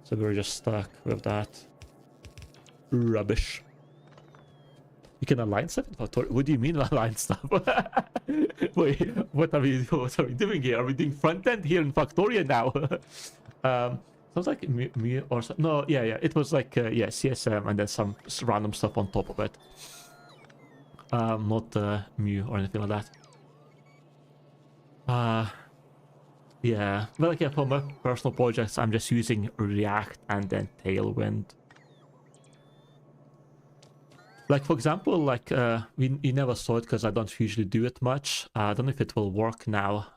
So we were just stuck with that rubbish. You can align stuff in Factorio? What do you mean align stuff? Wait, what are we doing here? Are we doing front end here in Factorio now? Sounds like me or something. No, yeah, it was like yeah, CSM and then some random stuff on top of it. Not Mu or anything like that. Yeah, but like, yeah, for my personal projects, I'm just using React and then Tailwind. Like, for example, like, you never saw it because I don't usually do it much. I don't know if it will work now.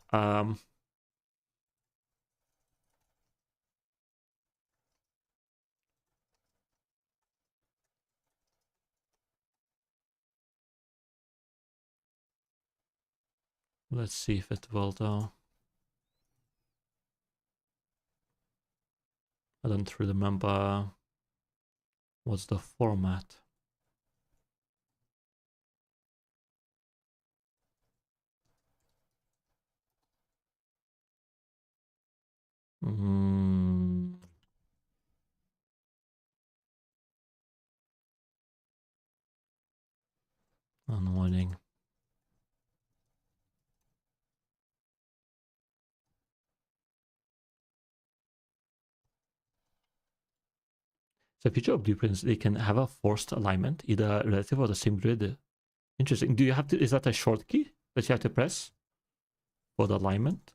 Let's see if it will, though. I don't really remember what's the format. Annoying. So feature of blueprints, they can have a forced alignment, either relative or the same grid. Interesting. Do you have to, is that a short key that you have to press for the alignment?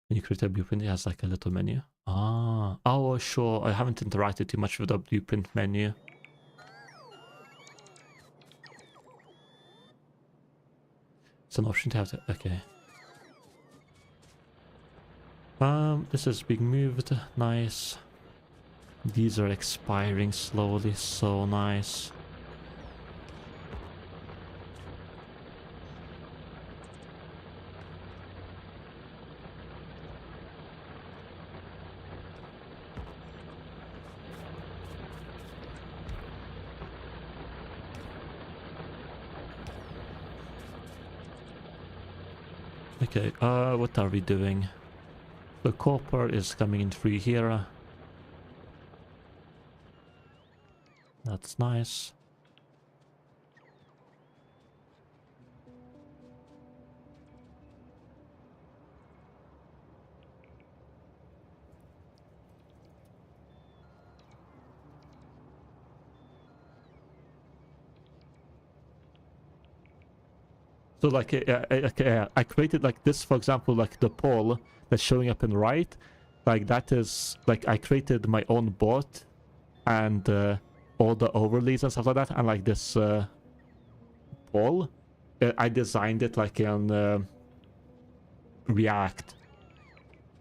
When you create a blueprint, it has like a little menu. Ah, oh, sure. I haven't interacted too much with the blueprint menu. It's an option to have to, okay. This is being moved, nice. These are expiring slowly, so nice. Okay, what are we doing? The copper is coming in free here. That's nice. So like, I created like this, for example, like the pole that's showing up in right, like that is like I created my own bot and all the overlays and stuff like that, and like this pole, I designed it like in React.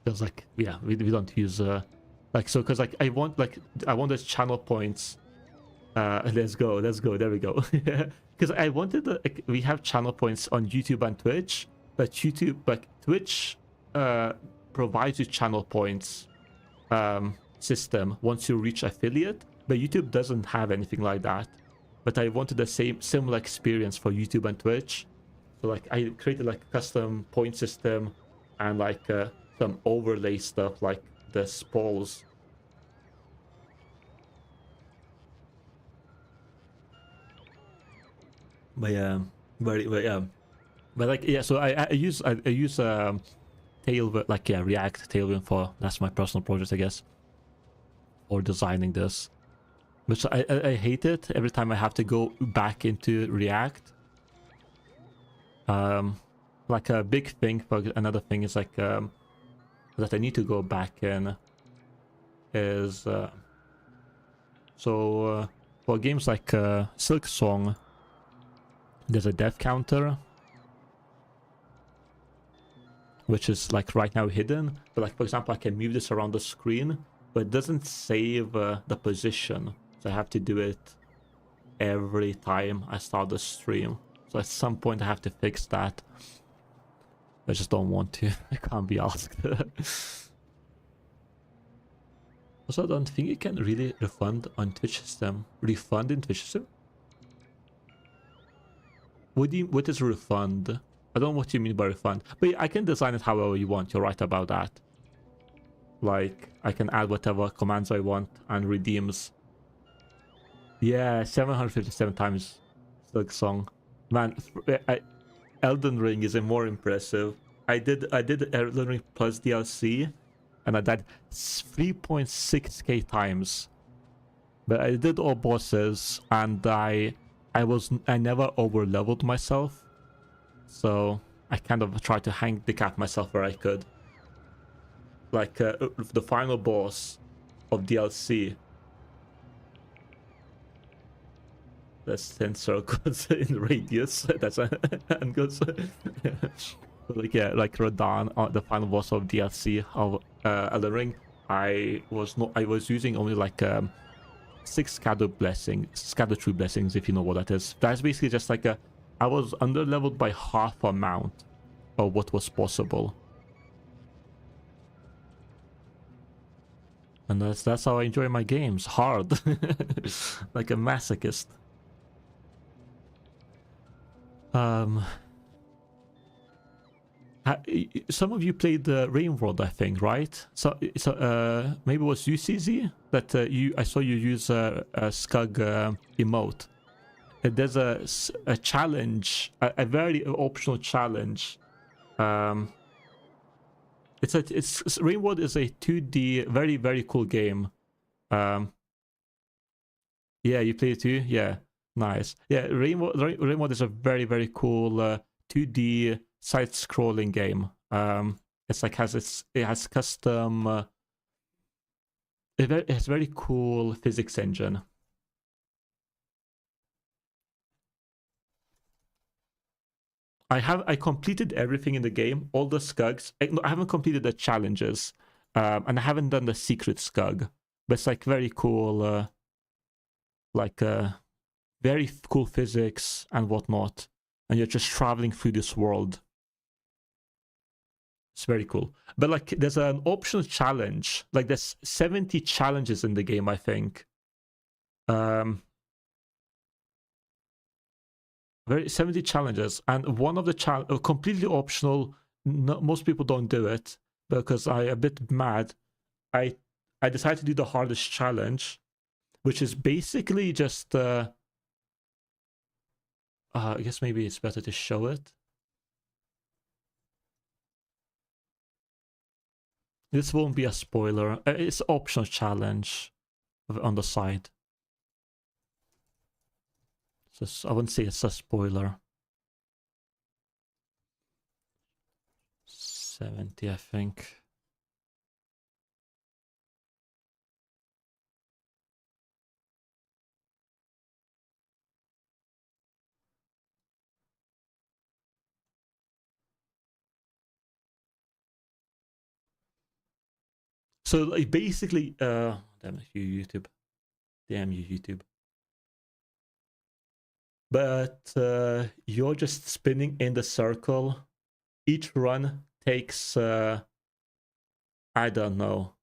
Because like, yeah, we don't use like, so because like I want those channel points. Let's go, there we go. Because I wanted like, we have channel points on YouTube and Twitch, but YouTube, like Twitch provides you channel points system once you reach affiliate, but YouTube doesn't have anything like that. But I wanted the similar experience for YouTube and Twitch, so like I created like a custom point system and like some overlay stuff like the spools. But yeah, but yeah, but like, yeah, so I use Tailwind, like, yeah, React Tailwind for, that's my personal project, I guess, for designing this. Which I hate it every time I have to go back into React. Like a big thing for another thing is like that I need to go back in is for games like Silk Song, there's a death counter, which is like right now hidden, but like, for example, I can move this around the screen, but it doesn't save the position, so I have to do it every time I start the stream. So at some point I have to fix that. I just don't want to. I can't be asked. Also, I don't think you can really refund on Twitch system. Refund in Twitch system? What is refund? I don't know what you mean by refund. But yeah, I can design it however you want. You're right about that. Like, I can add whatever commands I want and redeems. Yeah, 757 times Silk Song. Man, Elden Ring is a more impressive. I did Elden Ring plus DLC, and I died 3.6k times. But I did all bosses, and I never over leveled myself, so I kind of tried to handicap myself where I could. Like the final boss of DLC. That's 10 circles in radius. That's angles. Like, yeah, like Radahn, the final boss of DLC of Elden Ring. I was using only like 6 Scatter True Blessings, if you know what that is. That's basically just like I was under leveled by half amount of what was possible. And that's how I enjoy my games. Hard. Like a masochist. Some of you played the Rain World, I think, right? So maybe it was you, CZ, that I saw you use a Skug emote. There's a challenge, a very optional challenge. Rain World is a 2D, very, very cool game. Yeah, you play it too? Yeah, nice. Yeah, Rain World is a very, very cool 2D side-scrolling game. It's like it has custom. It has very cool physics engine. I completed everything in the game, all the Skugs. I haven't completed the challenges, and I haven't done the secret Skug, but it's like very cool, very cool physics and whatnot, and you're just traveling through this world. It's very cool. But like, there's an optional challenge. Like, there's 70 challenges in the game, I think. 70 challenges, and one of the completely optional. No, most people don't do it because I'm a bit mad. I decided to do the hardest challenge, which is basically just I guess maybe it's better to show it. This won't be a spoiler. It's optional challenge on the side. So I wouldn't say it's a spoiler. 70, I think. So like, basically, damn you, YouTube. Damn you, YouTube. But you're just spinning in the circle. Each run takes, I don't know,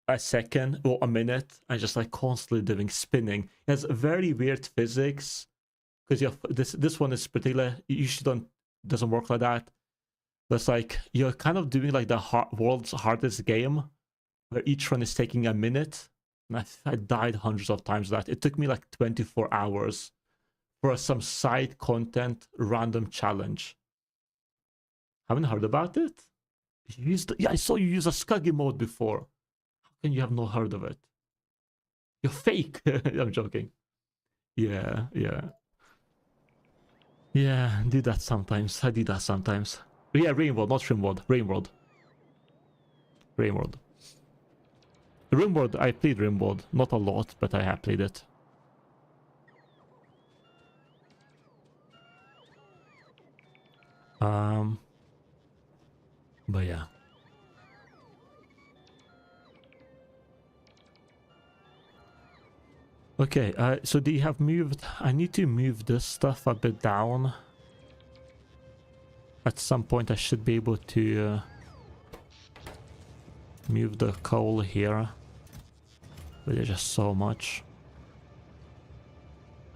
a second or a minute, and just like constantly doing spinning. It has very weird physics because this one is particular. Usually doesn't work like that. But it's like you're kind of doing like the world's hardest game, where each run is taking a minute. And I died hundreds of times that. It took me like 24 hours for some side content random challenge. Haven't heard about it? Yeah, I saw you use a Skuggy mode before. How can you have not heard of it? You're fake. I'm joking. Yeah. Yeah, I do that sometimes. Yeah, Rainworld, not Rimworld. Rainworld. Rimworld, I played Rimworld. Not a lot, but I have played it. But yeah. Okay, so they have moved. I need to move this stuff a bit down. At some point I should be able to move the coal here. But there's just so much.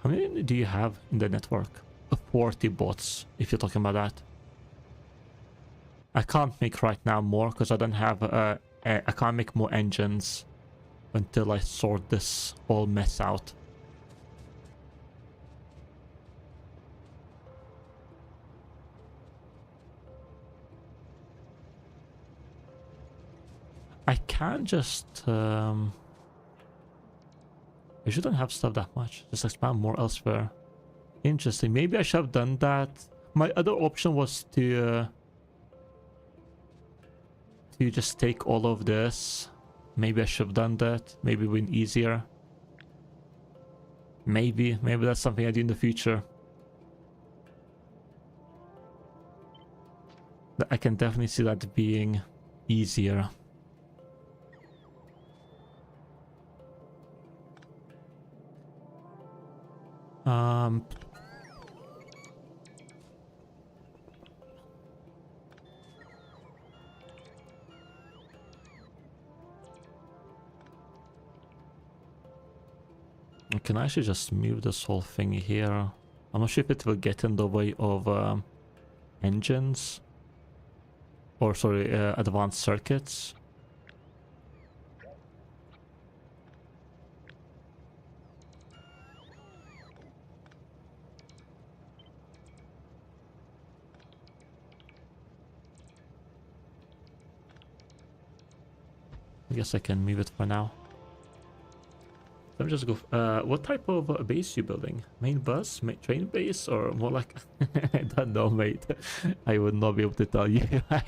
How many do you have in the network? 40 bots, if you're talking about that. I can't make right now more because I don't have I can't make more engines until I sort this whole mess out. I can just I shouldn't have stuff that much. Just expand more elsewhere. Interesting. Maybe I should have done that. My other option was to just take all of this. Maybe I should have done that. Maybe it would be easier. Maybe that's something I do in the future. I can definitely see that being easier. I can actually just move this whole thing here. I'm not sure if it will get in the way of engines. Or sorry, advanced circuits. I guess I can move it for now. Let me just go. What type of base you building? Main bus, train base, or more like? I don't know, mate. I would not be able to tell you. I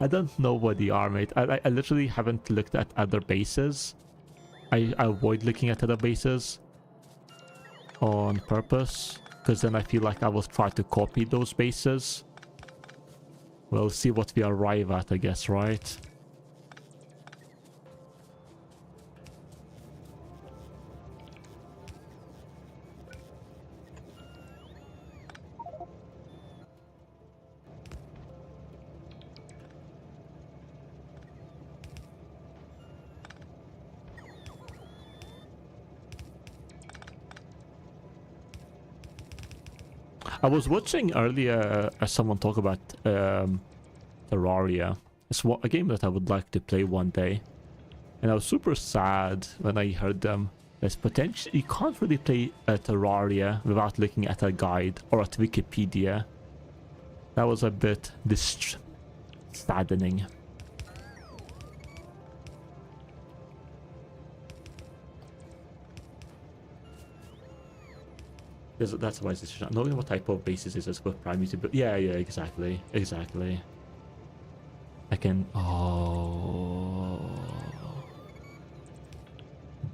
don't know what they are, mate. I literally haven't looked at other bases. I avoid looking at other bases on purpose, because then I feel like I will try to copy those bases. We'll see what we arrive at, I guess, right? I was watching earlier someone talk about Terraria. It's a game that I would like to play one day. And I was super sad when I heard them. There's potential. You can't really play Terraria without looking at a guide or at Wikipedia. That was a bit saddening. That's a wise decision. Knowing what type of bases is what prime you to build. Yeah, exactly. I can. Oh,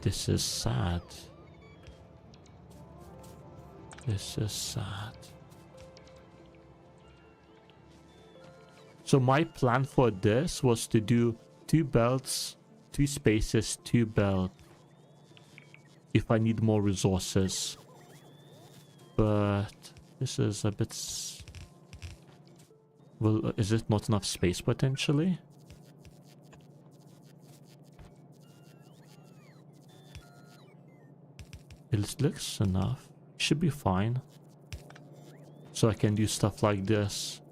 this is sad. So my plan for this was to do 2 belts, 2 spaces, 2 belts. If I need more resources. But this is a bit... Well, is it not enough space potentially? It looks enough. Should be fine. So I can do stuff like this.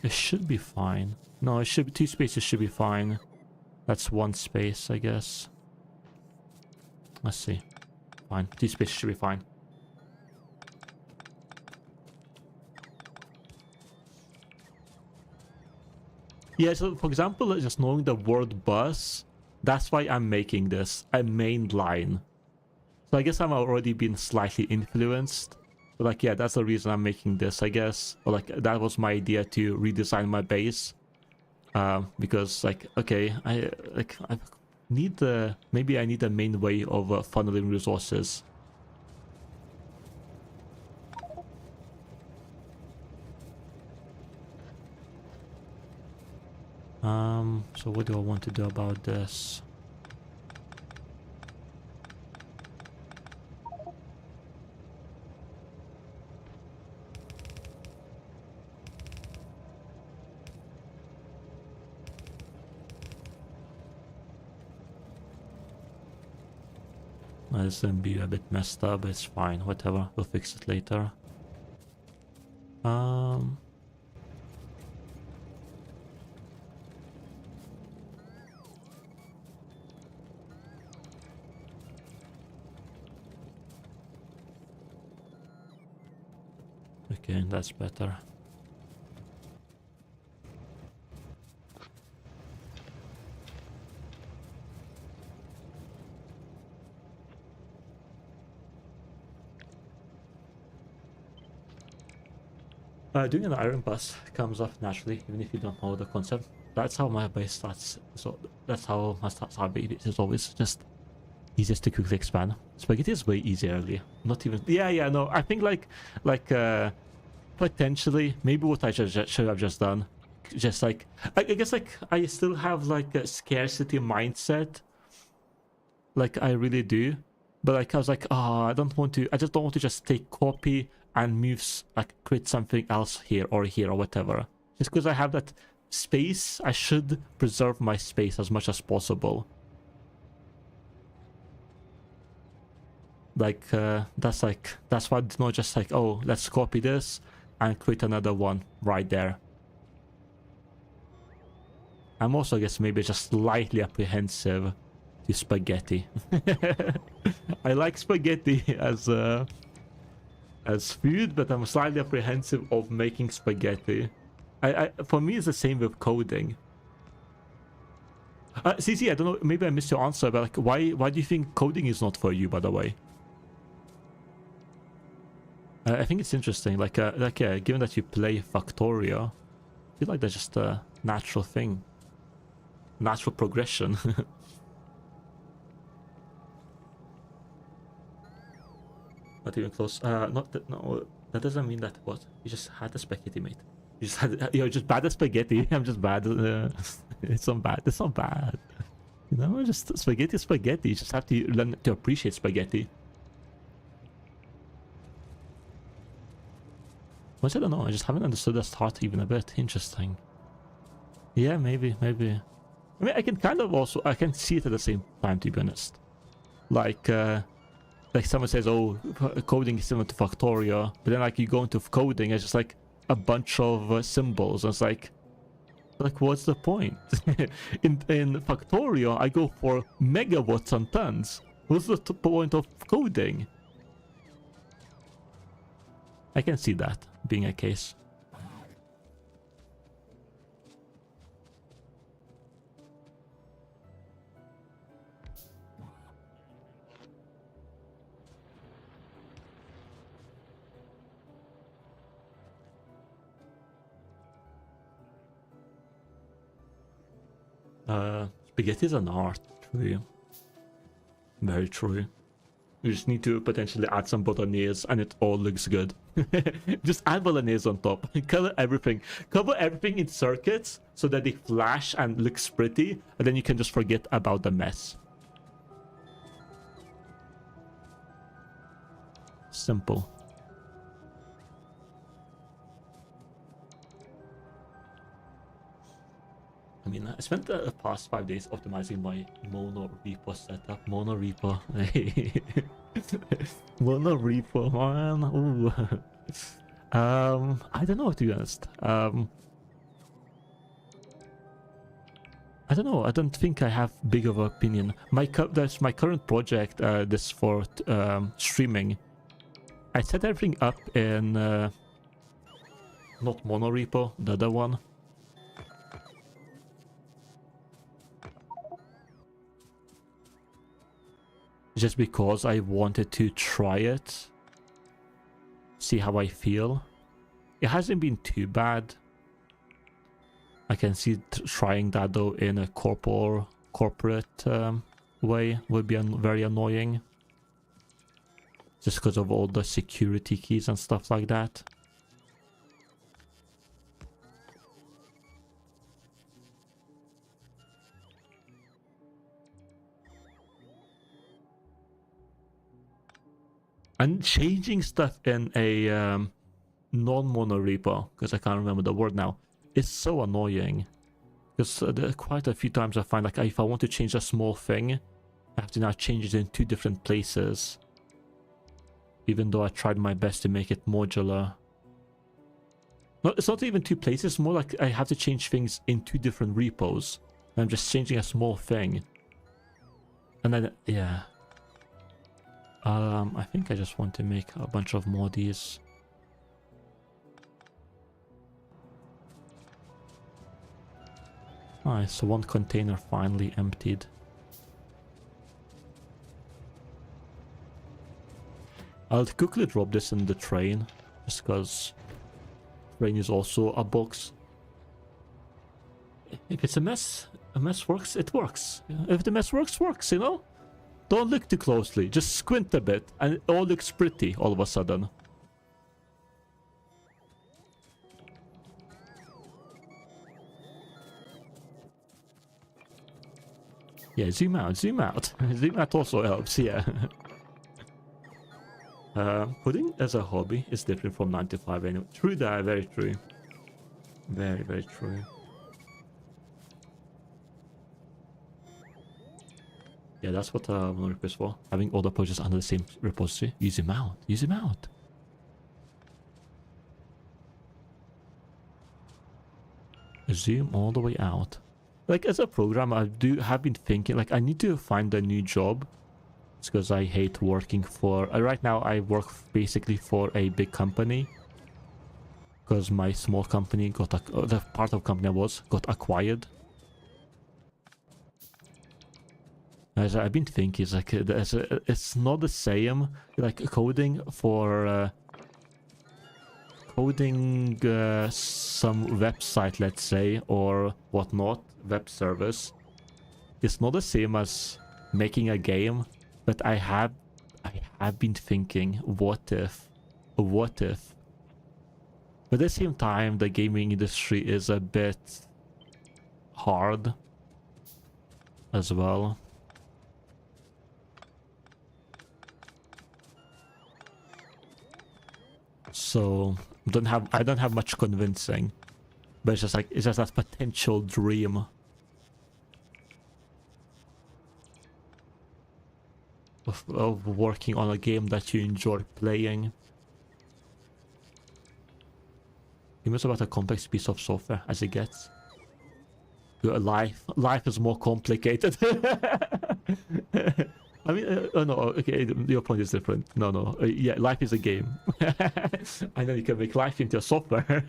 It should be fine. No, it should be 2 spaces should be fine. That's 1 space, I guess. Let's see. Fine. 2 spaces should be fine. Yeah, so for example, just knowing the word bus, that's why I'm making this a main line. So I guess I'm already been slightly influenced. But like, yeah, that's the reason I'm making this, I guess. Or like, that was my idea to redesign my base. Because like, okay, I need the... Maybe I need a main way of funneling resources. So what do I want to do about this? It's gonna be a bit messed up, it's fine, whatever, we'll fix it later. Okay, that's better. Doing an iron bus comes off naturally, even if you don't know the concept. That's how my base starts. So that's how my starts are. It's always just easiest to quickly expand. Spaghetti is way easier early. Not even. Yeah. No, I think potentially maybe what I should have just done. Just like I guess like I still have like a scarcity mindset. Like I really do, but like I was like, oh, I just don't want to just take copy and moves, like create something else here or whatever. Just because I have that space, I should preserve my space as much as possible. Like that's why it's not just like, oh, let's copy this and create another one right there. I'm also, I guess, maybe just slightly apprehensive to spaghetti. I like spaghetti as food, but I'm slightly apprehensive of making spaghetti. For me, it's the same with coding. CC, I don't know, maybe I missed your answer, but like, why do you think coding is not for you, by the way? I think it's interesting, given that you play Factorio, I feel like that's just a natural thing. Natural progression. Not even close. No, that doesn't mean that. What? You just had a spaghetti, mate. You just had. You're just bad at spaghetti. I'm just bad. It's not bad. It's not bad. You know, just spaghetti is spaghetti. You just have to learn to appreciate spaghetti. Which I don't know. I just haven't understood that start even a bit. Interesting. Yeah, maybe. I mean, I can kind of also. I can see it at the same time, to be honest. Like someone says, oh, coding is similar to Factorio, but then like you go into coding, it's just like a bunch of symbols. And it's like what's the point? in Factorio, I go for megawatts and tons. What's the point of coding? I can see that being a case. Spaghetti is an art, true. Very true. You just need to potentially add some bolognese and it all looks good. Just add bolognese on top. Color everything. Cover everything in circuits so that they flash and looks pretty, and then you can just forget about the mess. Simple. I mean, I spent the past 5 days optimizing my mono repo setup. Mono repo. Mono repo, man. Ooh. I don't know, to be honest. I don't know. I don't think I have big of an opinion. That's my current project. This for streaming. I set everything up in not mono repo, the other one. Just because I wanted to try it, see how I feel. It hasn't been too bad. I can see trying that though in a corporate way would be very annoying. Just because of all the security keys and stuff like that. And changing stuff in a non-mono repo, because I can't remember the word now, is so annoying. Because quite a few times I find like if I want to change a small thing, I have to now change it in 2 different places. Even though I tried my best to make it modular. No, it's not even 2 places, it's more like I have to change things in 2 different repos. And I'm just changing a small thing. And then, yeah. I think I just want to make a bunch of more of these. Nice, so 1 container finally emptied. I'll quickly drop this in the train, just because train is also a box. If it's a mess works, it works. If the mess works, works, you know? Don't look too closely, just squint a bit, and it all looks pretty all of a sudden. Yeah, zoom out, zoom out. Zoom out also helps, yeah. Coding as a hobby is different from 9 to 5 anyway. True that, very true. Very, very true. Yeah, that's what I want to request for. Having all the projects under the same repository. Use them out. Use them out. Zoom all the way out. Like, as a programmer, I have been thinking, like, I need to find a new job. It's because I hate working for... right now, I work basically for a big company. Because my small company got... the part of company I was got acquired. As I've been thinking, it's like... it's not the same, like, coding for... coding some website, let's say, or whatnot, web service. It's not the same as making a game, but I have been thinking, what if? But at the same time, the gaming industry is a bit hard as well. So I don't have much convincing, but it's just like, it's just that potential dream of working on a game that you enjoy playing. It's about a complex piece of software as it gets. Your life is more complicated. I mean, oh no, okay, your point is different. No, yeah, life is a game. I know you can make life into a software.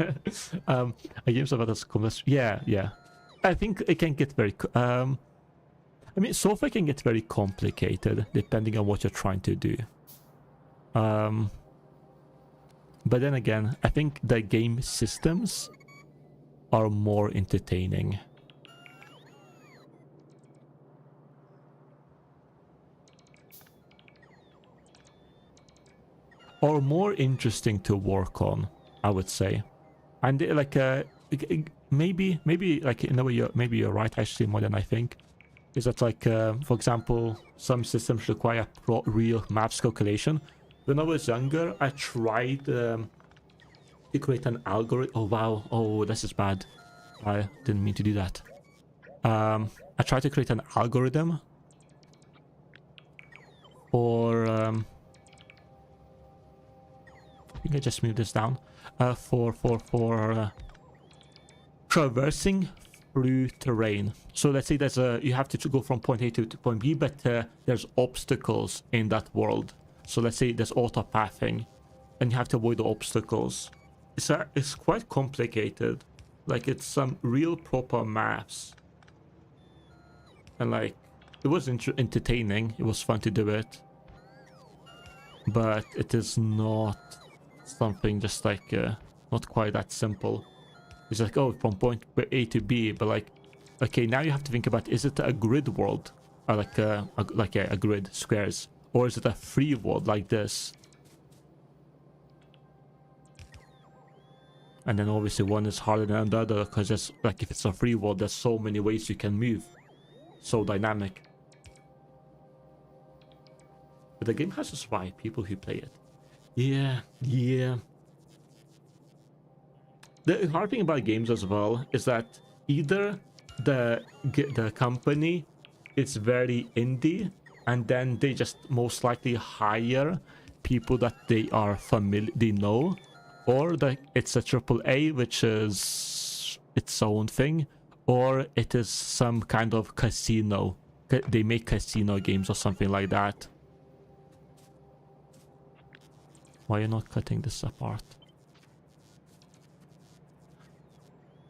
A game about as complex. Yeah. I think it can get very. I mean, software can get very complicated depending on what you're trying to do. But then again, I think the game systems are more entertaining. Or more interesting to work on, I would say. And like maybe like in a way maybe you're right actually, more than I think. Is that like for example, some systems require real maths calculation. When I was younger, I tried to create an algorithm. Oh wow, oh this is bad. I didn't mean to do that. I tried to create an algorithm for I think I just moved this down for traversing through terrain. So let's say there's you have to go from point A to point B, but there's obstacles in that world. So let's say there's auto pathing, and you have to avoid the obstacles. It's quite complicated. Like, it's some real proper maps, and like it was entertaining. It was fun to do it, but it is not something just like not quite that simple. It's like, oh, from point A to B, but like, okay, now you have to think about, is it a grid world, or like a grid squares, or is it a free world like this? And then obviously one is harder than the other, because it's like, if it's a free world, there's so many ways you can move, so dynamic. But the game has to survive people who play it. Yeah. The hard thing about games as well is that either the company is very indie, and then they just most likely hire people that they are familiar, they know, or that it's a triple A, which is its own thing, or it is some kind of casino. They make casino games or something like that. Why are you not cutting this apart?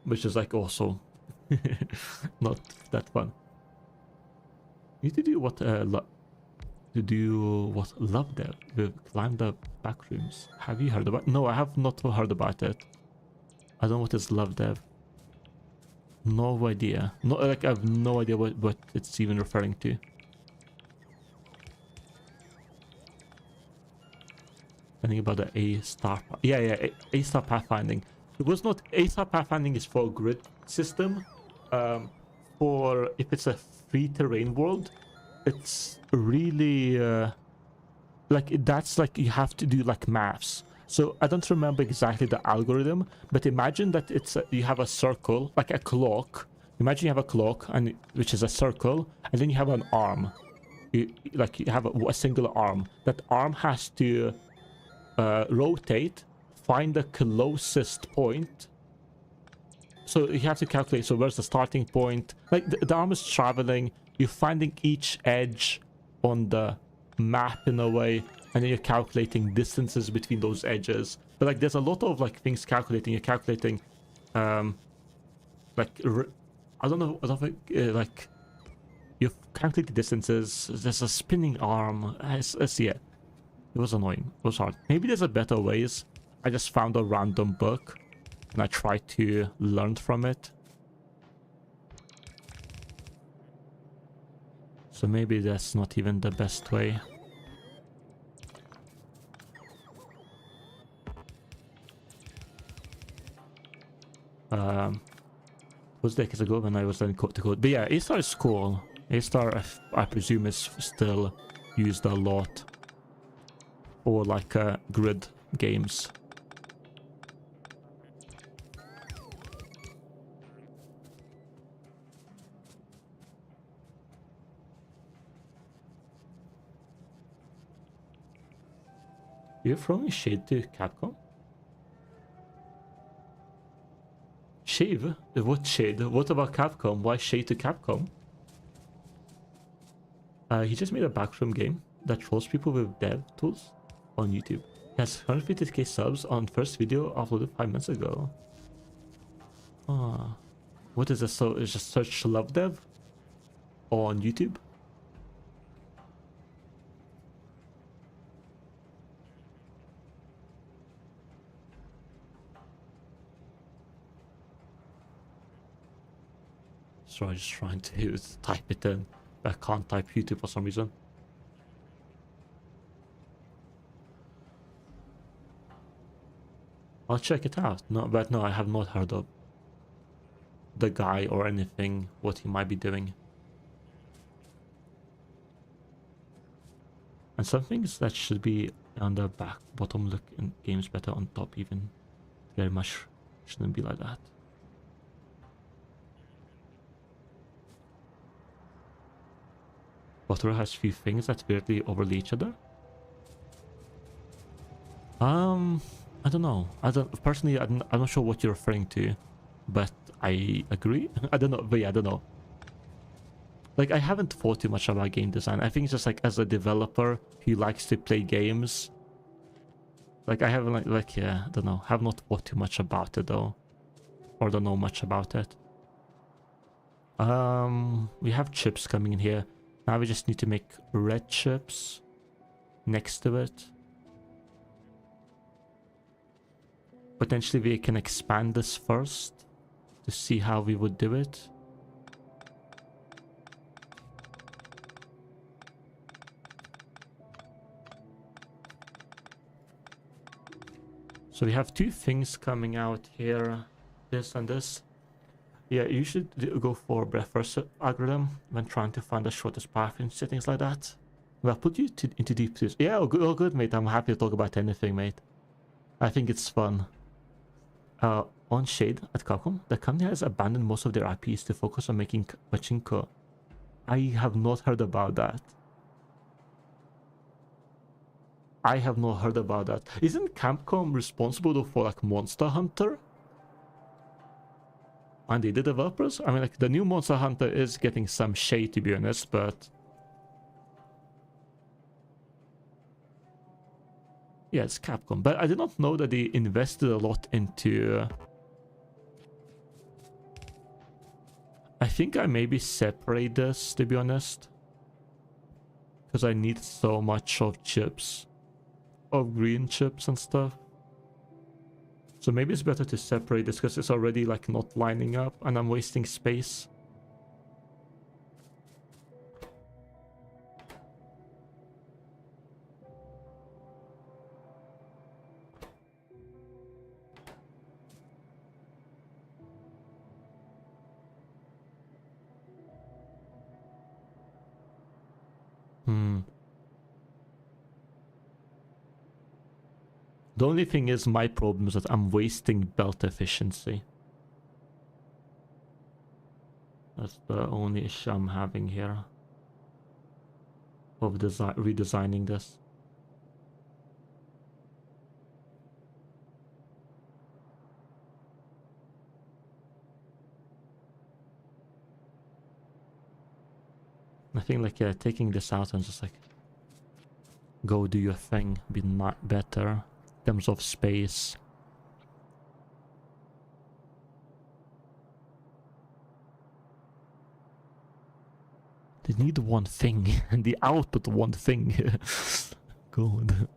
Which is like also not that fun. You need to do what love dev with climb the back rooms. Have you heard about? No, I have not heard about it. I don't know what is love dev. No idea. No, like I have no idea what it's even referring to. Anything about the A-star? Yeah, A-star pathfinding. It was not A-star pathfinding is for grid system. For if it's a free terrain world, it's really like that's like you have to do like maths. So I don't remember exactly the algorithm, but imagine that it's you have a circle like a clock. Imagine you have a clock and which is a circle, and then you have an arm. You have a single arm. That arm has to rotate, find the closest point. So you have to calculate, so where's the starting point? Like the arm is traveling, you're finding each edge on the map in a way, and then you're calculating distances between those edges. But like there's a lot of like things calculating. You're calculating like I don't know, like you calculate the distances. There's a spinning arm. Yeah, it was annoying. It was hard. Maybe there's a better ways. I just found a random book and I tried to learn from it. So maybe that's not even the best way. It was decades ago when I was learning code to code. But yeah, A-star is cool. A-star, I presume, is still used a lot for like grid games. You're throwing shade to Capcom? Shave? What shade? What about Capcom? Why shade to Capcom? He just made a backroom game that trolls people with dev tools on YouTube. He has 150k subs on first video uploaded 5 months ago. What is this? So it's just search love dev on YouTube. So I'm just trying to type it in. I can't type YouTube for some reason. I'll check it out. No, but no, I have not heard of the guy or anything, what he might be doing. And some things that should be on the back bottom look in games better on top even. Very much shouldn't be like that. Factorio has few things that weirdly overlay each other. I don't know. Personally, I'm not sure what you're referring to, but I agree. I don't know, but yeah, I don't know. Like, I haven't thought too much about game design. I think it's just like as a developer who likes to play games. Like, I haven't yeah, I don't know. Have not thought too much about it though, or don't know much about it. We have chips coming in here. Now we just need to make red chips next to it. Potentially we can expand this first to see how we would do it. So we have two things coming out here, this and this. Yeah, you should go for breadth first algorithm when trying to find the shortest path in settings like that. Well, put you into deep position. Yeah, all good, mate. I'm happy to talk about anything, mate. I think it's fun. On Shade at Capcom, the company has abandoned most of their IPs to focus on making pachinko. I have not heard about that. I have not heard about that. Isn't Capcom responsible though for like Monster Hunter? And the developers? I mean, like the new Monster Hunter is getting some shade to be honest, but yeah, it's Capcom. But I did not know that they invested a lot into. I think I maybe separate this to be honest, because I need so much of chips, of green chips and stuff. So maybe it's better to separate this because it's already like not lining up and I'm wasting space. The only thing is my problem is that I'm wasting belt efficiency. That's the only issue I'm having here of redesigning this. I think like taking this out and just like go do your thing be not better in terms of space. They need one thing and the output one thing. God.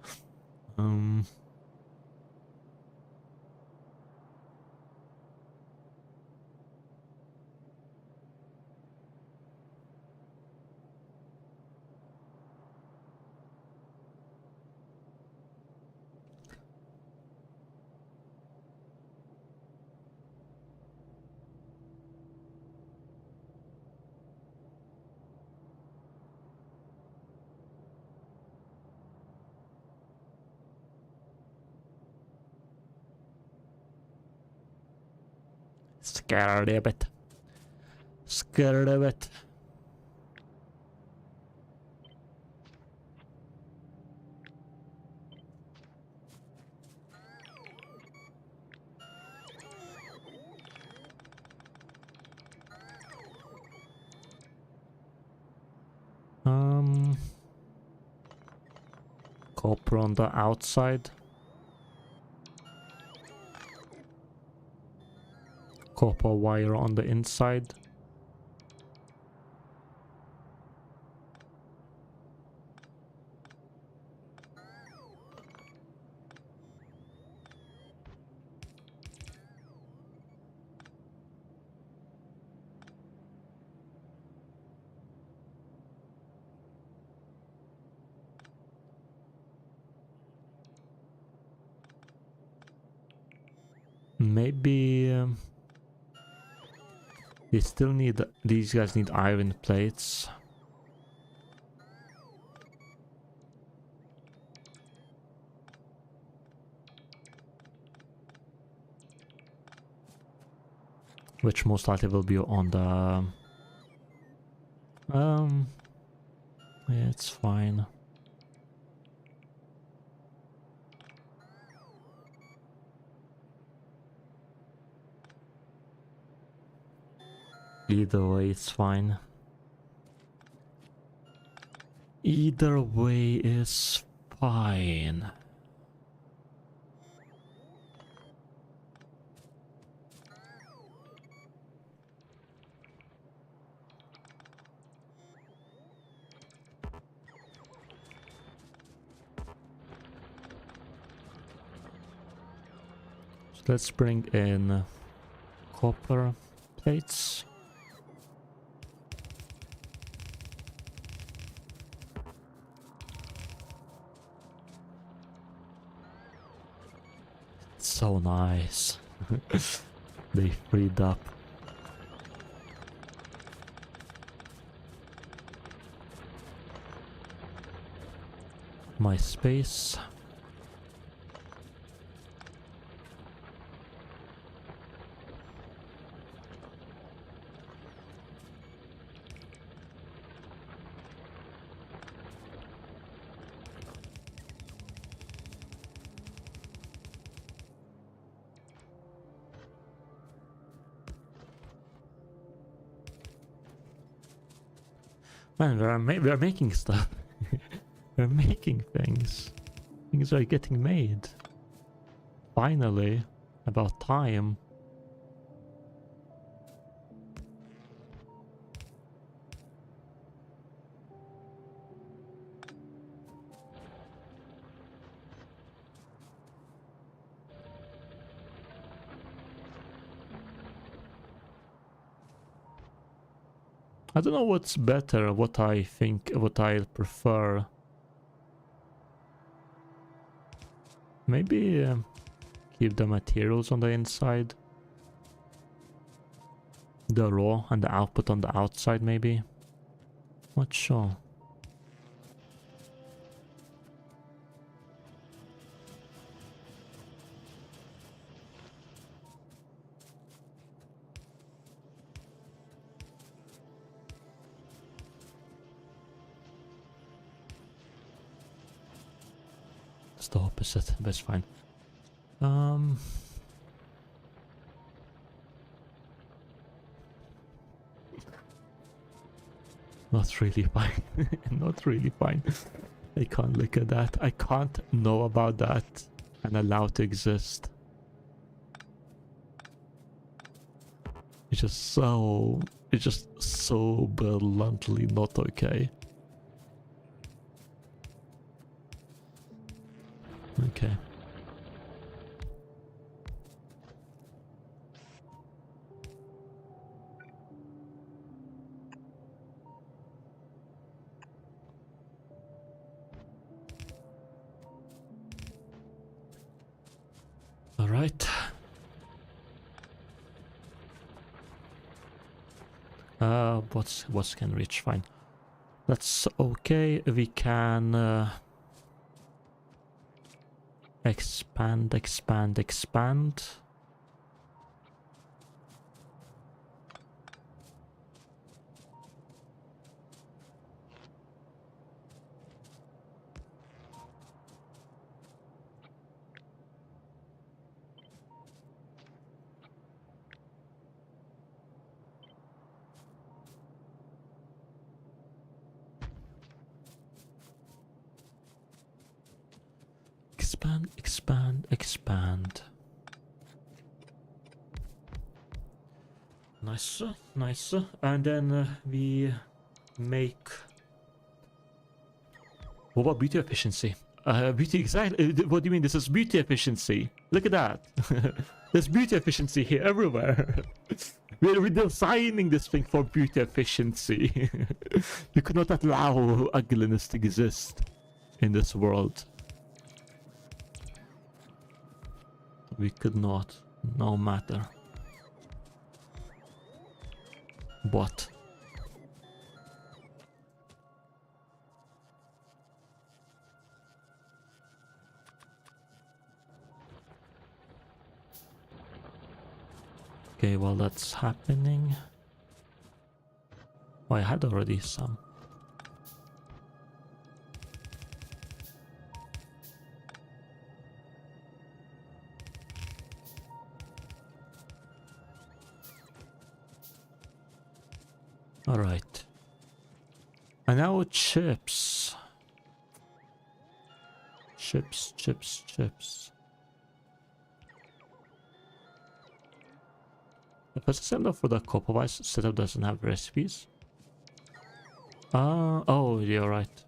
Scared a bit. Scared a bit. Copper on the outside. Copper wire on the inside. Maybe they still need, these guys need iron plates. Which most likely will be on the yeah, it's fine. Either way, it's fine. Either way is fine. So let's bring in copper plates. So nice. They freed up. My space. Man, we're making stuff. We're making things. Things are getting made. Finally. About time. I don't know what's better, what I think, what I prefer. Maybe keep the materials on the inside. The raw and the output on the outside, maybe. Not sure. It's the opposite, but it's fine. Not really fine. Not really fine. I can't look at that. I can't know about that and allow it to exist. It's just so bluntly not okay. Okay. All right. What's can reach? Fine. That's okay. We can expand. Expand. Nice. And then we make. What about beauty efficiency? Beauty, exactly. What do you mean? This is beauty efficiency. Look at that. There's beauty efficiency here everywhere. We're redesigning this thing for beauty efficiency. You cannot allow ugliness to exist in this world. We could not, no matter what. Okay, while that's happening, oh, I had already some. All right. And now chips. Chips. The first assembler for the copperwise setup doesn't have recipes. Oh, you're right.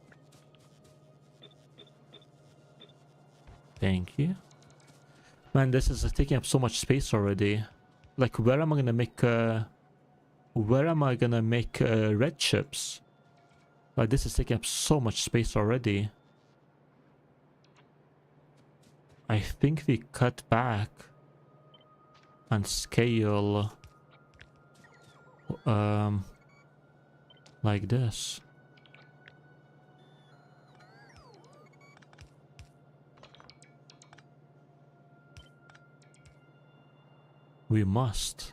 Thank you. Man, this is taking up so much space already. Like, where am I gonna make red chips? Like, this is taking up so much space already. I think we cut back and scale like this. We must.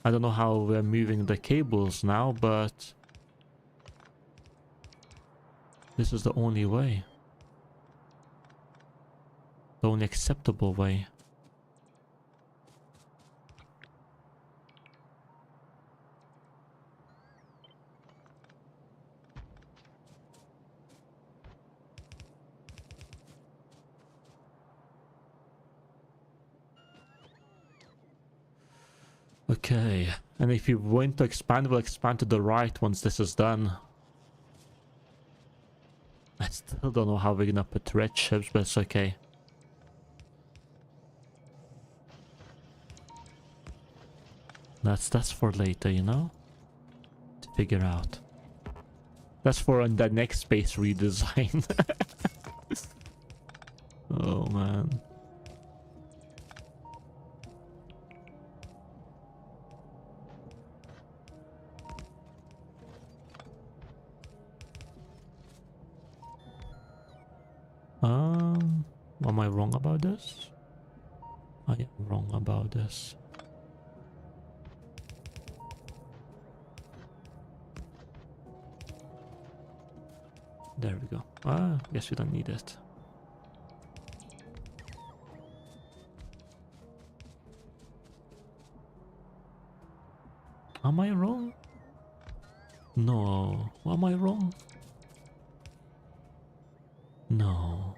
I don't know how we're moving the cables now, but this is the only way. The only acceptable way. Okay, and if you want to expand, we'll expand to the right once this is done. I still don't know how we're gonna put red ships, but it's okay. That's for later, you know? To figure out. That's for on the next space redesign. Oh man. Am I wrong about this? I am wrong about this. There we go. Guess we don't need it. Am I wrong? No. Am I wrong? No.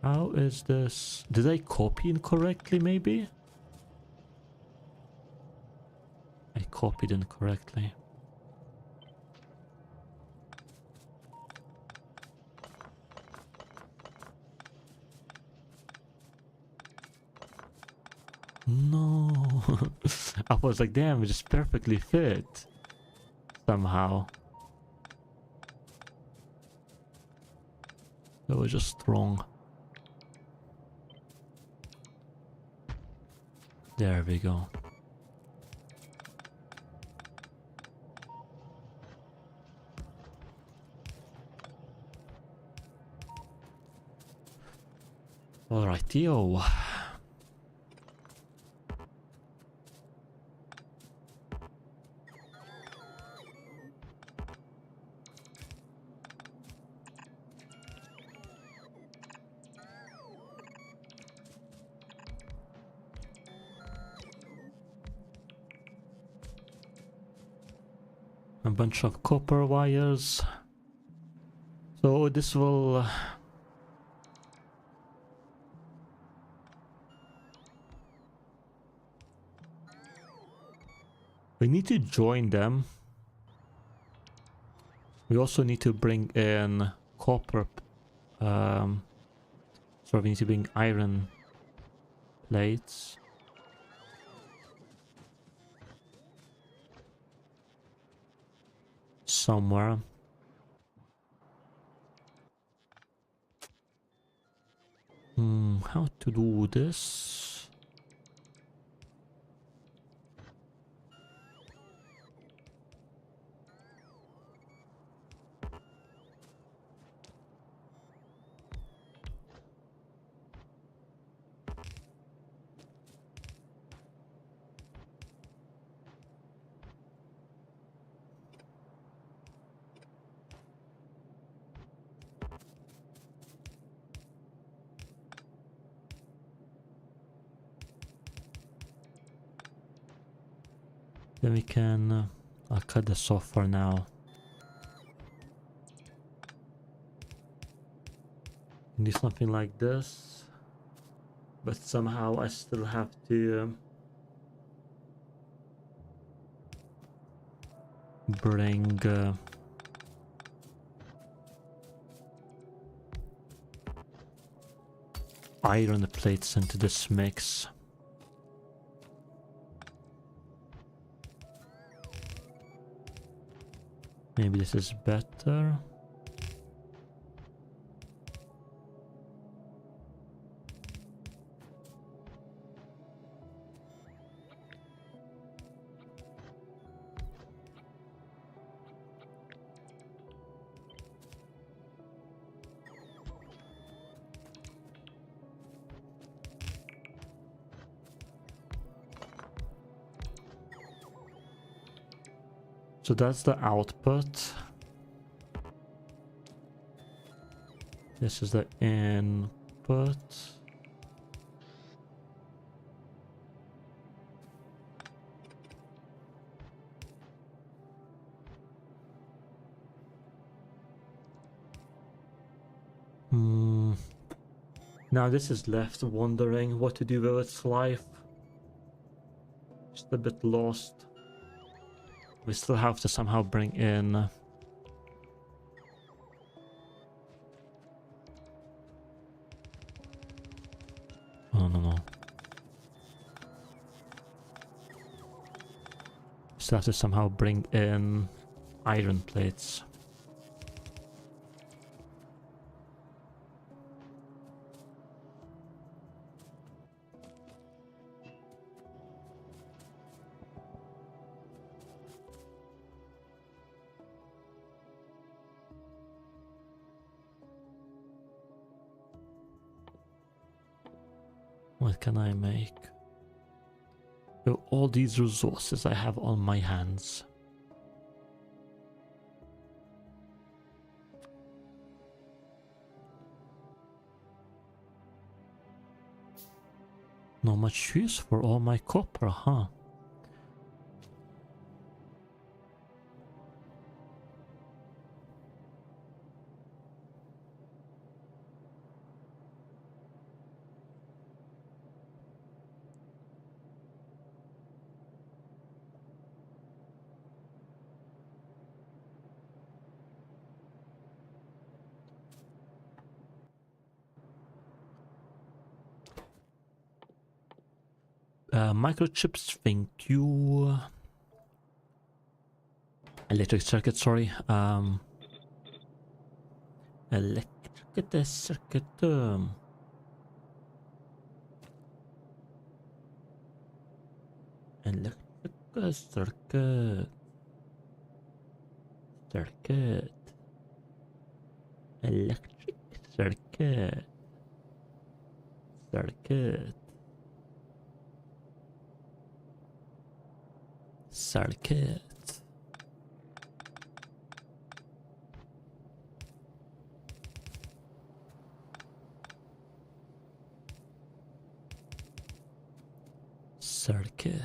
How is this? Did I copy incorrectly, maybe? I copied incorrectly. No. I was like, damn, it just perfectly fit. Somehow. That was just wrong. There we go. Alrighty-o. A bunch of copper wires. So this will... we need to join them. We also need to bring in copper. So we need to bring iron plates. Somewhere. How to do this? Then we can... I'll cut this off for now. Do something like this. But somehow I still have to... bring... iron plates into this mix. Maybe this is better. So that's the output. This is the input. Now this is left wondering what to do with its life. Just a bit lost. We still have to somehow bring in... Oh, no. Still have to somehow bring in iron plates. What can I make? With all these resources I have on my hands. Not much use for all my copper, huh? Microchips, thank you. Electric circuit, sorry. Electric circuit. Electric circuit. Circuit. Electric circuit. Circuit. Circuit. Circuit.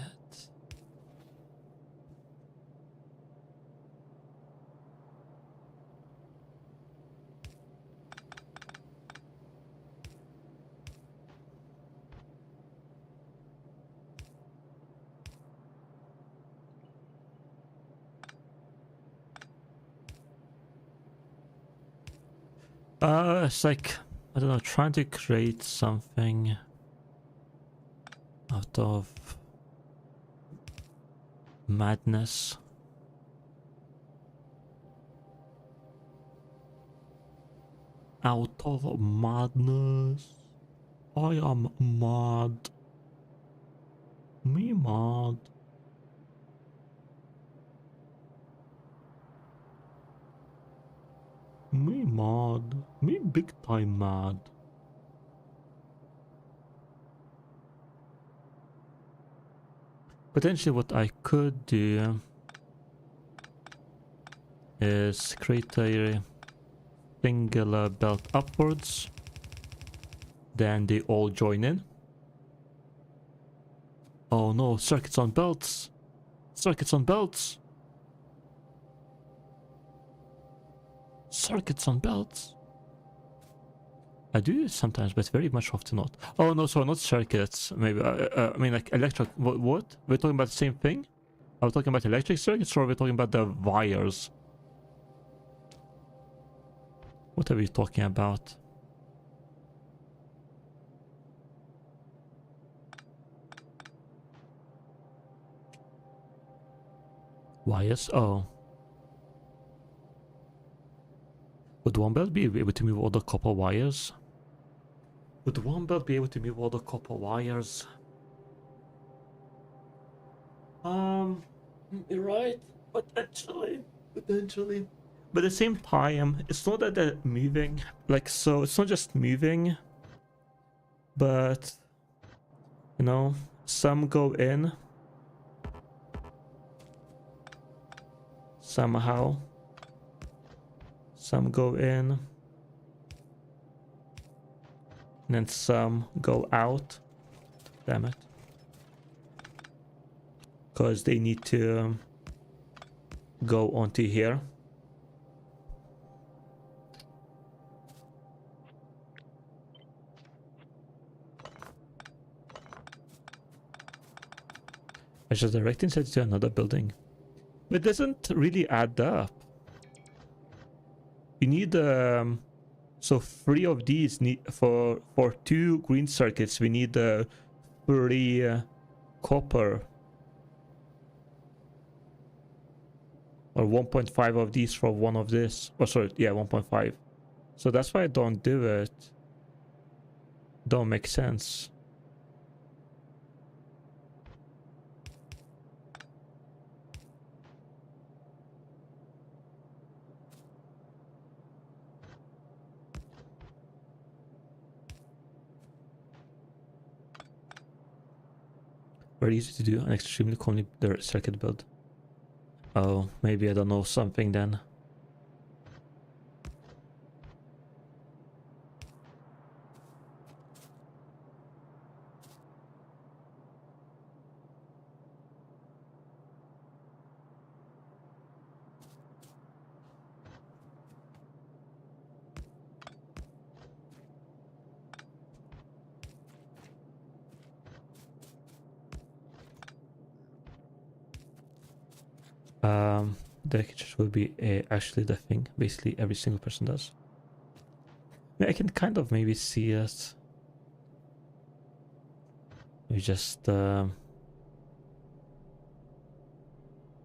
It's like, I don't know, trying to create something out of madness. Out of madness. I am mad. Me mad. Me mad. Me big time mad. Potentially what I could do is create a single belt upwards, then they all join in. Oh no, circuits on belts! Circuits on belts! Circuits on belts! I do this sometimes, but very much often not. Oh no, sorry, not circuits. Maybe, I mean like electric... What? We're talking about the same thing? Are we talking about electric circuits or are we talking about the wires? What are we talking about? Wires? Oh. Would one belt be able to move all the copper wires? Would one belt be able to move all the copper wires? You're right. Potentially. Potentially. But at the same time, it's not that they're moving. Like, so it's not just moving. But, you know, some go in. Somehow. Some go in. And then some go out. Damn it. Because they need to go onto here. I just direct inside to another building. It doesn't really add up. You need so 3 of these need for 2 green circuits. We need 3 copper, or 1.5 of these for 1 of this. Oh, sorry, yeah, 1.5. So that's why I don't do it. Don't make sense. Very easy to do and extremely commonly circuit build. Oh, maybe I don't know something then. The just will be actually the thing. Basically, every single person does. I can kind of maybe see it. We just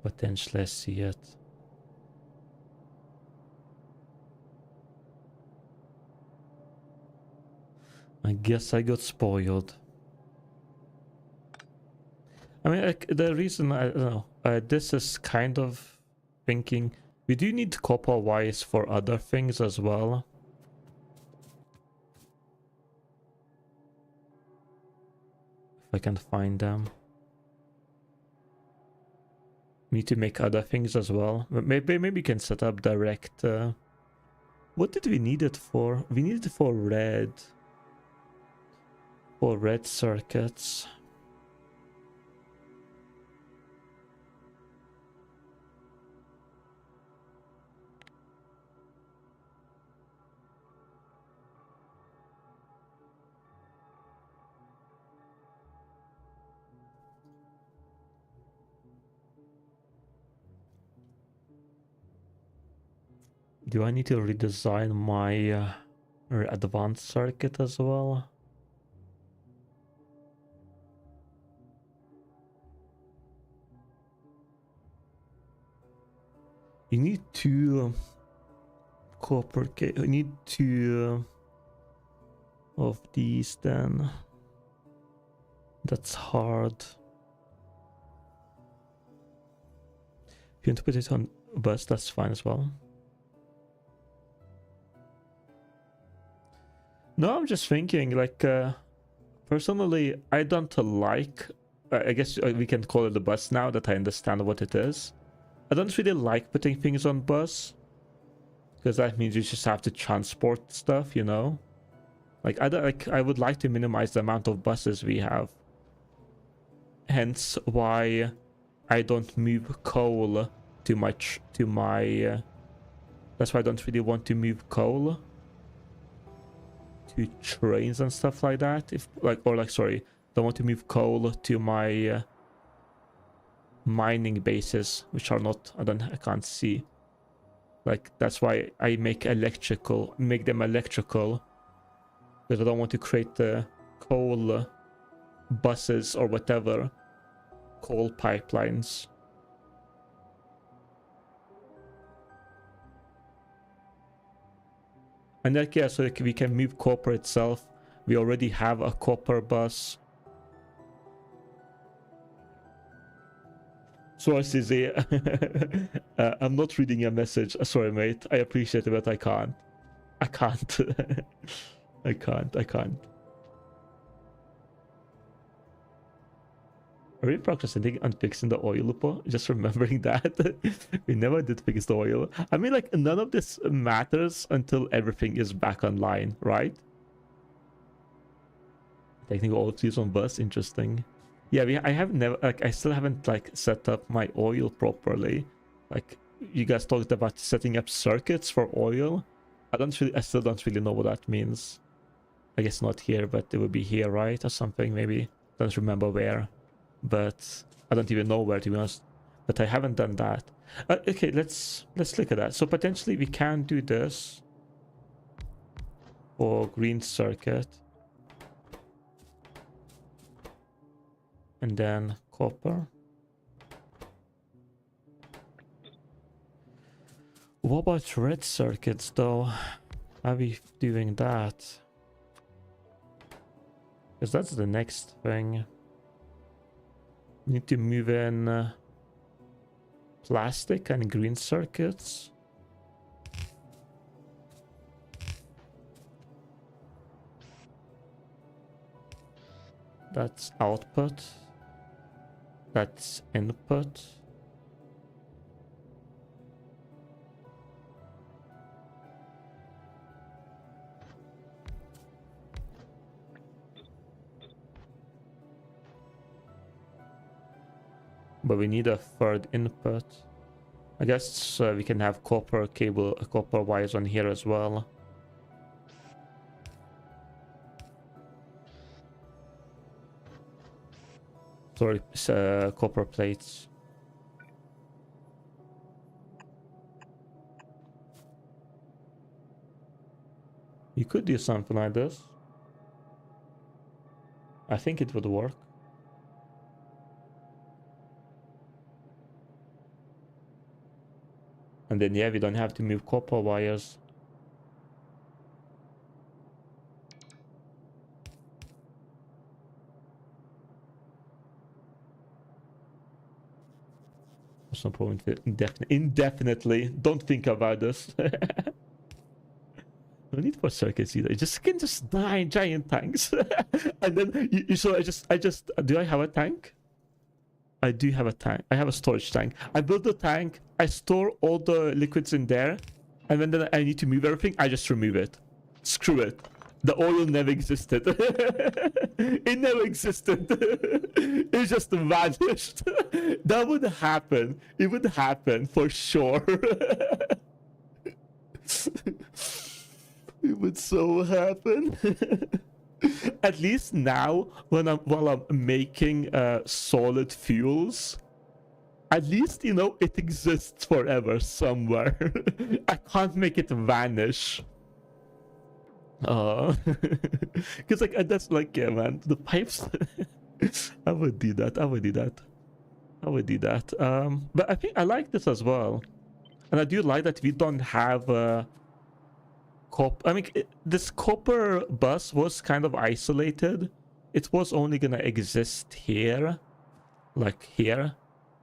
potentially see it. I guess I got spoiled. I mean, like, the reason I don't know. This is kind of thinking we do need copper wires for other things as well. If I can find them. We need to make other things as well. Maybe we can set up direct. What did we need it for? We needed it for red. For red circuits. Do I need to redesign my advanced circuit as well? You need 2 copper. You need 2 of these then. That's hard. If you want to put it on bus, that's fine as well. No, I'm just thinking, like, personally, I don't like, I guess we can call it a bus now that I understand what it is. I don't really like putting things on bus, because that means you just have to transport stuff, you know? Like, I would like to minimize the amount of buses we have. Hence why I don't move coal too much to my, that's why I don't really want to move coal to trains and stuff like that. If sorry, don't want to move coal to my mining bases, which are not, I can't see. Like, that's why I make them electrical, because I don't want to create the coal buses or whatever, coal pipelines. And like, yeah, so we can move copper itself. We already have a copper bus. So CZ, I'm not reading your message. Sorry, mate. I appreciate it, but I can't. I can't. I can't. Are we procrastinating on fixing the oil lupo? Just remembering that. We never did fix the oil. I mean, like, none of this matters until everything is back online, right? Technical oil use on bus, interesting. Yeah, I have never, like, I still haven't, like, set up my oil properly. Like, you guys talked about setting up circuits for oil. I still don't really know what that means. I guess not here, but it would be here, right? Or something, maybe. Don't remember where. But I don't even know where, to be honest, but I haven't done that. Okay, let's look at that. So potentially we can do this for green circuit, and then copper. What about red circuits though? Are we doing that? Because that's the next thing. We need to move in plastic and green circuits. That's output. That's input. But we need a third input. I guess we can have copper cable, copper wires on here as well. Sorry, copper plates. You could do something like this. I think it would work. And then, yeah, we don't have to move copper wires. There's no problem indefinitely. Don't think about this. No need for circuits either. You can just die giant tanks. And then so I just do I have a tank? I do have a tank. I have a storage tank. I build the tank, I store all the liquids in there, and then I need to move everything, I just remove it. Screw it. The oil never existed. It never existed. It just vanished. That would happen. It would happen for sure. It would so happen. At least now, while I'm making solid fuels, at least, you know, it exists forever somewhere. I can't make it vanish. Because like that's like, yeah, man, the pipes. I would do that. I would do that. I would do that. But I think I like this as well, and I do like that we don't have I mean, this copper bus was kind of isolated. It was only gonna exist here, like here,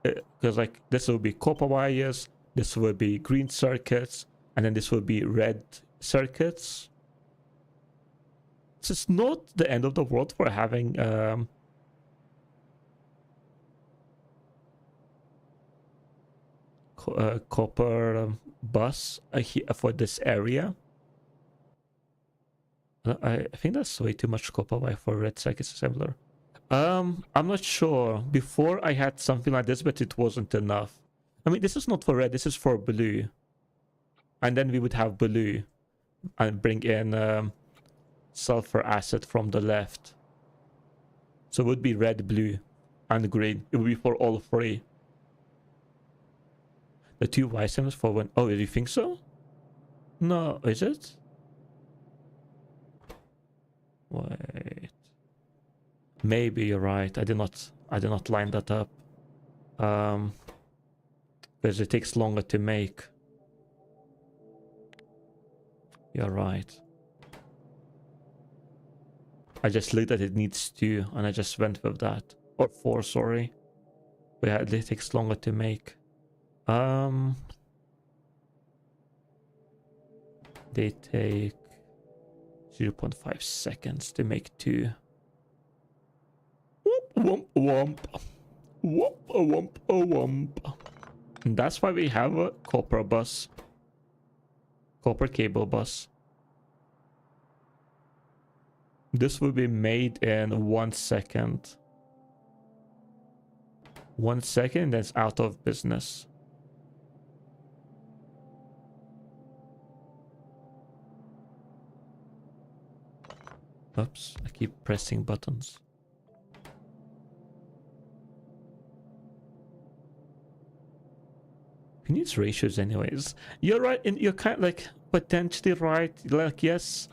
because like this will be copper wires, this will be green circuits, and then this will be red circuits. So it's not the end of the world for having copper bus for this area. I think that's way too much copper wire for red circuits assembler. I'm not sure. Before I had something like this, but it wasn't enough. I mean, this is not for red, this is for blue. And then we would have blue and bring in sulfur acid from the left. So it would be red, blue, and green. It would be for all three. The two Y stems for when... Oh, do you think so? No, is it? Wait. Maybe you're right. I did not line that up. Because it takes longer to make. You're right. I just looked at it needs 2 and I just went with that. Or 4, sorry. But yeah, it takes longer to make. They take 0.5 seconds to make 2. Womp womp. Womp womp womp. And that's why we have a copper bus. Copper cable bus. This will be made in 1 second. 1 second, that's out of business. Oops, I keep pressing buttons. Who needs ratios anyways? You're right, and you're kind of like potentially right. Like, yes,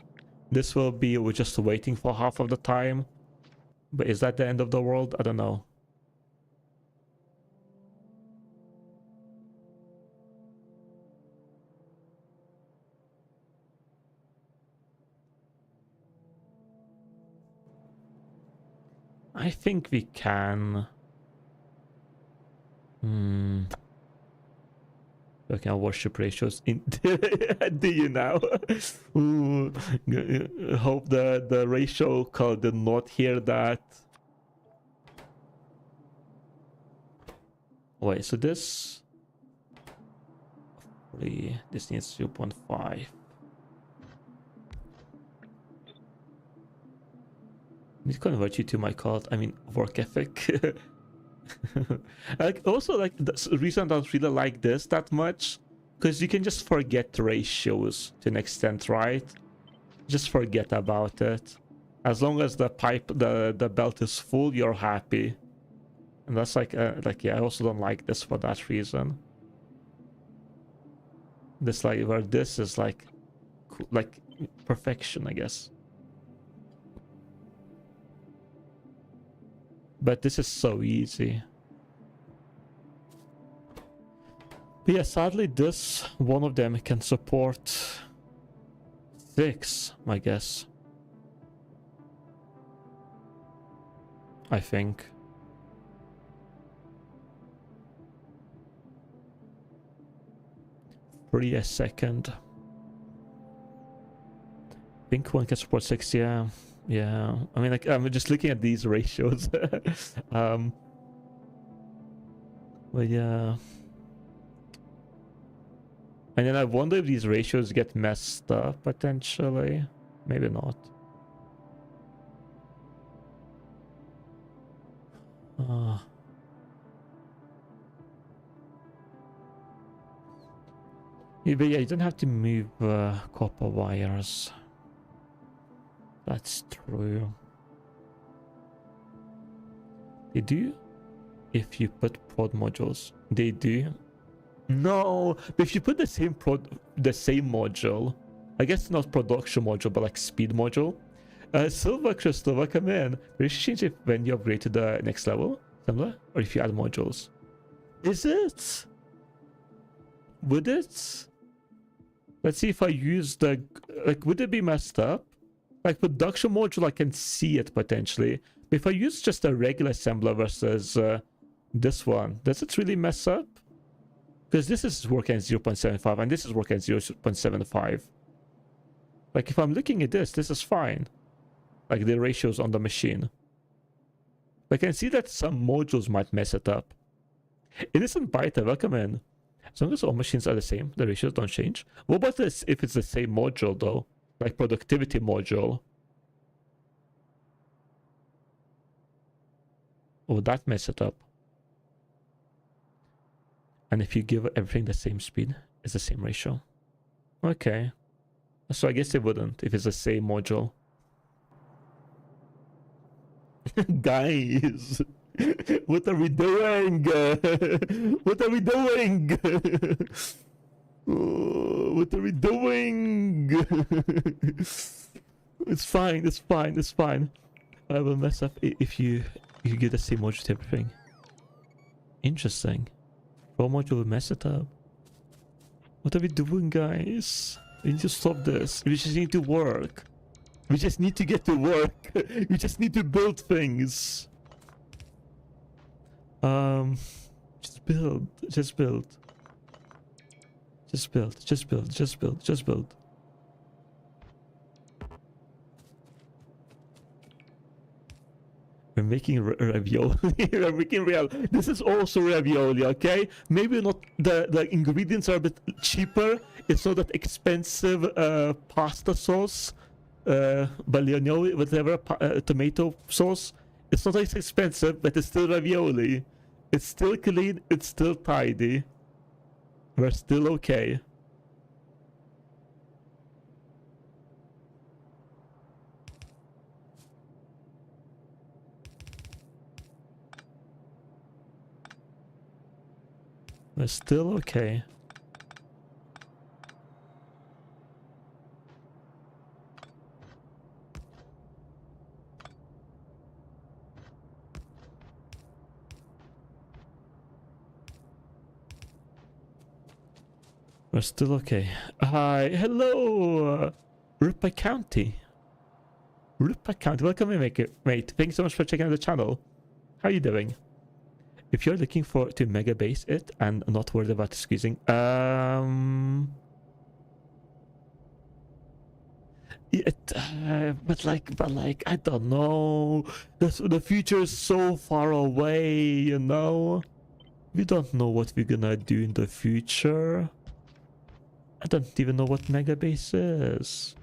this will be, we're just waiting for half of the time. But is that the end of the world? I don't know. I think we can. Okay, I'll worship ratios in. Do you now? Ooh, hope the ratio call did not hear that. Wait, so this this needs 0.5. Need to convert you to my cult. I mean, work ethic. Like, also, like, the reason I don't really like this that much, because you can just forget ratios to an extent, right? Just forget about it. As long as the the belt is full, you're happy. And that's like yeah, I also don't like this for that reason. This, like, where this is like perfection, I guess. But this is so easy. But yeah, sadly, this one of them can support 6, I guess. I think. Free a second. I think one can support 6, yeah. Yeah. I mean, like, I'm just looking at these ratios. But yeah. And then I wonder if these ratios get messed up potentially. Maybe not. Yeah, but yeah, you don't have to move copper wires. That's true. They do if you put prod modules. They do. No, but if you put the same module, I guess not production module, but like speed module. Silver Crystal, welcome in. Will you change it when you upgrade to the next level? Similar? Or if you add modules? Is it? Would it? Let's see if I use the... Like, would it be messed up? Like, production module, I can see it potentially. But if I use just a regular assembler versus this one, does it really mess up? Because this is working at 0.75 and this is working at 0.75. Like, if I'm looking at this is fine. Like, the ratios on the machine. I can see that some modules might mess it up. Innocent Biter, welcome in. As long as all machines are the same, the ratios don't change. What about this if it's the same module, though? Like, productivity module. Would that mess it up? And if you give everything the same speed, it's the same ratio. Okay. So I guess it wouldn't if it's the same module. Guys, what are we doing? What are we doing? What are we doing? It's fine, it's fine, it's fine. I will mess up if you give the same module to everything. Interesting. Pro module will mess it up. What are we doing, guys? We need to stop this. We just need to work. We just need to get to work. We just need to build things. Just build. Just build. Just build. Just build. Just build. Just build. We're making ravioli. We're making real. This is also ravioli, okay? Maybe not the ingredients are a bit cheaper. It's not that expensive pasta sauce. Baglioni, whatever, tomato sauce. It's not as expensive, but it's still ravioli. It's still clean, it's still tidy. We're still okay. We're still okay. We're still okay. Hi, hello, Rupa County. Rupa County, welcome in, mate. Thanks so much for checking out the channel. How are you doing? If you're looking to mega base it and not worried about squeezing, but like, I don't know. The future is so far away, you know. We don't know what we're gonna do in the future. I don't even know what mega base is.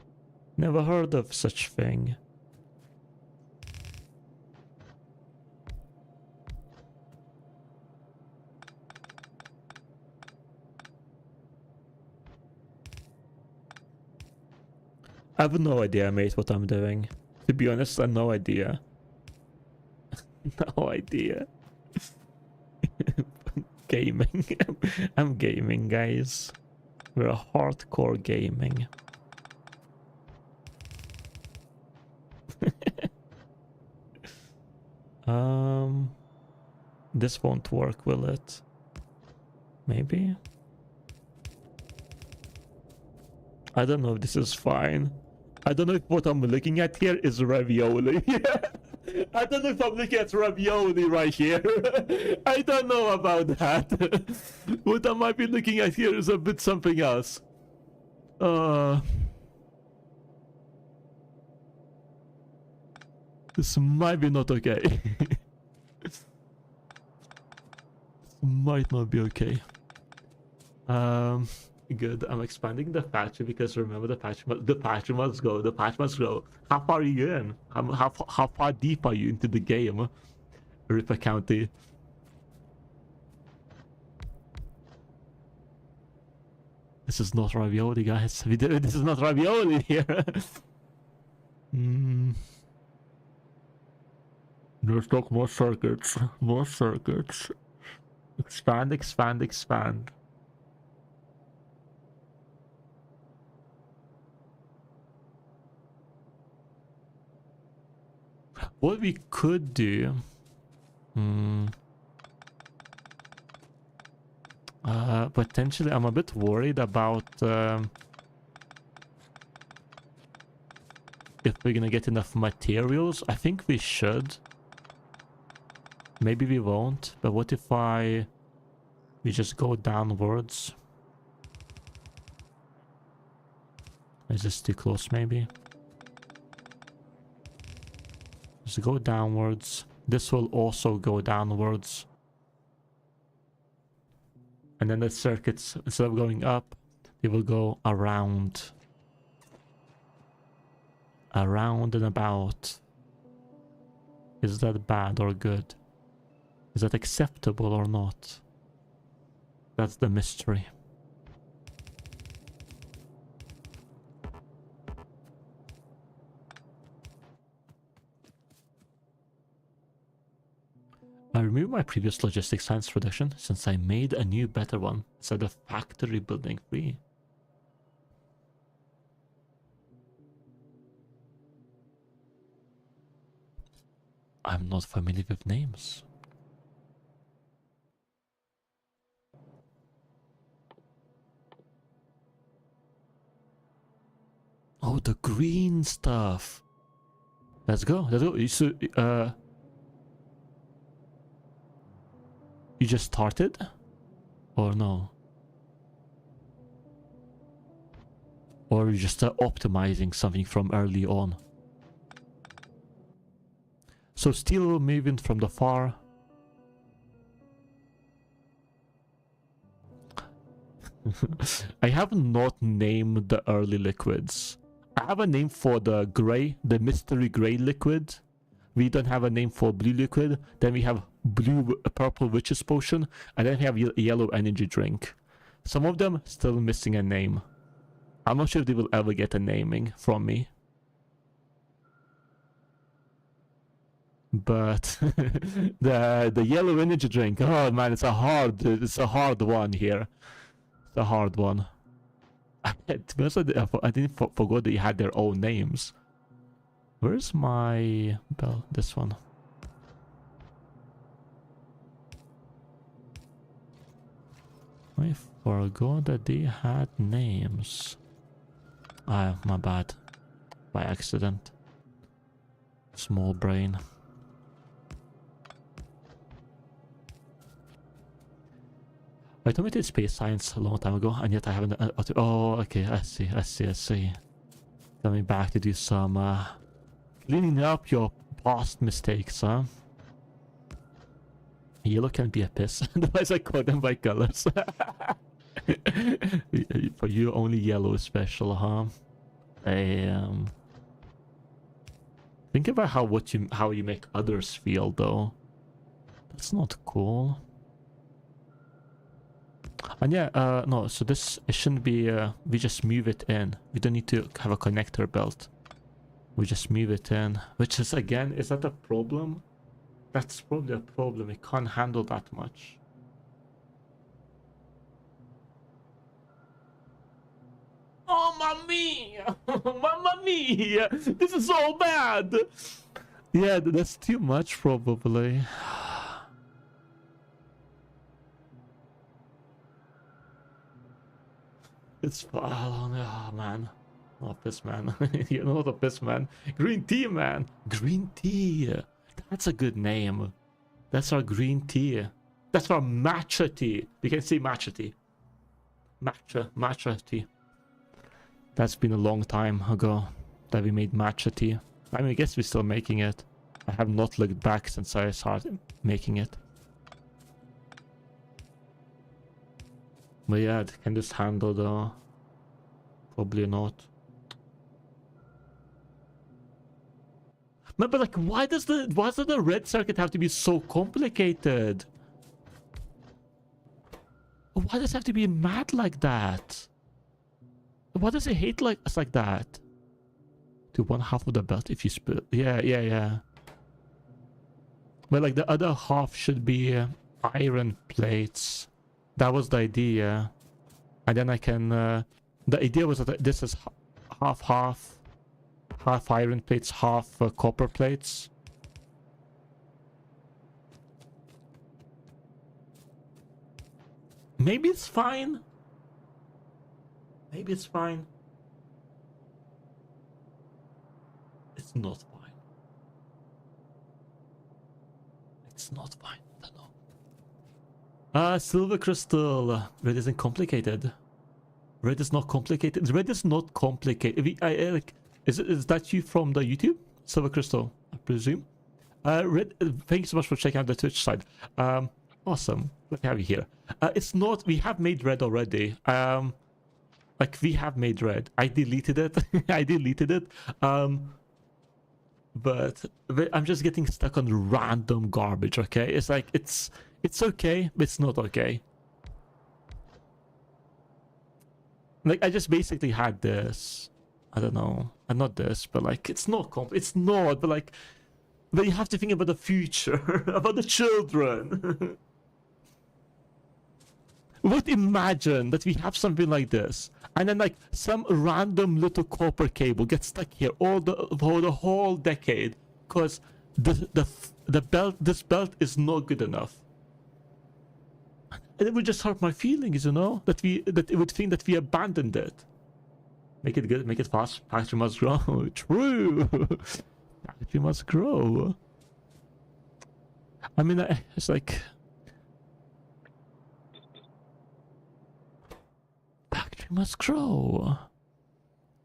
Never heard of such thing. I have no idea, mate, what I'm doing. To be honest, I have no idea. No idea. Gaming. I'm gaming, guys. We're hardcore gaming. This won't work, will it? Maybe? I don't know if this is fine. I don't know if what I'm looking at here is ravioli. I don't know if I'm looking at ravioli right here. I don't know about that. What I might be looking at here is a bit something else. This might be not okay. This might not be okay. Good. I'm expanding the factory because remember the factory must go. The patch must grow. How far are you in? How far deep are you into the game? Ripper County. This is not ravioli, guys. This is not ravioli here. There's like more circuits. More circuits. Expand, expand, expand. What we could do... potentially, I'm a bit worried about if we're gonna get enough materials. I think we should. Maybe we won't, but what if we just go downwards? Is this too close, maybe? Just go downwards. This will also go downwards. And then the circuits, instead of going up, they will go around. Around and about. Is that bad or good? Is that acceptable or not? That's the mystery. I removed my previous logistics science production since I made a new better one instead of factory building 3. I'm not familiar with names. Oh, the green stuff. Let's go. Let's go. You just started? Or no? Or you just optimizing something from early on? So still moving from the far. I have not named the early liquids. I have a name for the gray, the mystery gray liquid. We don't have a name for blue liquid. Then we have purple witch's potion, and then we have yellow energy drink. Some of them still missing a name. I'm not sure if they will ever get a naming from me. But the yellow energy drink, oh man, it's a hard one here. It's a hard one. To be honest, I didn't forgot that you had their own names. Where's my bell? This one. I forgot that they had names. Ah, my bad. By accident. Small brain. I told me to space science a long time ago, and yet I haven't. Oh, okay. I see. Coming back to do some cleaning up your past mistakes, huh? Yellow can be a piss. Otherwise, I call them by colors. For you, only yellow is special, huh? Think about how you make others feel, though. That's not cool. And yeah, no, so this, it shouldn't be, we just move it in. We don't need to have a connector belt. We just move it in. Which is, again, is that a problem? That's probably a problem. It can't handle that much. Oh, mamma mia! Mamma mia! This is so bad! Yeah, that's too much, probably. It's oh man, not this man. You know the piss man. Green tea man. Green tea. That's a good name. That's our green tea. That's our matcha tea. You can say matcha tea. Matcha tea. That's been a long time ago that we made matcha tea. I mean, I guess we're still making it. I have not looked back since I started making it. But yeah, can this handle the... Probably not. But like, why does the red circuit have to be so complicated? Why does it have to be mad like that? Why does it hate like us like that? To one half of the belt if you split. Yeah. But like the other half should be iron plates. That was the idea. And then I can... the idea was that this is half iron plates, half copper plates. Maybe it's fine. Maybe it's fine. It's not fine. It's not fine. I don't know. Silver crystal. Red isn't complicated. Red is not complicated. Red is not complicated. Like, is that you from the YouTube? Silver crystal, I presume. Red, thank you so much for checking out the Twitch side. Awesome. Let me have you here. It's not, we have made red already. Like, we have made red. I deleted it. I deleted it. But I'm just getting stuck on random garbage, okay? It's like, it's okay, but it's not okay. Like, I just basically had this. I don't know. And not this, but like, it's not it's not, but like, but you have to think about the future, about the children. Would imagine that we have something like this, and then like some random little copper cable gets stuck here for the whole decade, because the belt, this belt is not good enough. And it would just hurt my feelings, you know, that it would think that we abandoned it. Make it good, make it fast. Factory must grow. True. Factory must grow. I mean, it's like... Factory must grow.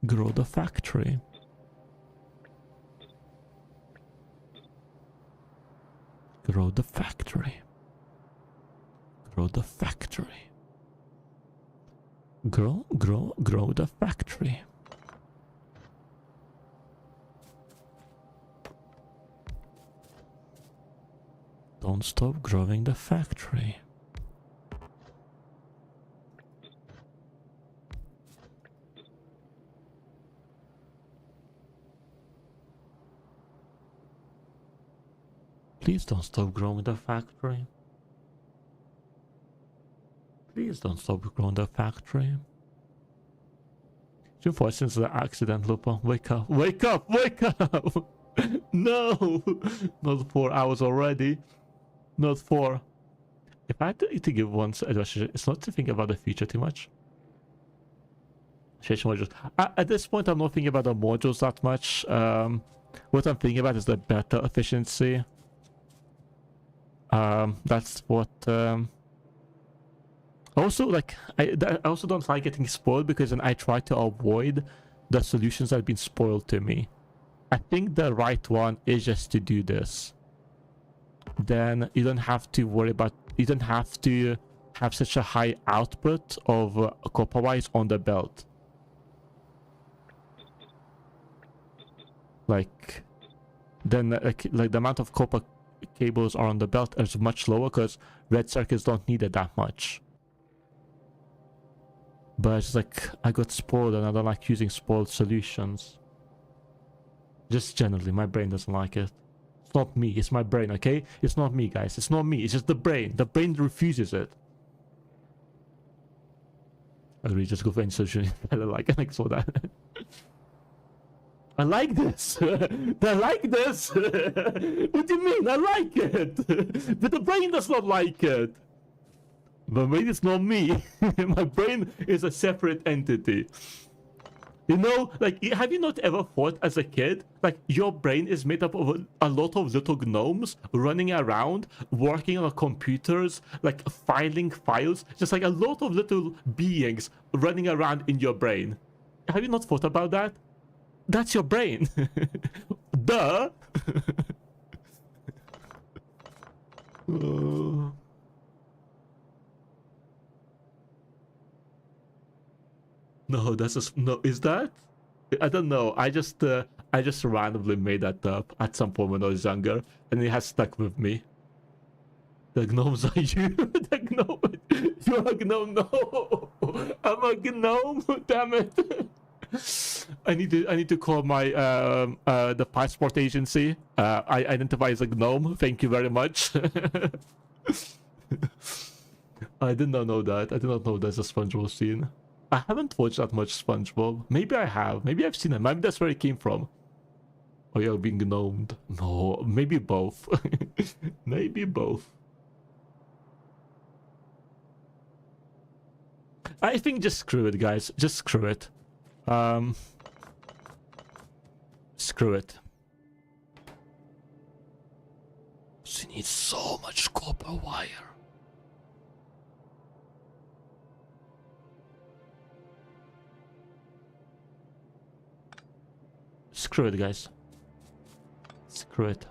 Grow the factory. Grow the factory. Grow the factory. Grow the factory. Don't stop growing the factory. Please don't stop growing the factory. Please don't stop growing the factory. Since the accident, Lupo. Wake up. Wake up! Wake up! No! Not 4 hours already. Not 4. If I had to give one advice, it's not to think about the future too much. At this point, I'm not thinking about the modules that much. What I'm thinking about is the better efficiency. That's what... Also, like, I also don't like getting spoiled, because then I try to avoid the solutions that have been spoiled to me. I think the right one is just to do this. Then you don't have to worry about... You don't have to have such a high output of copper-wise on the belt. Like, then like the amount of copper cables are on the belt is much lower, because red circuits don't need it that much. But it's like, I got spoiled and I don't like using spoiled solutions. Just generally, my brain doesn't like it. It's not me, it's my brain, okay? It's not me, guys. It's not me, it's just the brain. The brain refuses it. I really just go for any solution I like, and I saw that. I like this. I like this. What do you mean? I like it. But the brain does not like it. But maybe it's not me. My brain is a separate entity. You know, like, have you not ever thought as a kid, like, your brain is made up of a lot of little gnomes running around, working on computers, like, filing files, just like a lot of little beings running around in your brain. Have you not thought about that? That's your brain. Duh. No, that's just no. Is that? I don't know. I just randomly made that up at some point when I was younger, and it has stuck with me. The gnomes are you. The gnome. You're a gnome. No, I'm a gnome. Damn it. I need to call my the passport agency. I identify as a gnome. Thank you very much. I did not know that. I did not know there's a SpongeBob scene. I haven't watched that much SpongeBob. Maybe I have. Maybe I've seen it. Maybe that's where it came from. Oh, you're being gnomed. No, maybe both. Maybe both. I think just screw it, guys. Just screw it. Screw it. She needs so much copper wire. Screw it, guys. Screw it.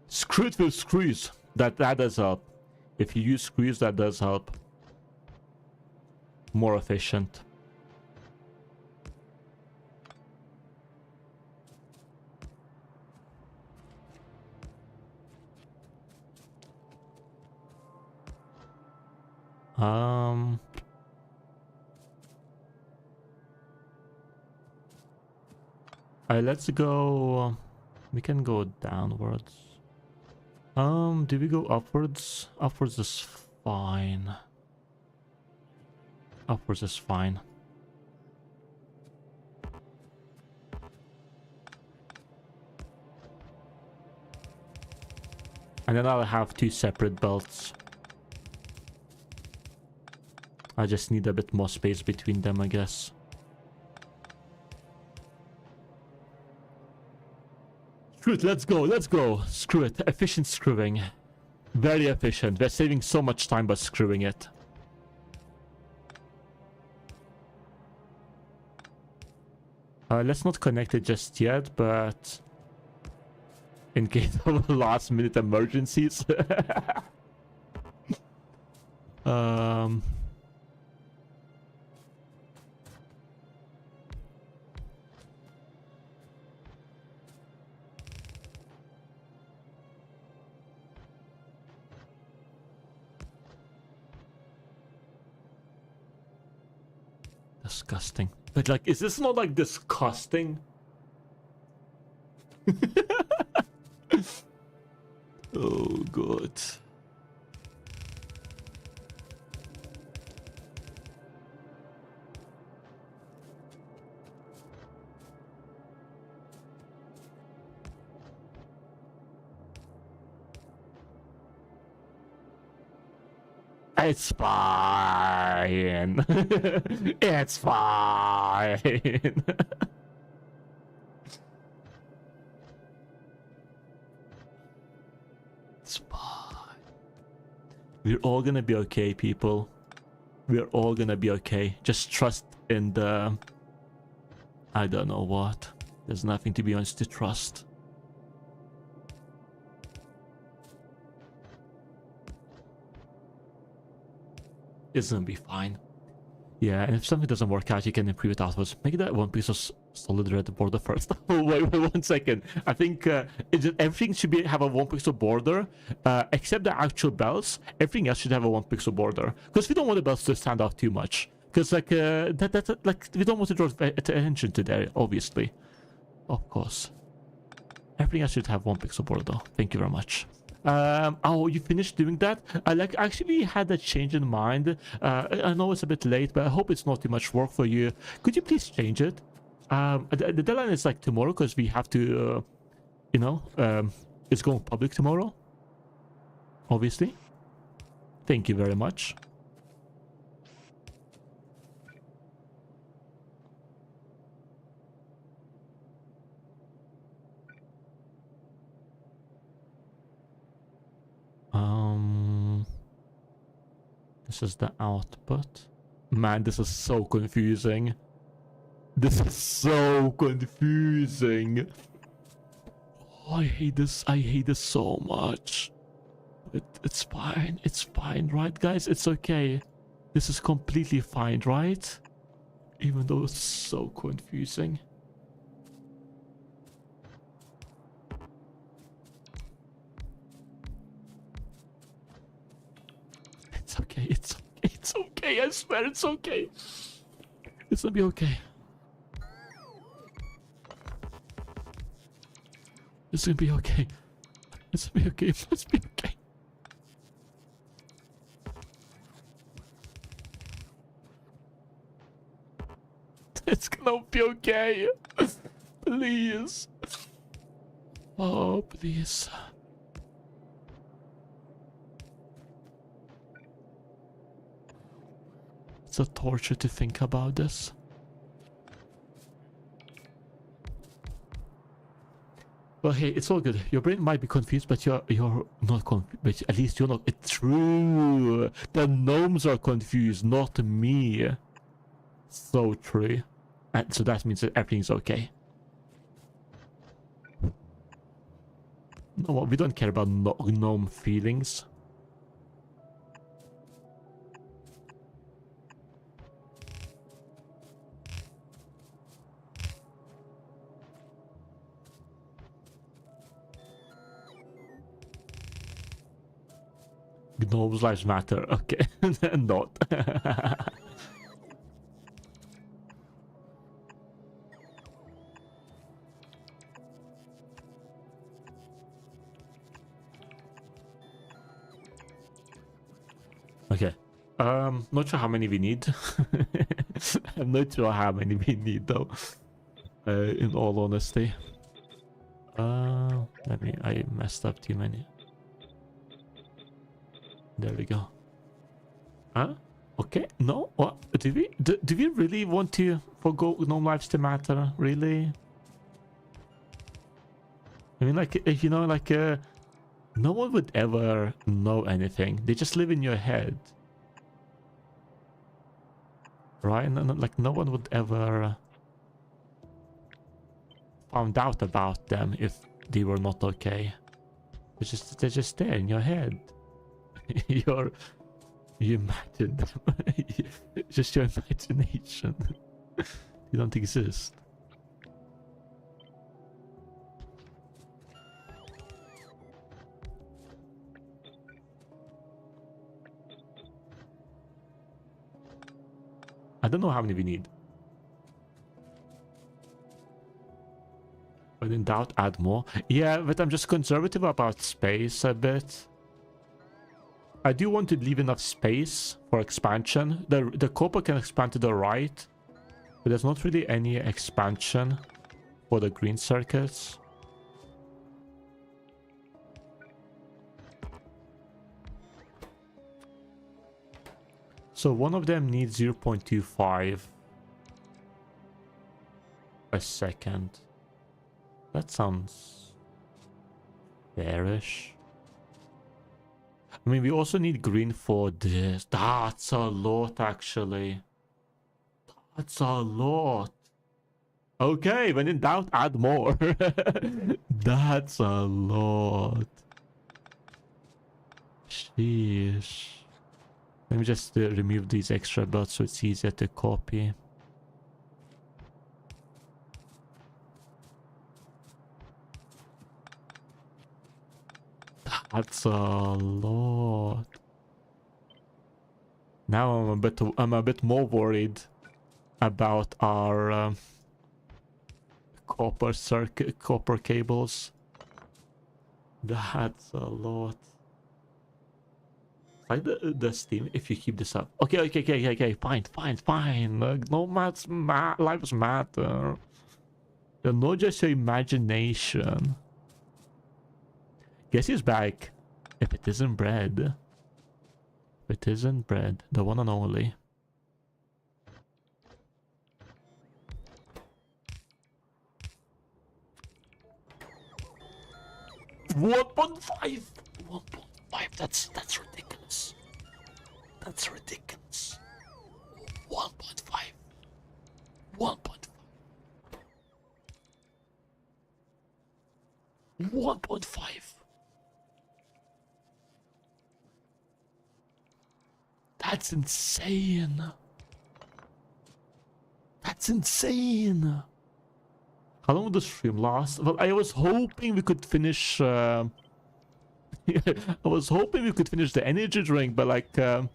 Screw it with screws. That does help. If you use screws, that does help. More efficient. Let's go. We can go downwards. Do we go upwards? Upwards is fine. Upwards is fine. And then I'll have 2 separate belts. I just need a bit more space between them, I guess. Screw it, let's go, let's go. Screw it. Efficient screwing. Very efficient. We're saving so much time by screwing it. Let's not connect it just yet, but in case of last minute emergencies. Disgusting. But like, is this not like disgusting? Oh, good. It's fine. It's fine. It's fine. We're all gonna be okay, people. We're all gonna be okay. Just trust in the... I don't know what. There's nothing, to be honest, to trust. It's gonna be fine. Yeah, and if something doesn't work out, you can improve it afterwards. Make that one piece of solid red border first. Oh, wait 1 second. I think everything should have a 1 pixel border, except the actual bells. Everything else should have a 1 pixel border, because we don't want the bells to stand out too much. Because like like we don't want to draw attention to that, obviously. Of course. Everything else should have 1 pixel border, though. Thank you very much. Oh, you finished doing that? I like actually had a change in mind. I know it's a bit late, but I hope it's not too much work for you. Could you please change it? The deadline is like tomorrow, because we have to you know, it's going public tomorrow, obviously. Thank you very much. This is the output. Man, this is so confusing. This is so confusing. Oh, I hate this. I hate this so much. It's fine. It's fine, right, guys? It's okay. This is completely fine, right? Even though it's so confusing. It's okay. It's okay. It's okay. I swear it's okay. It's gonna be okay. It's gonna be okay. It's gonna be okay. It must be okay. It's gonna be okay. Please. Oh, please. It's a torture to think about this. Well, hey, it's all good. Your brain might be confused, but you're not confused. But at least you're not. It's true. The gnomes are confused, not me. So true. And so that means that everything's okay. No, we don't care about gnome feelings. Gnomes' lives matter. Okay, not. Okay. Not sure how many we need. I'm not sure how many we need though. In all honesty. I messed up too many. There we go. Huh? Okay. No. What? Do we really want to forgo gnome lives to matter? Really? I mean, like, if you know, like, no one would ever know anything. They just live in your head, right? Like, no one would ever found out about them if they were not okay. They're just there in your head. You imagine them. Just your imagination. You don't exist. I don't know how many we need. But When in doubt, add more. Yeah, but I'm just conservative about space a bit. I do want to leave enough space for expansion. The copper can expand to the right, but there's not really any expansion for the green circuits. So one of them needs 0.25 a second. That sounds fairish. I mean, we also need green for this. That's a lot, actually. That's a lot. Okay, when in doubt, add more. That's a lot. Sheesh. Let me just remove these extra dots so it's easier to copy. That's a lot. Now I'm a bit more worried about our copper cables. That's a lot. Like the steam if you keep this up. Okay. Fine. No lives matter. They're not just your imagination. Guess he's back. If it isn't bread. If it isn't bread. The one and only. $1.5. That's ridiculous. That's ridiculous. 1.5. 1.5. That's insane. That's insane. How long will the stream last? Well, I was hoping we could finish... I was hoping we could finish the energy drink, but like... I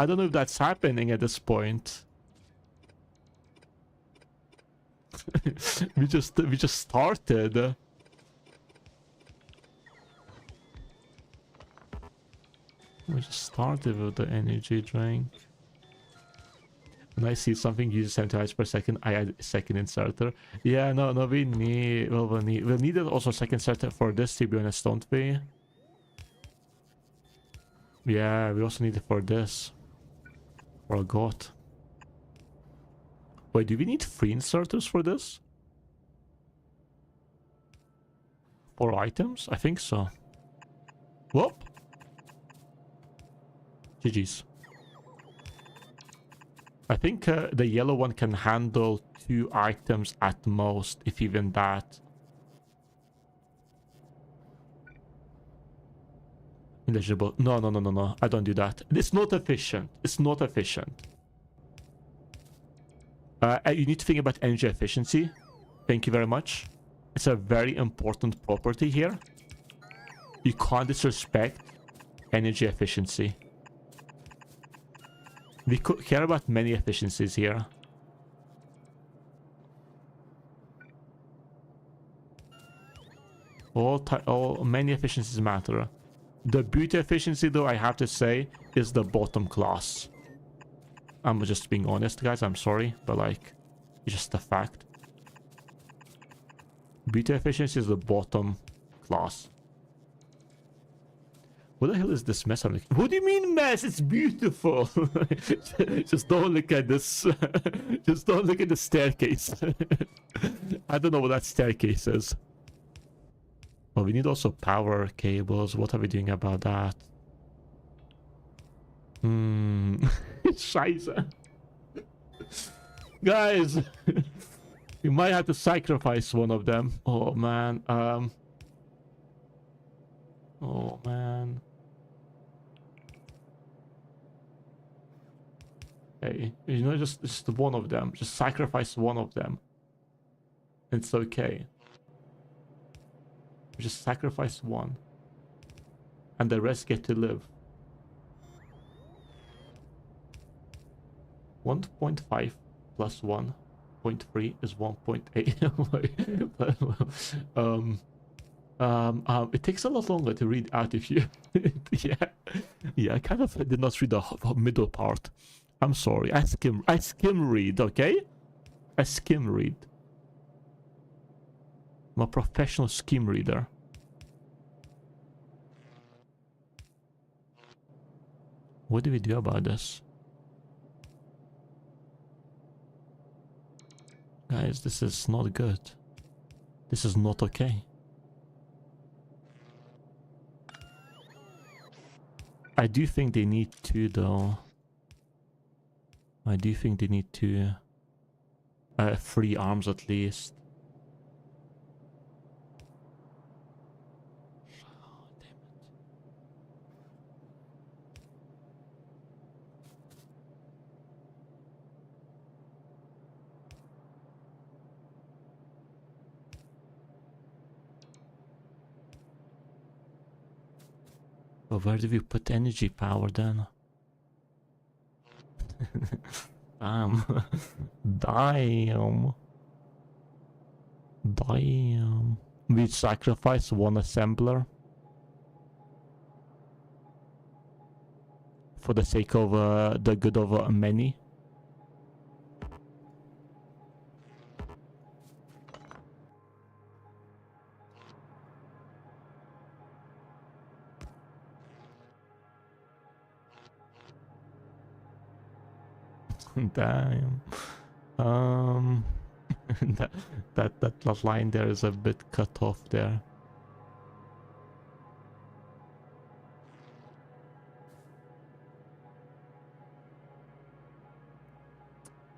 don't know if that's happening at this point. we just started. We just started with the energy drink. When I see something uses 70 bytes per second, I add a second inserter. Yeah, no, we need... Well, we'll need also a second inserter for this, to be honest, don't we? Yeah, we also need it for this. Forgot. Wait, do we need 3 inserters for this? 4 items? I think so. Whoop! GG's. I think the yellow one can handle 2 items at most, if even that. Eligible. No. I don't do that. It's not efficient. It's not efficient. You need to think about energy efficiency. Thank you very much. It's a very important property here. You can't disrespect energy efficiency. We care about many efficiencies here. Many efficiencies matter. The beauty efficiency, though, I have to say, is the bottom class. I'm just being honest, guys. I'm sorry, but like, it's just a fact. Beauty efficiency is the bottom class. What the hell is this mess? What do you mean mess? It's beautiful. Just don't look at this. Just don't look at the staircase. I don't know what that staircase is. Oh, we need also power cables. What are we doing about that? Scheiße. Guys, we might have to sacrifice one of them. Oh man. Oh man. Hey, you know, just one of them. Just sacrifice one of them. It's okay. Just sacrifice one. And the rest get to live. 1.5 plus 1. 0.3 is 1.8. It takes a lot longer to read out if you... yeah. Yeah, I kind of did not read the middle part. I'm sorry. I skim read, okay? I skim read. I'm a professional skim reader. What do we do about this? Guys, this is not good. This is not okay. I do think they need to, though. I do think they need to... 3 arms at least. But where do we put energy power then? Damn. Damn. Damn. We sacrifice 1 assembler. For the sake of the good of many. Damn. that line there is a bit cut off there.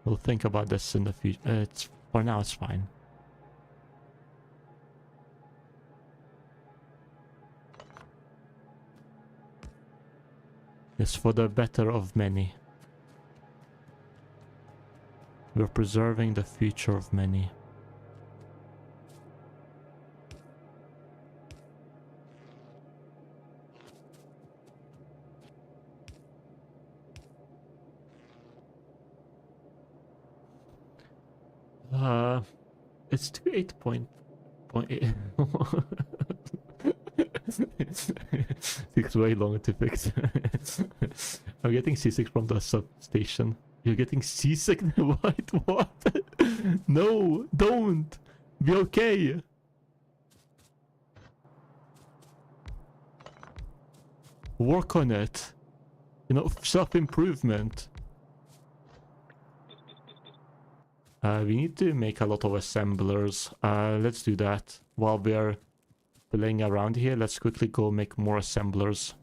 We'll think about this in the future. It's for now. It's fine. It's for the better of many. We're preserving the future of many. It's 28.8. Takes way longer to fix. I'm getting seasick from the substation. You're getting seasick? What? No, don't. Be okay. Work on it. You know, self-improvement. We need to make a lot of assemblers. Let's do that. While we're playing around here, let's quickly go make more assemblers.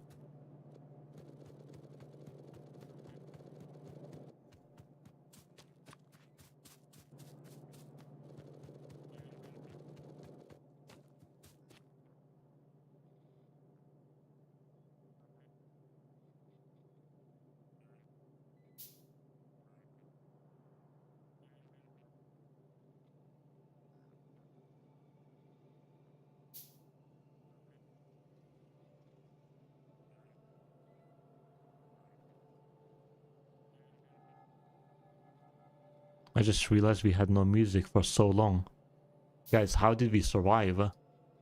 I just realized we had no music for so long. Guys, how did we survive?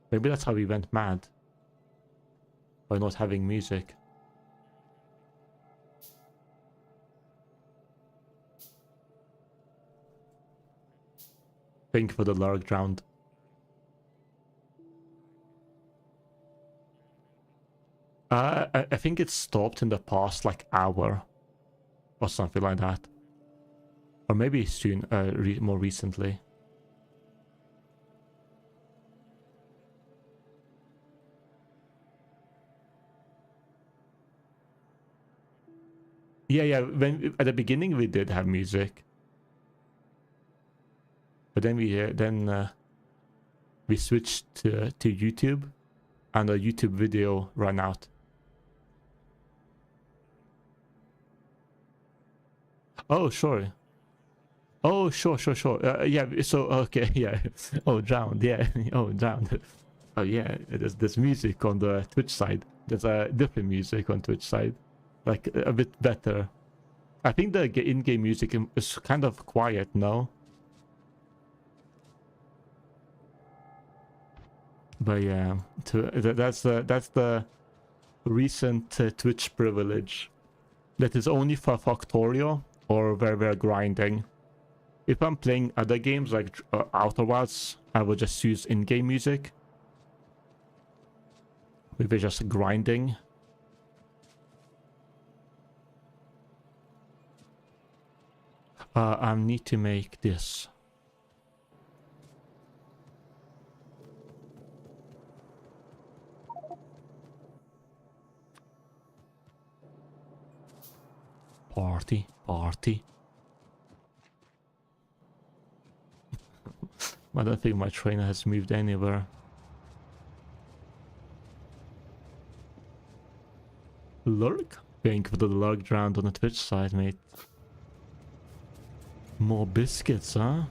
Maybe that's how we went mad. By not having music. Thank you for the lurk drowned. I think it stopped in the past like hour. Or something like that. Or maybe soon, more recently. Yeah, when at the beginning we did have music. But then we switched to YouTube and a YouTube video ran out. Oh, sure. Oh, sure. Yeah, so, okay, yeah. Oh, drowned, yeah. Oh, drowned. Oh, yeah, there's music on the Twitch side. There's a different music on Twitch side. Like, a bit better. I think the in-game music is kind of quiet now. But yeah, that's the recent Twitch privilege. That is only for Factorio or where we're grinding. If I'm playing other games like Outer Wilds, I will just use in-game music. We're just grinding. I need to make this. Party. I don't think my trainer has moved anywhere. Lurk? Going for the lurk round on the Twitch side, mate. More biscuits, huh?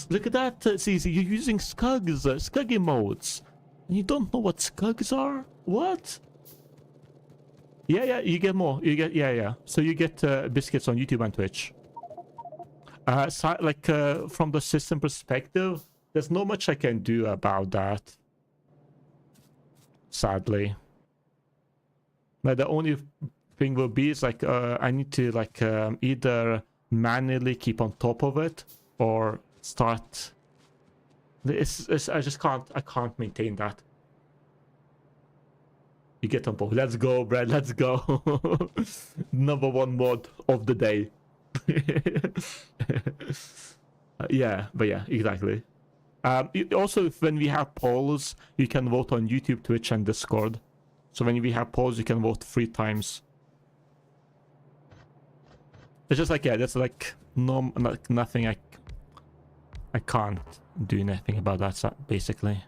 Look at that, see, you're using Skugs, Skug emotes. And you don't know what Skugs are? What? Yeah, you get more. You get, yeah. So you get biscuits on YouTube and Twitch. So, like, from the system perspective, there's not much I can do about that. Sadly. But the only thing will be is, like, I need to, like, either manually keep on top of it or start... I just can't, I can't maintain that. You get on board. Let's go, Brad. Let's go. Number one mod of the day. Yeah, but yeah, exactly. Also, when we have polls, you can vote on YouTube, Twitch, and Discord. So when we have polls, you can vote 3 times. It's just like, yeah, that's like no, like nothing. I can't do anything about that, basically.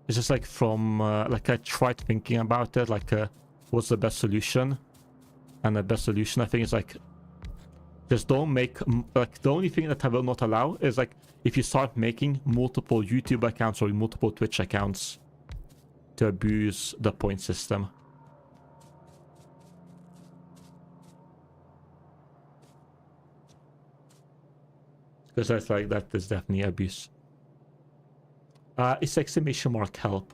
It's just like from, like I tried thinking about it, like what's the best solution? And the best solution, I think, is like, just don't make, like, the only thing that I will not allow is like, if you start making multiple YouTube accounts or multiple Twitch accounts to abuse the point system. Because that's like, that is definitely abuse. It's exclamation mark help.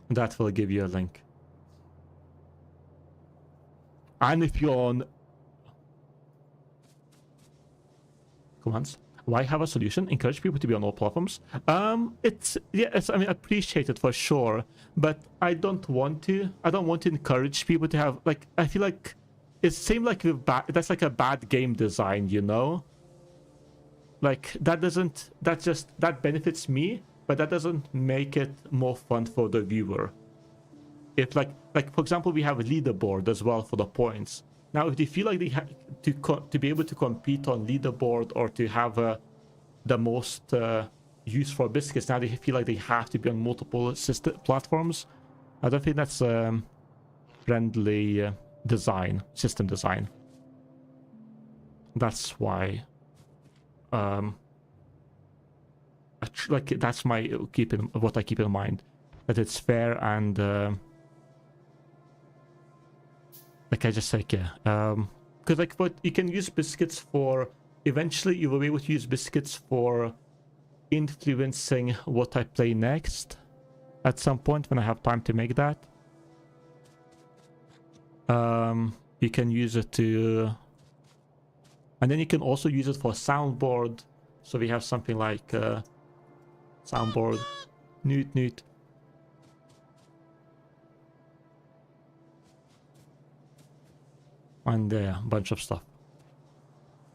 That will give you a link. And if you're on commands, why have a solution? Encourage people to be on all platforms. It's, yeah, it's, I mean, appreciate it for sure, but I don't want to. I don't want to encourage people to have, like, I feel like it seems like that's like a bad game design, you know? Like, that doesn't, that benefits me, but that doesn't make it more fun for the viewer. If like for example, we have a leaderboard as well for the points. Now, if they feel like they have to be able to compete on leaderboard or to have the most use for biscuits, now they feel like they have to be on multiple platforms. I don't think that's friendly system design. That's why. Like, that's my what I keep in mind, that it's fair and like I just like, yeah, because like, but you can use biscuits for, eventually you will be able to use biscuits for influencing what I play next at some point when I have time to make that. You can use it to, and then you can also use it for soundboard. So we have something like soundboard, newt. And a bunch of stuff.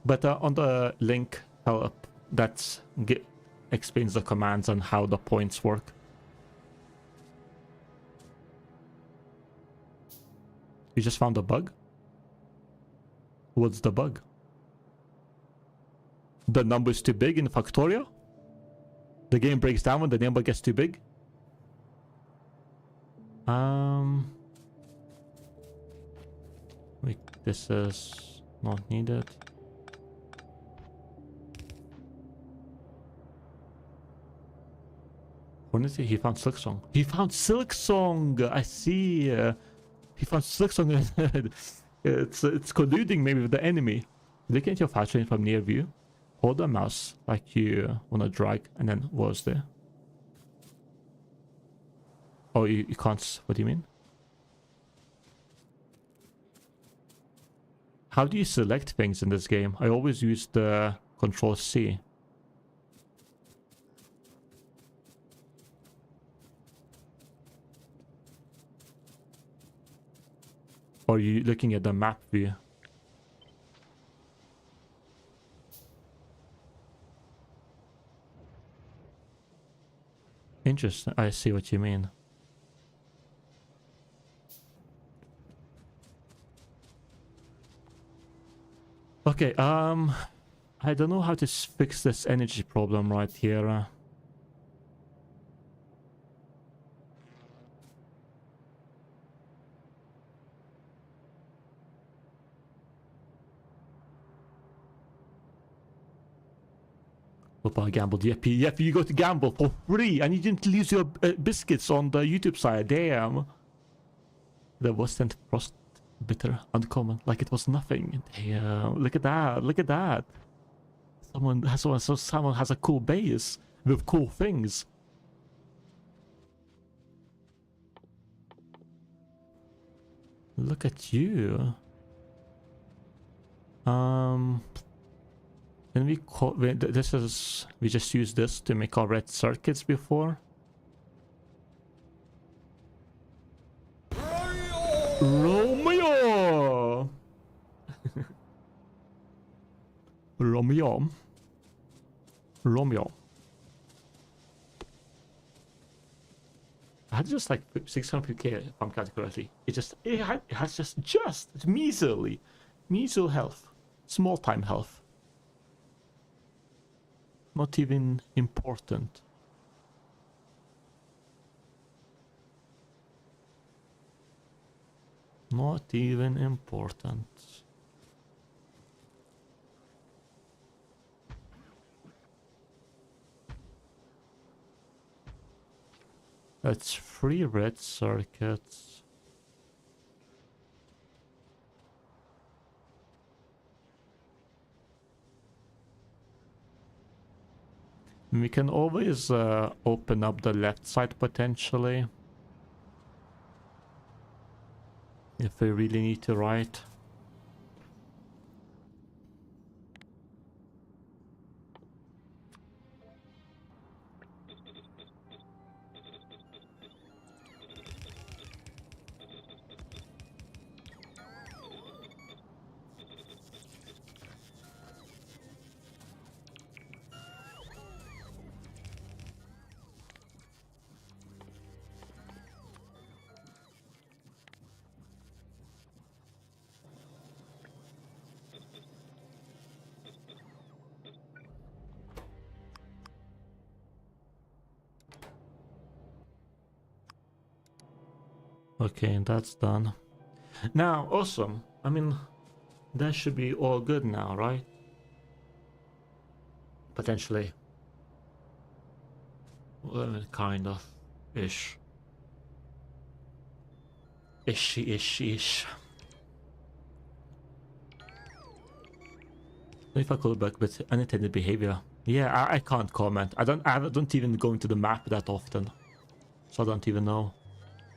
But on the link help, that explains the commands and how the points work. You just found a bug? What's the bug? The number is too big in Factorio? The game breaks down when the number gets too big? Wait, this is not needed. Hornety, he found Silksong. He found Silksong! I see! He found Silksong. It's colluding maybe with the enemy. Looking at your Factorio from near view. Hold the mouse like you wanna drag, and then what was there? Oh, you can't. What do you mean? How do you select things in this game? I always use the Control C. Or are you looking at the map view? Interesting. I see what you mean. Okay, I don't know how to fix this energy problem right here. Hope I gambled. Yep, you got to gamble for free, and you didn't lose your biscuits on the YouTube side. Damn. The wasn't frost bitter uncommon, like it was nothing. Damn, look at that! Look at that! Someone has a cool base with cool things. Look at you. Can we call this is we just used this to make our red circuits before. Romeo. Romeo. I had just like 600k if I'm counting correctly. It has just measly health, small time health. Not even important. Not even important. That's 3 red circuits. We can always open up the left side potentially. If we really need to write. Okay, that's done. Now, awesome. I mean, that should be all good now, right? Potentially. Well, kind of. Ish. Ish. If I call it back, but unintended behavior. Yeah, I can't comment. I don't even go into the map that often. So I don't even know.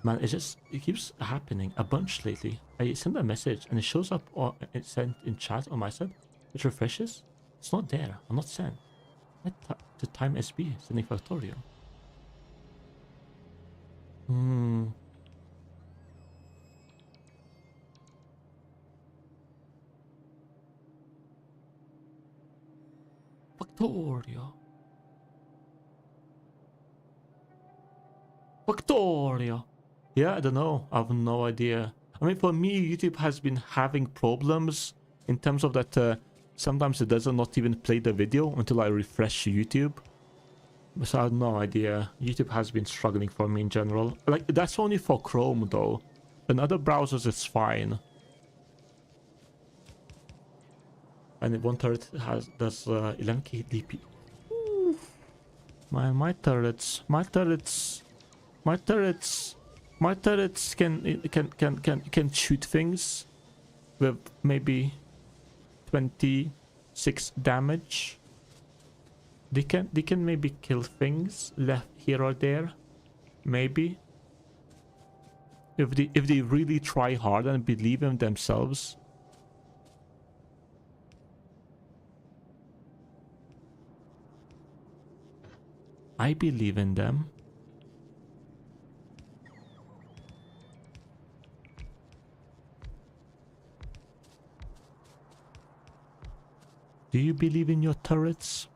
Man, it keeps happening a bunch lately. I send a message and it shows up or it's sent in chat on my side. It refreshes. It's not there. I'm not sent. To time SB, sending Factorio. Factorio. Yeah, I don't know. I have no idea. I mean, for me, YouTube has been having problems in terms of that sometimes it doesn't not even play the video until I refresh YouTube. So I have no idea. YouTube has been struggling for me in general. Like, that's only for Chrome, though. In other browsers, it's fine. And 1/3 does 11k DP. Man, my turrets can shoot things with maybe 26 damage. They can maybe kill things left here or there, maybe. If they really try hard and believe in themselves. I believe in them. Do you believe in your turrets?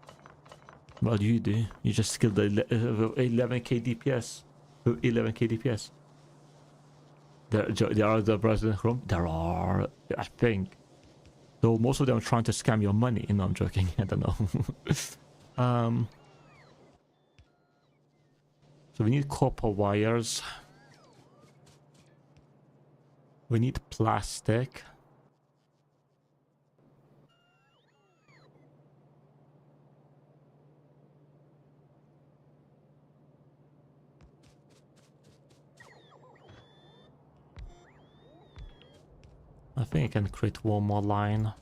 Well, you do. You just killed the 11k DPS. 11k DPS. There are the President Chrome? There are, I think. Though most of them are trying to scam your money. No, I'm joking. I don't know. So we need copper wires. We need plastic. I think I can create one more line.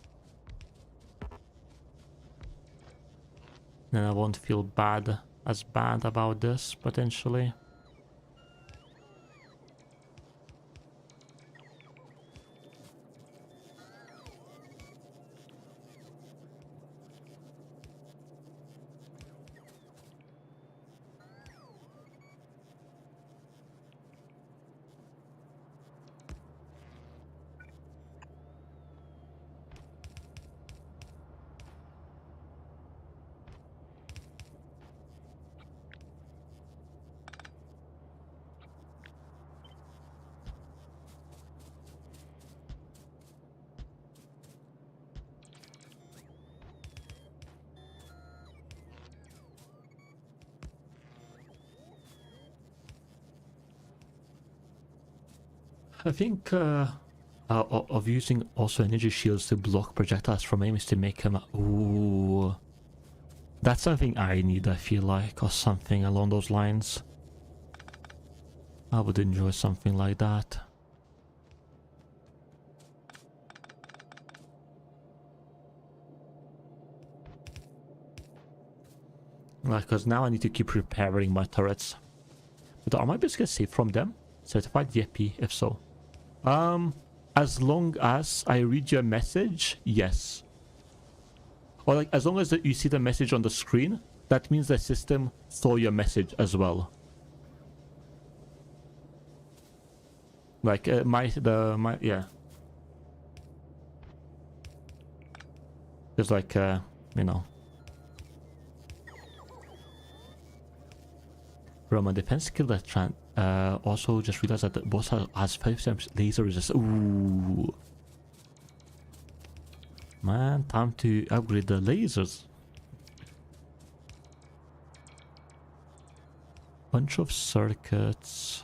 Then I won't feel as bad about this, potentially. I think of using also energy shields to block projectiles from aim is to make them... Ooh. That's something I need, I feel like, or something along those lines. I would enjoy something like that. Like, because now I need to keep repairing my turrets. But are my biscuits safe from them? Certified? Yippee, if so. As long as I read your message, yes. Or like, as long as you see the message on the screen, that means the system saw your message as well. Like, yeah. There's like, you know. Roman defense skill that also just realized that the boss has 5% laser resist. Ooh. Man, time to upgrade the lasers. Bunch of circuits.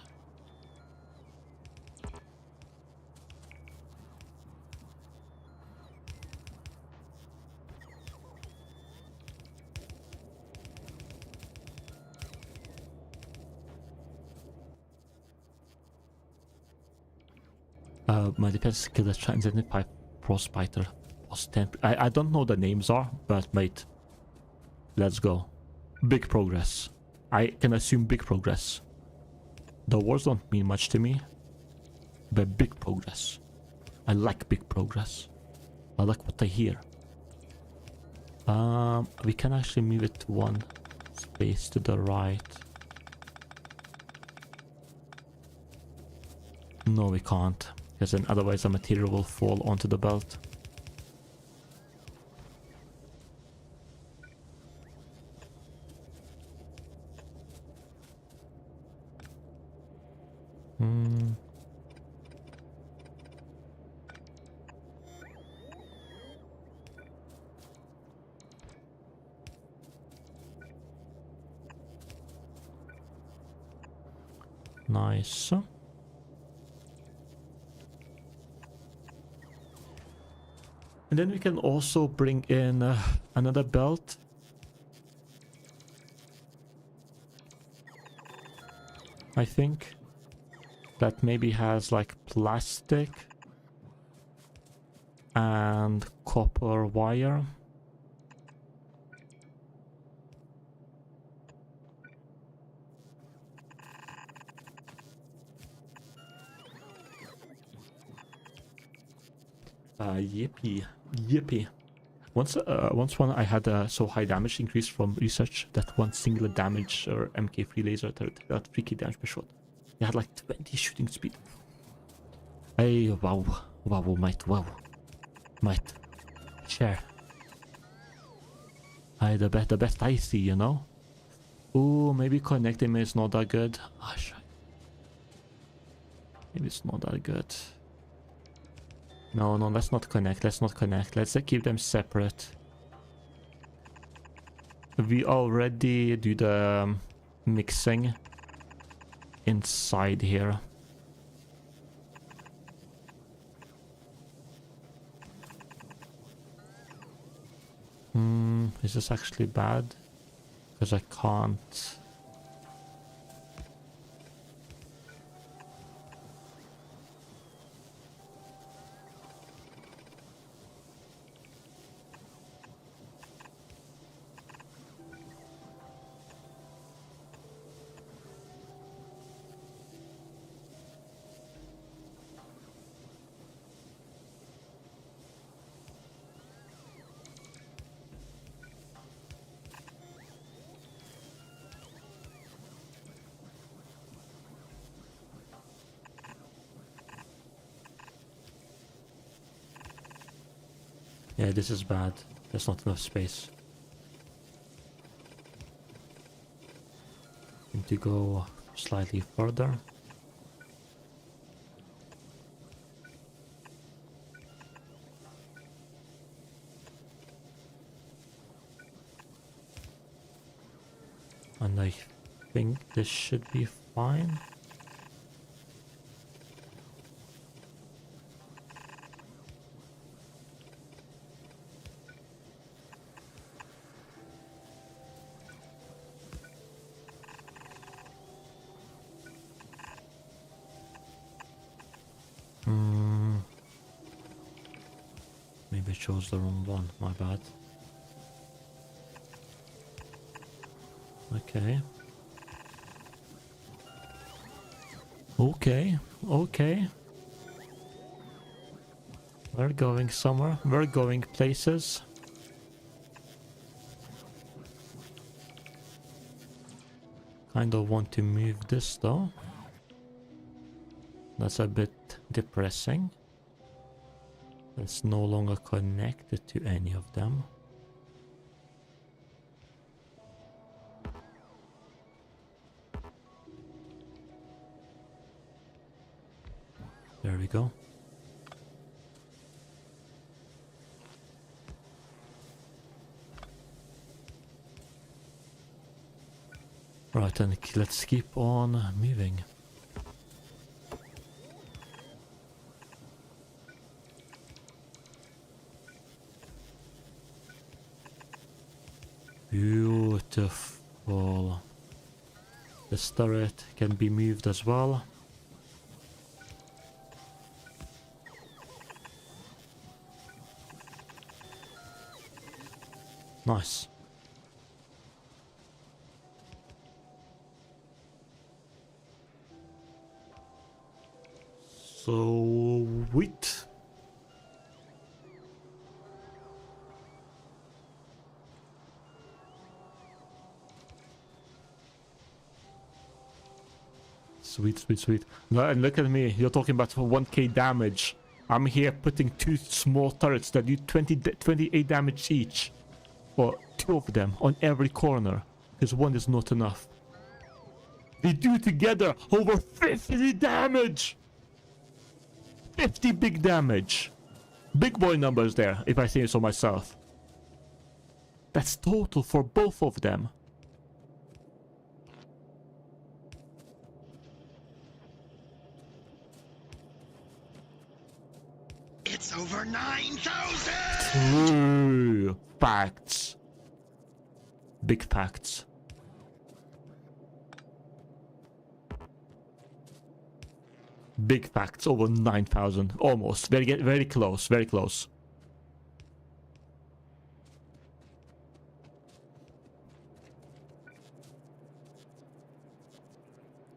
My defense skill is transcended by Prospiter. I don't know the names are, but mate, let's go. Big progress. I can assume big progress. The wars don't mean much to me, but big progress. I like big progress. I like what I hear. We can actually move it one space to the right. No, we can't, because then otherwise the material will fall onto the belt. Nice. And then we can also bring in another belt. I think. That maybe has like plastic and copper wire. Yippee, yippee. Once one I had a so high damage increase from research that one single damage or MK3 laser turret got 3k damage per shot. It had like 20 shooting speed. Hey, wow, wow, mate, wow, mate, share. Hey, the best I see, you know. Ooh, maybe connecting me is not that good. Oh, shit. Maybe it's not that good. No, let's not connect. Let's not connect. Let's keep them separate. We already do the mixing inside here. Is this actually bad? Because I can't. Yeah, this is bad. There's not enough space. Need to go slightly further. And I think this should be fine. Maybe I chose the wrong one, my bad. Okay. Okay. We're going somewhere. We're going places. Kind of want to move this though. That's a bit depressing. It's no longer connected to any of them. There we go. Right, and let's keep on moving. Beautiful. This turret can be moved as well. Nice. So, wheat. Sweet. No, and look at me. You're talking about 1k damage. I'm here putting 2 small turrets that do 28 damage each. Or 2 of them on every corner. Because 1 is not enough. They do together over 50 damage! 50 big damage. Big boy numbers there, if I say so myself. That's total for both of them. It's over 9,000! True facts. Big facts. Big facts, over 9,000. Almost. Very close, very close.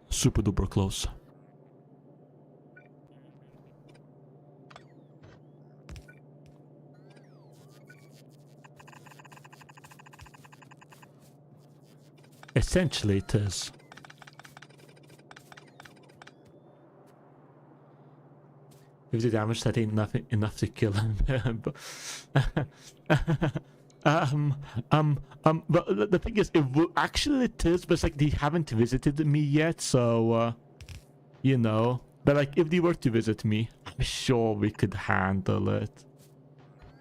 Super duper close. Essentially it is. If the damage, that ain't nothing enough to kill him. But the thing is, actually it is, but it's like they haven't visited me yet, so you know. But like, if they were to visit me, I'm sure we could handle it.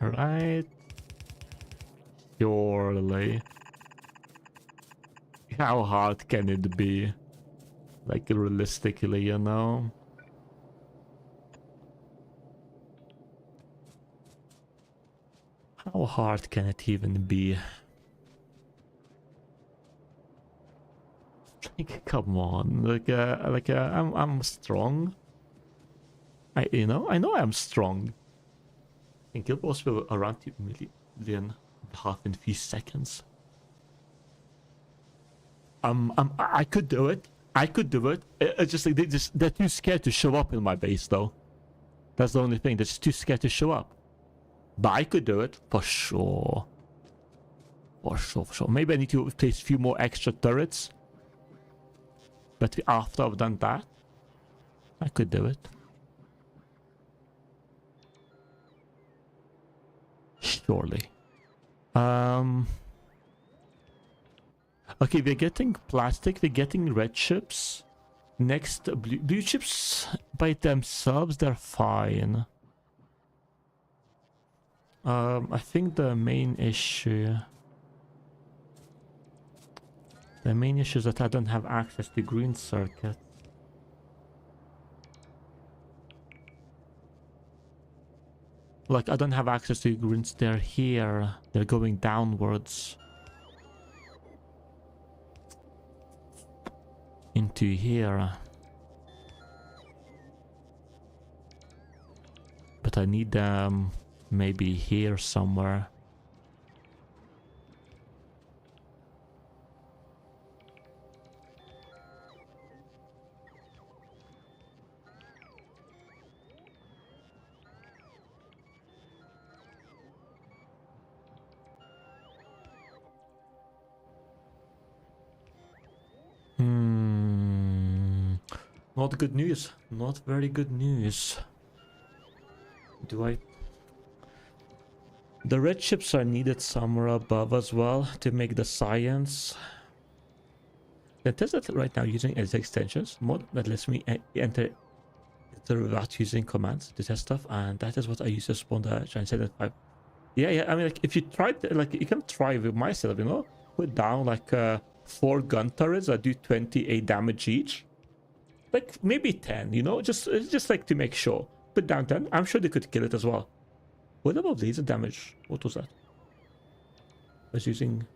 Right? Surely. How hard can it be? Like, realistically, you know? How hard can it even be? Like, come on, I'm strong. I know I'm strong. I think it was around 2 million and a half in a few seconds. I could do it. I could do it. It's just like they're too scared to show up in my base, though. That's the only thing. They're just too scared to show up. But I could do it for sure. For sure. Maybe I need to place a few more extra turrets. But after I've done that, I could do it. Surely. Okay, we're getting plastic, we're getting red chips. Next, blue chips by themselves, they're fine. I think the main issue is that I don't have access to green circuit. Like, I don't have access to greens. They're here. They're going downwards. Into here. But I need them maybe here somewhere. Not good news. Not very good news. The red chips are needed somewhere above as well to make the science. I test that right now using as extensions mod that lets me enter without using commands to test stuff, and that is what I use to spawn the giant 5. Yeah. I mean, like, if you try, like, you can try with myself, you know, put down like 4 gun turrets that do 28 damage each. Like, maybe 10, you know, just like to make sure. Put down 10. I'm sure they could kill it as well. What about laser damage? What was that? I was using...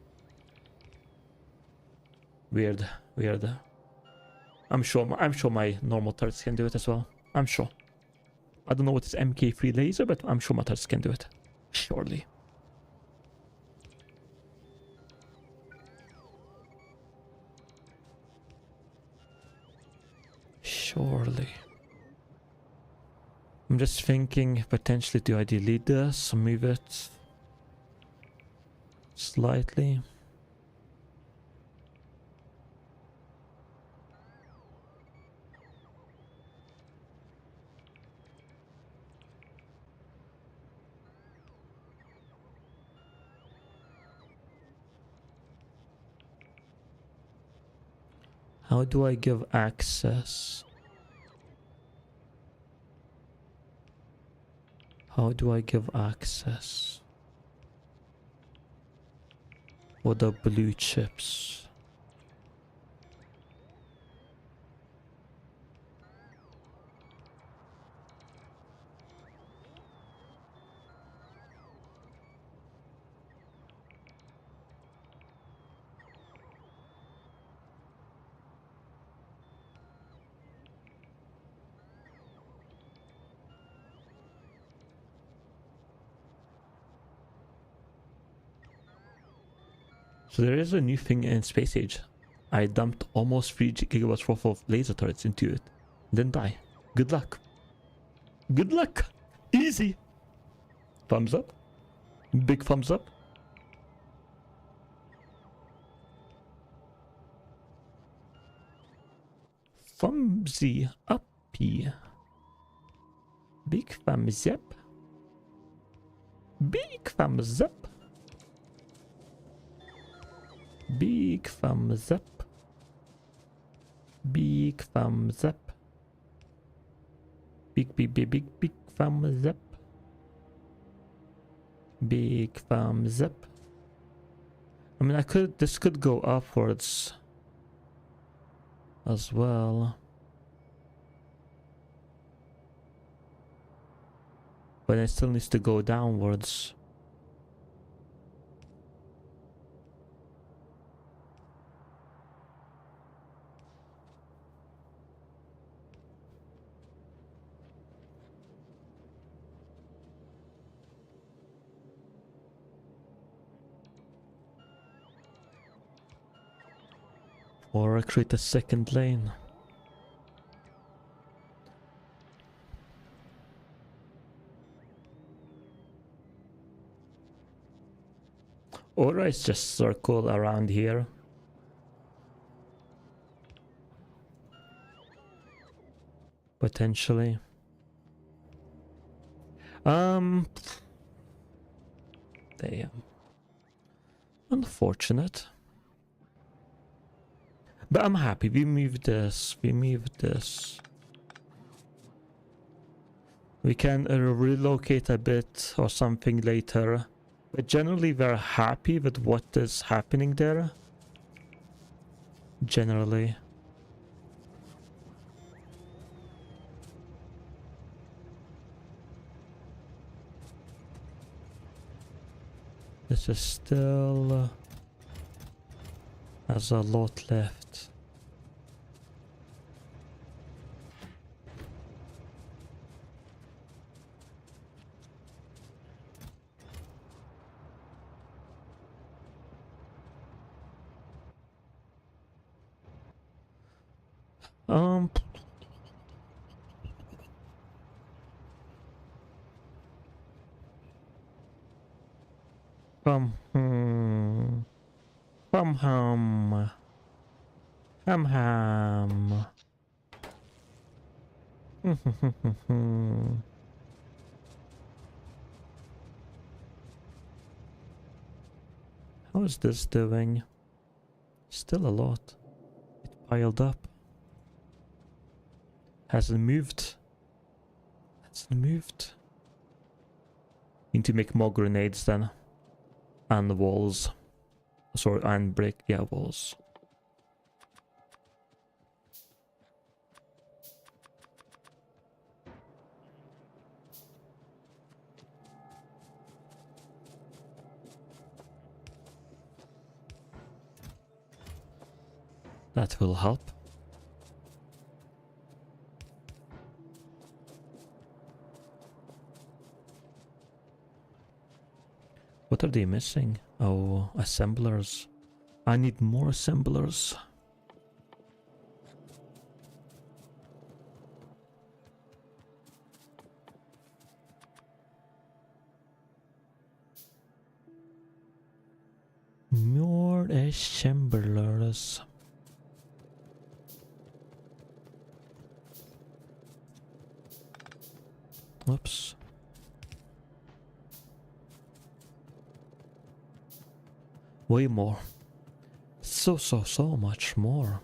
Weird. I'm sure my normal turrets can do it as well. I'm sure. I don't know what is MK3 laser, but I'm sure my turrets can do it. Surely. Surely. I'm just thinking, potentially, do I delete this, move it slightly? How do I give access? How do I give access for the blue chips? So there is a new thing in Space Age. I dumped almost 3 gigawatts worth of laser turrets into it. Didn't die. Good luck. Good luck. Easy. Thumbs up. Big thumbs up. Thumbsy uppy. Big thumbs up. Big thumbs up. Big thumbs up. Big thumbs up. Big thumbs up. Big thumbs up. I mean, this could go upwards as well. But it still needs to go downwards. Or create a second lane. Or it's just circle around here. Potentially. Damn. Unfortunate. But I'm happy we moved this. We moved this. We can relocate a bit or something later. But generally we're happy with what is happening there. Generally. This is still has a lot left. Um, hum. How is this doing? Still a lot. It piled up. Hasn't moved. Hasn't moved. Need to make more grenades then. And walls. Sorry, and brick. Yeah, walls. That will help. What are they missing? Oh, assemblers. I need more assemblers. More assemblers. Oops. Way more. So much more.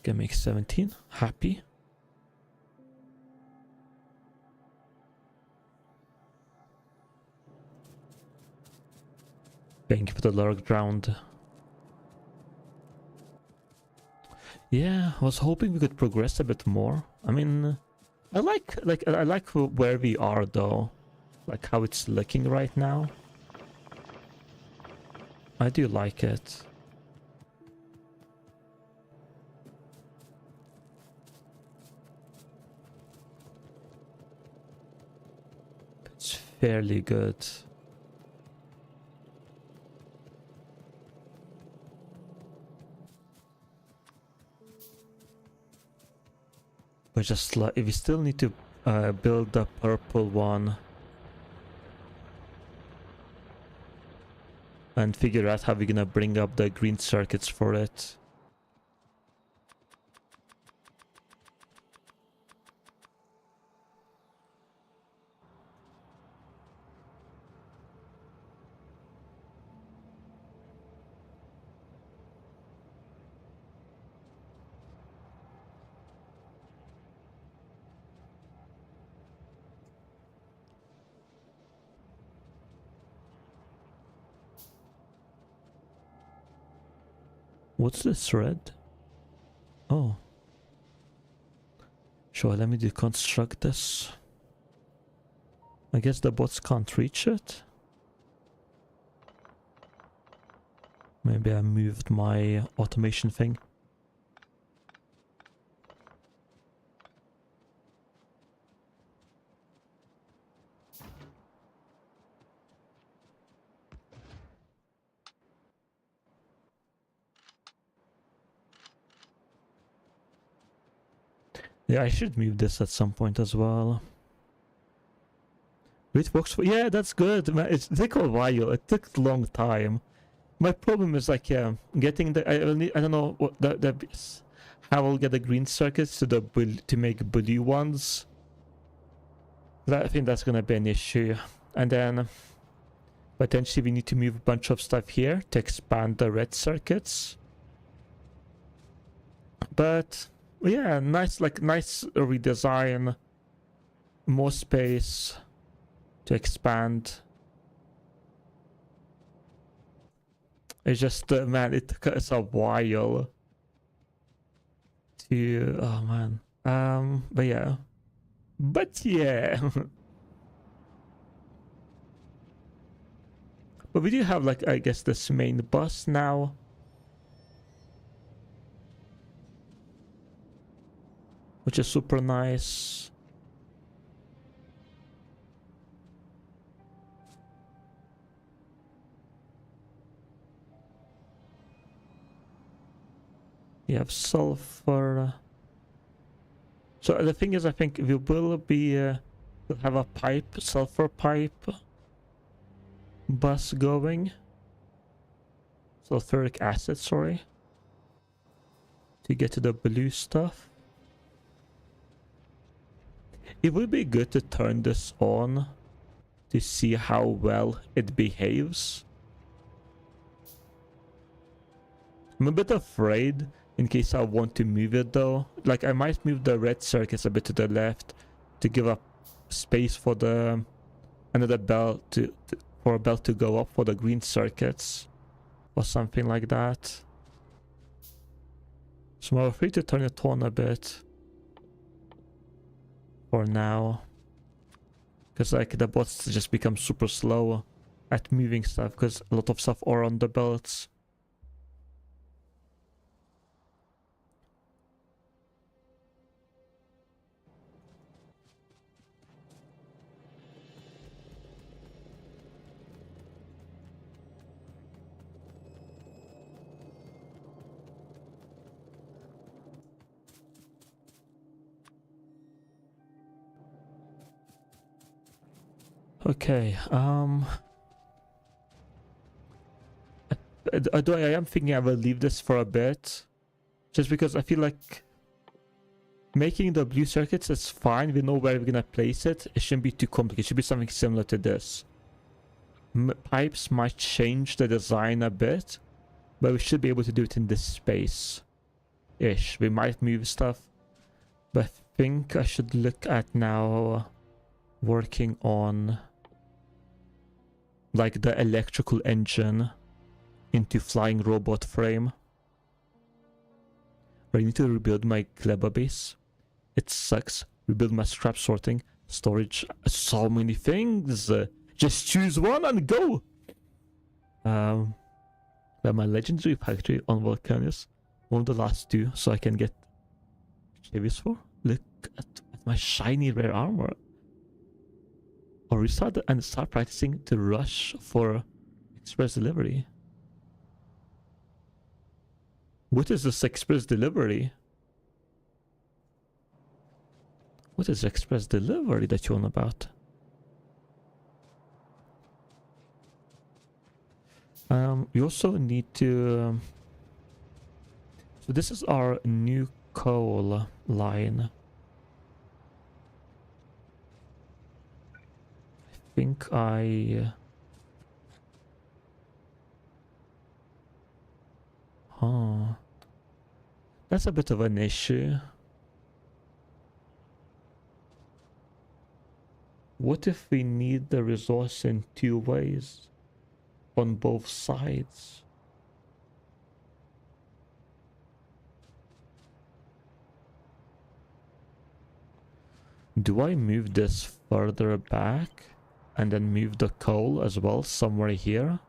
Can make 17. Happy. Thank you for the lurk round. Yeah, I was hoping we could progress a bit more. I mean, I like where we are though. Like how it's looking right now. I do like it. It's fairly good. But just like, if we still need to build the purple one and figure out how we're gonna bring up the green circuits for it. What's this red? Oh. Sure, let me deconstruct this. I guess the bots can't reach it. Maybe I moved my automation thing. Yeah, I should move this at some point as well. It works for... Yeah, that's good. Man, it took a while. It took a long time. My problem is like, yeah, getting the... I will need... I don't know what the how I'll get the green circuits to the to make blue ones. I think that's gonna be an issue. And then potentially we need to move a bunch of stuff here to expand the red circuits. But yeah, nice redesign, more space to expand. It's just man, it took us a while to... oh man. But yeah. But we do have, like, I guess this main bus now. Which is super nice. You have sulfur. So the thing is, I think we will be we'll have a sulfur pipe bus going. Sulfuric acid, sorry. To get to the blue stuff. It would be good to turn this on to see how well it behaves. I'm a bit afraid in case I want to move it though. Like, I might move the red circuits a bit to the left to give up space for the another belt for a belt to go up for the green circuits or something like that. So I'm afraid to turn it on a bit for now, because like the bots just become super slow at moving stuff because a lot of stuff are on the belts. Okay, I am thinking I will leave this for a bit, just because I feel like making the blue circuits is fine. We know where we're gonna place it. It shouldn't be too complicated. It should be something similar to this. Pipes might change the design a bit, but we should be able to do it in this space-ish. We might move stuff, but I think I should look at now working on like the electrical engine into flying robot frame. I need to rebuild my Gleba base. It sucks. Rebuild my scrap sorting, storage, so many things. Just choose one and go. But my legendary factory on Volcanus, one of the last two, so I can get Chevys for. Look at my shiny rare armor. Or restart and start practicing to rush for express delivery. What is this express delivery? What is express delivery that you're on about? We also need to... so this is our new coal line. I think huh. That's a bit of an issue. What if we need the resource in 2 ways? On both sides? Do I move this further back and then move the coal as well somewhere here?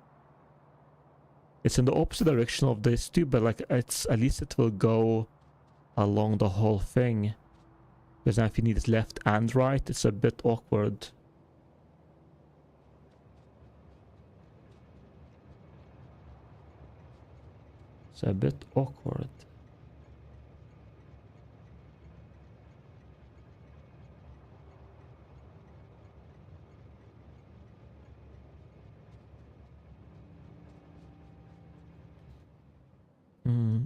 It's in the opposite direction of this too, but like it's at least it will go along the whole thing. Because now if you need it left and right, it's a bit awkward. It's a bit awkward.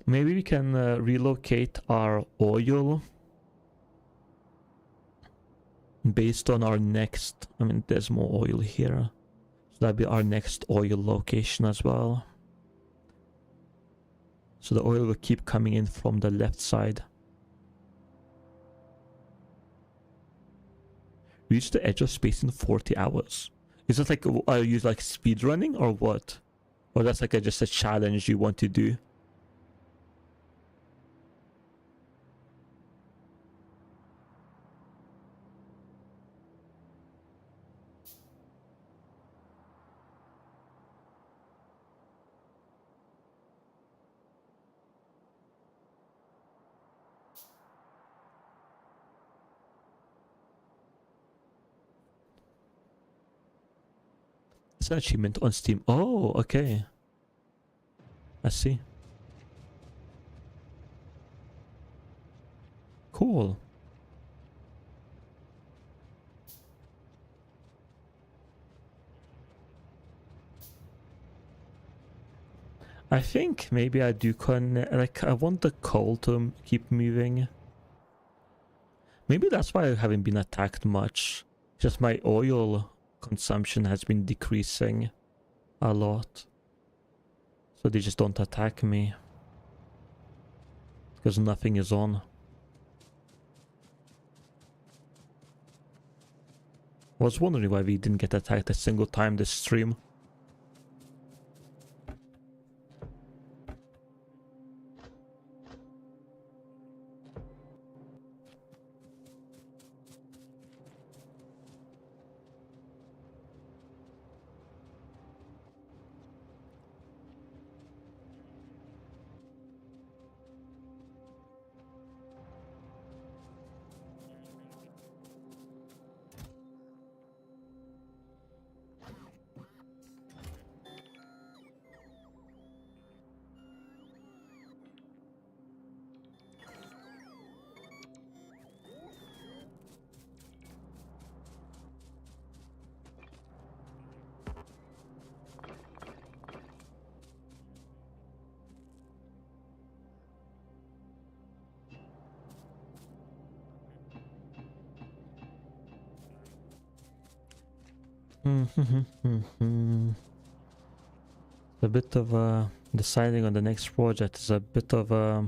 Maybe we can relocate our oil based on our next... I mean, there's more oil here. So that'd be our next oil location as well. So the oil will keep coming in from the left side. Reach the edge of space in 40 hours. Is that like, are you like speed running or what? Or that's like just a challenge you want to do? It's an achievement on Steam. Oh, okay. I see. Cool. I think maybe I do like I want the coal to keep moving. Maybe that's why I haven't been attacked much. Just my oil consumption has been decreasing a lot. So they just don't attack me. Because nothing is on. I was wondering why we didn't get attacked a single time this stream. A bit of deciding on the next project is a bit of a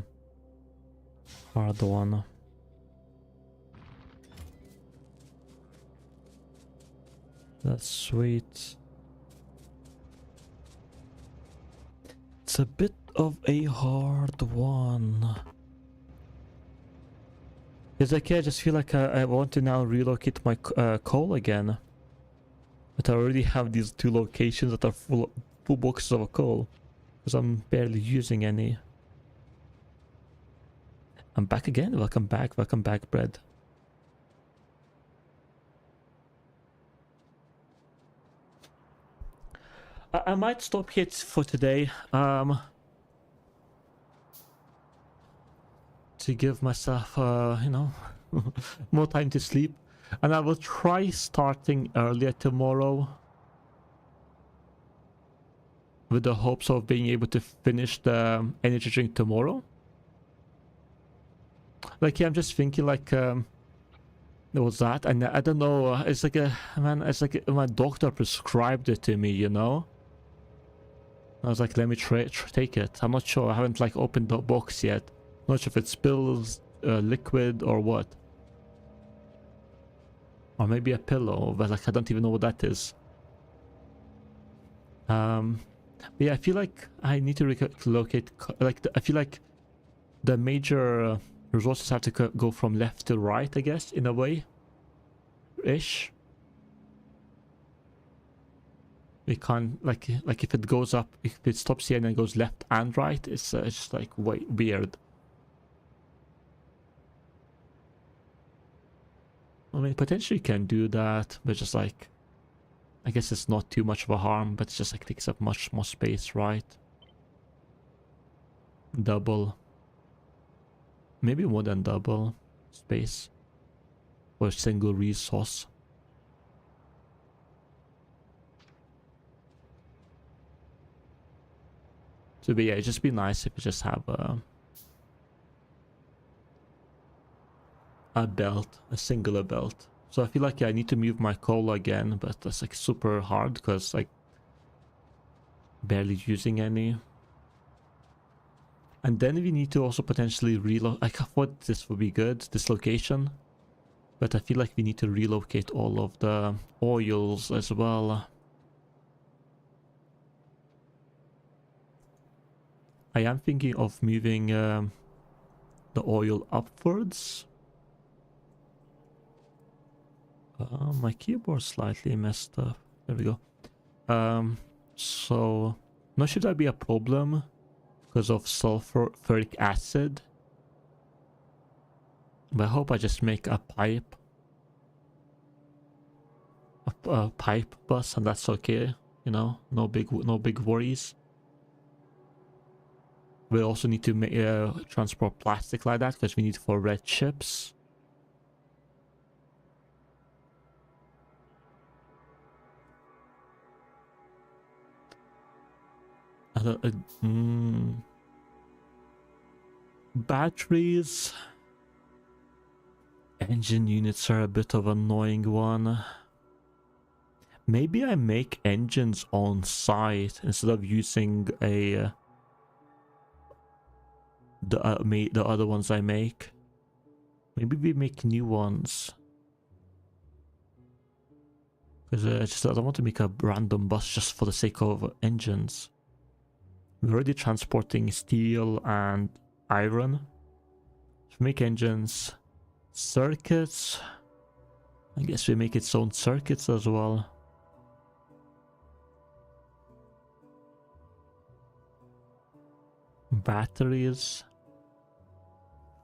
hard one. That's sweet. It's a bit of a hard one. It's like, I just feel like I want to now relocate my coal again. But I already have these 2 locations that are full boxes of coal. Because I'm barely using any. I'm back again? Welcome back, bread. I might stop here for today. To give myself, you know, More time to sleep. And I will try starting earlier tomorrow, with the hopes of being able to finish the energy drink tomorrow. Like, yeah, I'm just thinking, like, there was that, and I don't know, it's like it's like my doctor prescribed it to me, you know? I was like, let me take it. I'm not sure, I haven't, like, opened the box yet. Not sure if it spills liquid or what. Or maybe a pillow, but, like, I don't even know what that is. But yeah, I feel like I need to relocate, like, I feel like the major resources have to go from left to right, I guess, in a way. Ish. We can't, like if it goes up, if it stops here and then goes left and right, it's just like weird. I mean, potentially you can do that, but just like, I guess it's not too much of a harm, but it's just like takes up much more space, right? Double. Maybe more than double space for a single resource. So, but yeah, it'd just be nice if you just have a belt, a singular belt. So I feel like, yeah, I need to move my coal again, but that's like super hard because like barely using any. And then we need to also potentially relocate. I thought this would be good, this location. But I feel like we need to relocate all of the oils as well. I am thinking of moving the oil upwards. My keyboard's slightly messed up. There we go. So not sure that be a problem because of sulfuric acid. But I hope I just make a pipe. A pipe bus, and that's okay. You know, no big worries. We also need to transport plastic like that because we need it for red chips. Batteries. Engine units are a bit of an annoying one. Maybe I make engines on site instead of using a the other ones I make. Maybe we make new ones. Because I don't want to make a random bus just for the sake of engines. We're already transporting steel and iron. So make engines. Circuits. I guess we make its own circuits as well. Batteries.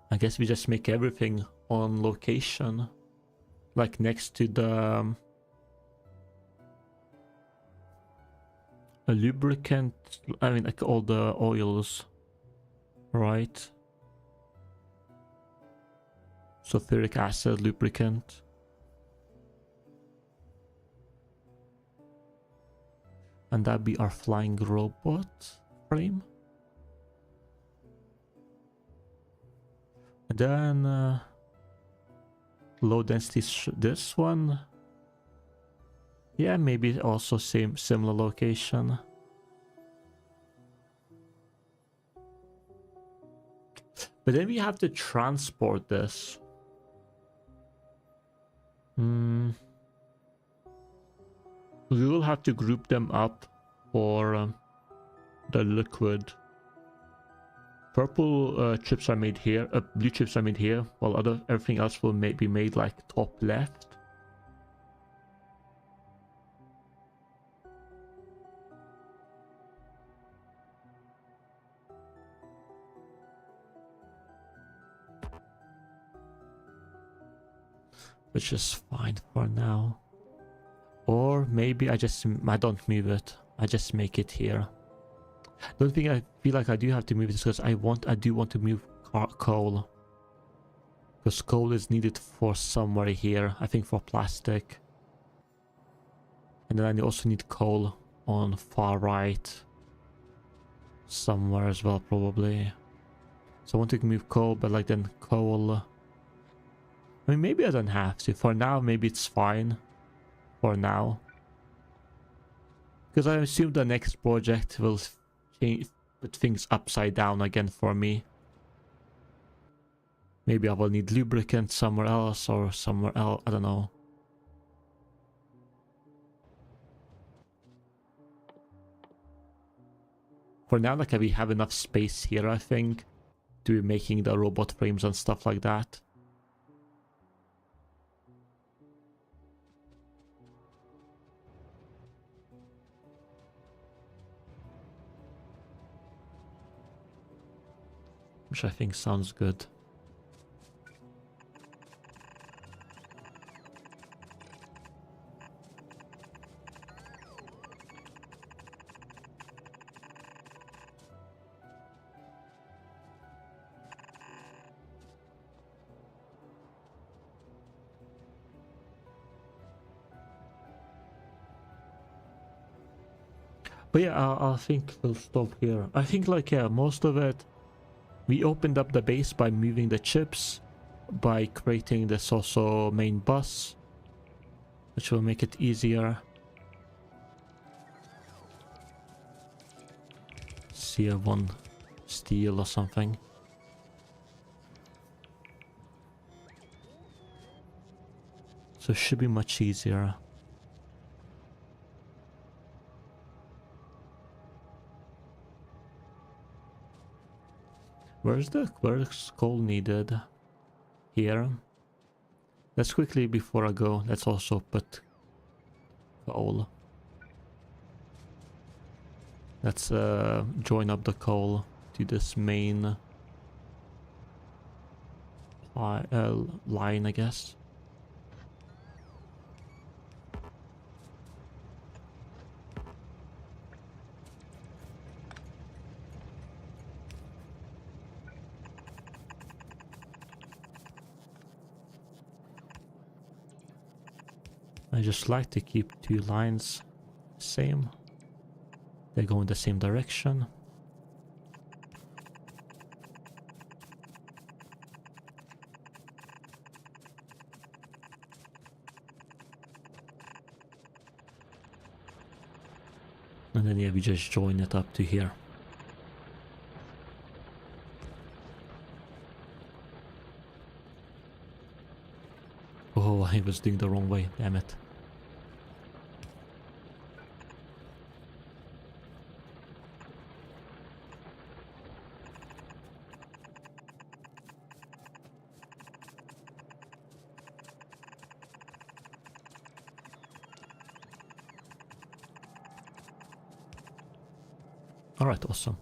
I guess we just make everything on location. Like next to the a lubricant. I mean, like all the oils. Right. Sulfuric acid, lubricant. And that'd be our flying robot frame. And then low density, this one. Yeah, maybe also similar location. But then we have to transport this. We will have to group them up for the liquid. Purple chips are made here, blue chips are made here, while everything else will be made like top left. Which is fine for now. Or maybe I don't move it. I just make it here. The only thing I feel like I do have to move is because I do want to move coal. Because coal is needed for somewhere here. I think for plastic. And then I also need coal on far right. Somewhere as well, probably. So I want to move coal, but like then coal... I mean, maybe I don't have to. For now, maybe it's fine. For now. Because I assume the next project will change, put things upside down again for me. Maybe I will need lubricant somewhere else or somewhere else. I don't know. For now, like we have enough space here, I think, to be making the robot frames and stuff like that. Which I think sounds good. But yeah, I think we'll stop here. I think like, yeah, most of it, we opened up the base by moving the chips, by creating this also main bus, which will make it easier. See one steel or something. So it should be much easier. Where's coal needed? Here. Let's quickly, before I go, let's also put coal. Let's join up the coal to this main line, I guess. I just like to keep two lines same. They go in the same direction. And then yeah, we just join it up to here. Oh, I was doing the wrong way, damn it. Alright, awesome.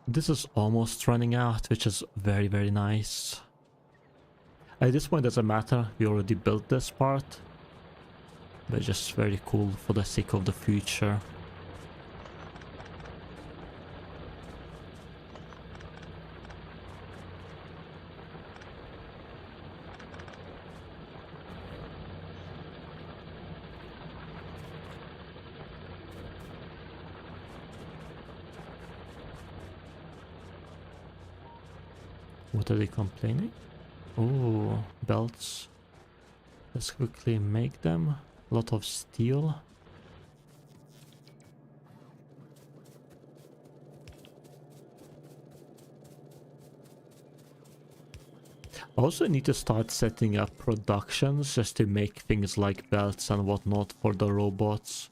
This is almost running out, which is very, very nice. At this point, doesn't matter, we already built this part. But just very cool for the sake of the future. What are they complaining? Oh, belts. Let's quickly make them. A lot of steel. I also need to start setting up productions just to make things like belts and whatnot for the robots.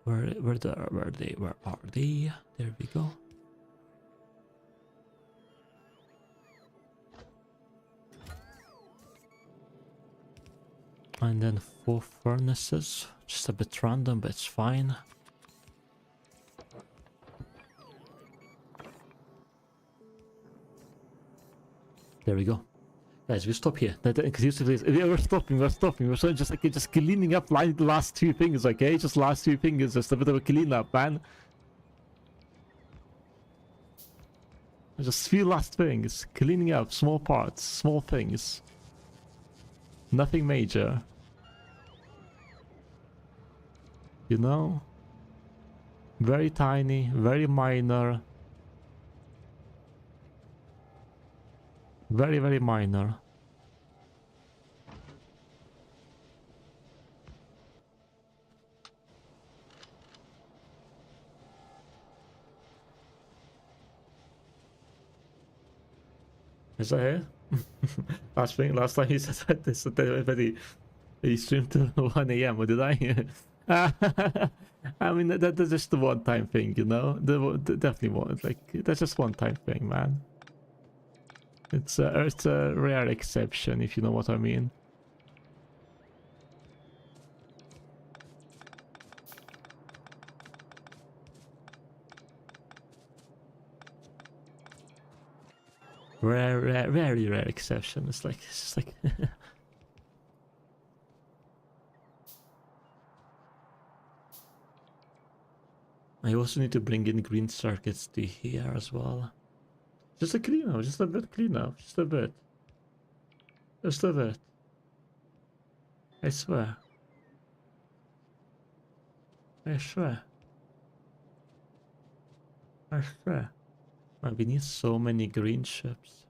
Where are they? There we go. And then 4 furnaces, just a bit random, but it's fine. There we go. Guys, we stop here. Because we're stopping. We're so just cleaning up like the last two things, okay? Just last two things, just a bit of a cleanup, man. Just few last things. Cleaning up, small parts, small things. Nothing major. You know? Very tiny, very minor. Very, very minor. Is that it? Last time he said this, that he streamed till 1 a.m. Or did I? I mean, that's just the one-time thing, you know. Definitely one. Like that's just one-time thing, man. It's a rare exception, if you know what I mean. Very rare exception. It's just like. I also need to bring in green circuits to here as well. Just a cleanup, just a bit cleanup, just a bit. Just a bit. I swear. I swear. I swear. Man, we need so many green ships.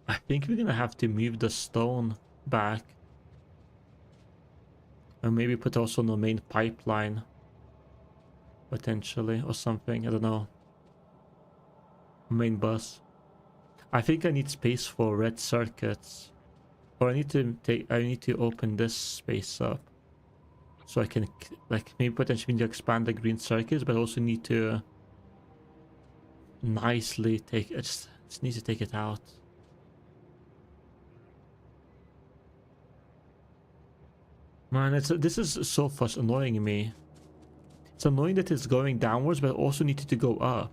I think we're gonna have to move the stone back. And maybe put also on the main pipeline. Potentially, or something, I don't know. Main bus. I think I need space for red circuits. Or I need to open this space up. So I can, like, maybe potentially need to expand the green circuits, but I also need to nicely take, I just need to take it out. Man, this is so much annoying me. It's annoying that it's going downwards, but I also need it to go up.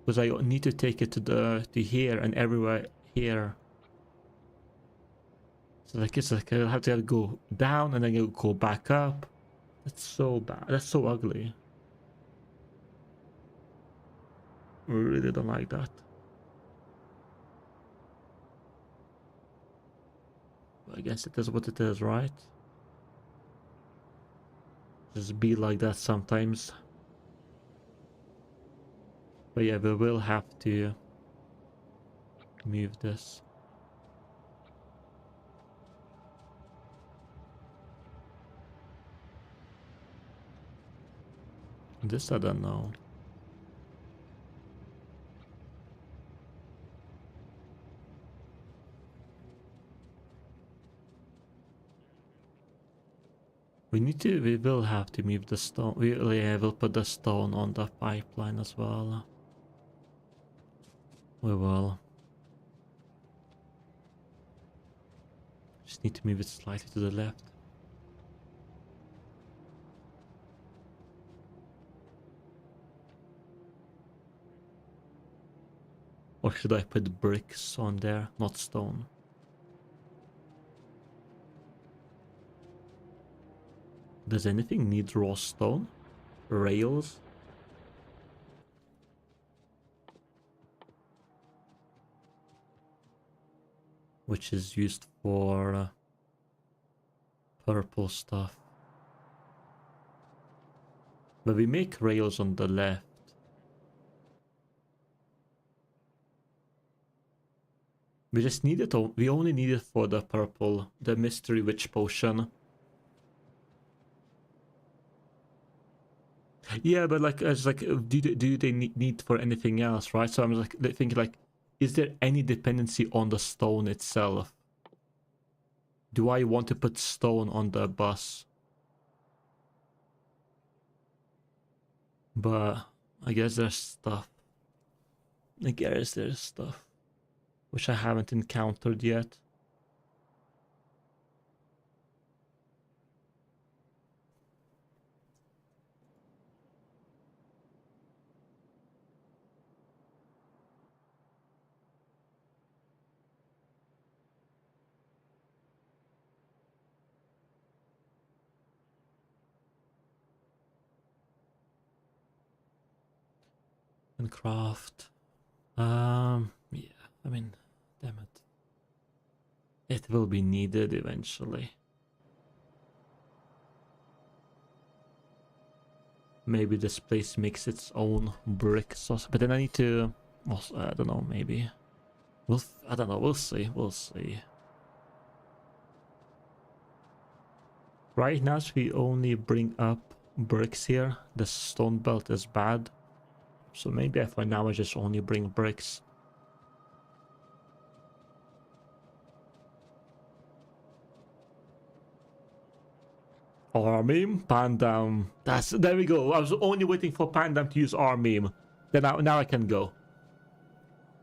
Because I need to take it to here and everywhere here. So like it's like I have to go down and then go back up. That's so bad. That's so ugly. I really don't like that. I guess it is what it is, right? Just be like that sometimes. But yeah, we will have to move this. This I don't know. We will have to move the stone. Yeah, we'll put the stone on the pipeline as well. We will. Just need to move it slightly to the left. Or should I put bricks on there, not stone? Does anything need raw stone? Rails? Which is used for purple stuff. But we make rails on the left. We just need it, we only need it for the purple, the mystery witch potion. Yeah, but like, it's like, do they need for anything else, right? So I'm like thinking, like, is there any dependency on the stone itself? Do I want to put stone on the bus? But I guess there's stuff. I guess there's stuff which I haven't encountered yet. And craft. Yeah, I mean, damn it. It will be needed eventually. Maybe this place makes its own brick sauce, but then I need to, well, I don't know, maybe. I don't know, we'll see, we'll see. Right now, we only bring up bricks here. The stone belt is bad. So maybe for now I just only bring bricks. R meme, Pandam. There we go. I was only waiting for Pandam to use R meme. Then now I can go.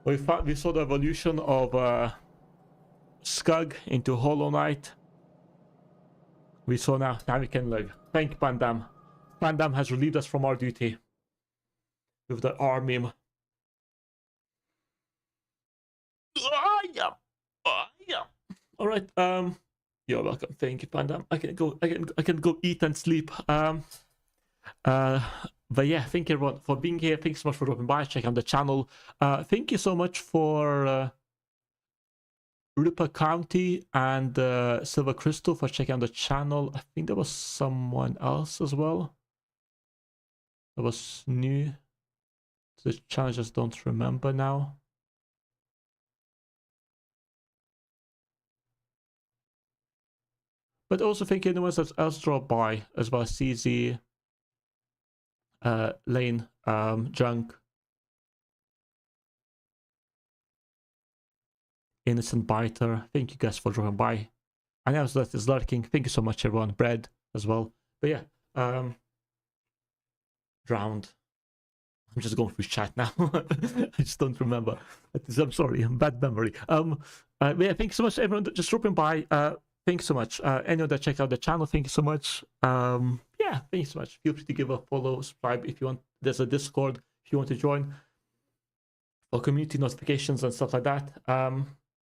We saw the evolution of Skug into Hollow Knight. We saw now we can live. Thank you, Pandam. Pandam has relieved us from our duty with the R meme. Yeah. All right. You're welcome. Thank you, Pandam. I can go eat and sleep. But yeah, thank you everyone for being here. Thanks so much for dropping by, checking out the channel. Thank you so much for Ripper County and Silver Crystal for checking out the channel. I think there was someone else as well that was new to the channel. I just don't remember now. But also thank you anyone else dropped by as well. CZ, Lane, Junk, Innocent Biter. Thank you guys for dropping by. And else that is lurking. Thank you so much, everyone. Bread as well. But yeah, drowned. I'm just going through chat now. I just don't remember. I'm sorry, bad memory. But yeah, thanks so much, everyone. Just dropping by. Thanks so much. Anyone that checked out the channel, thank you so much. Yeah, thanks so much. Feel free to give a follow, subscribe if you want. There's a Discord if you want to join for community notifications and stuff like that.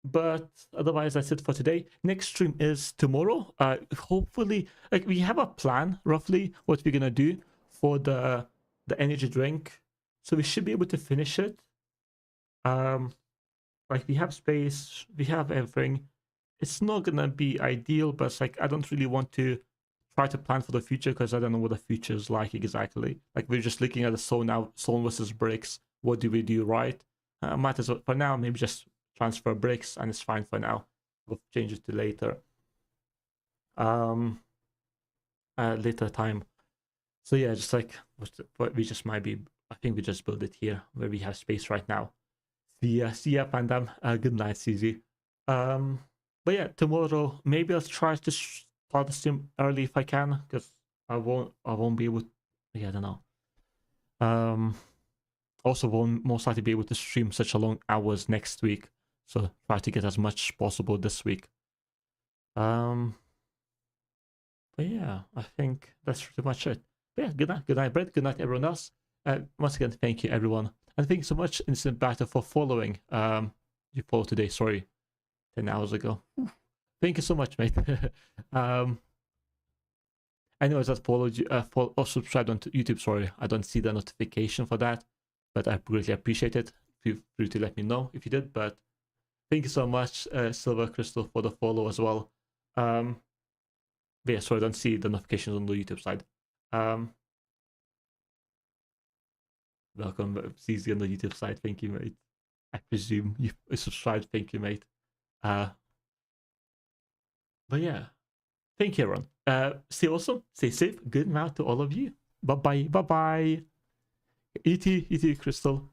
But otherwise, that's it for today. Next stream is tomorrow. Hopefully, like we have a plan roughly what we're gonna do for the energy drink, so we should be able to finish it. Like we have space, we have everything. It's not gonna be ideal, but it's like I don't really want to try to plan for the future because I don't know what the future is like exactly. Like we're just looking at the stone versus bricks. What do we do right? Might as well for now maybe just transfer bricks and it's fine for now. We'll change it to later. Later time. So yeah, just like we just might be. I think we just build it here where we have space right now. See ya, Pandam. Good night, CZ. But yeah, tomorrow maybe I'll try to start the stream early if I can, because I won't be able to, yeah, I don't know. Also won't most likely be able to stream such a long hours next week, so try to get as much possible this week. But yeah, I think that's pretty much it. But yeah, good night, Brett. Good night, everyone else. Once again, thank you, everyone, and thank you so much, Instant Battle, for following. You followed today. Sorry, 10 hours ago. Thank you so much, mate. Anyways, that followed you, or subscribed on YouTube. Sorry, I don't see the notification for that, but I greatly appreciate it. Feel free to let me know if you did. But thank you so much, Silver Crystal, for the follow as well. But yeah, sorry, I don't see the notifications on the YouTube side. Welcome, CZ, on the YouTube side. Thank you, mate. I presume you subscribed. Thank you, mate. But yeah, thank you, everyone. Stay awesome, stay safe. Good night to all of you. Bye bye. Bye bye. E.T. Crystal.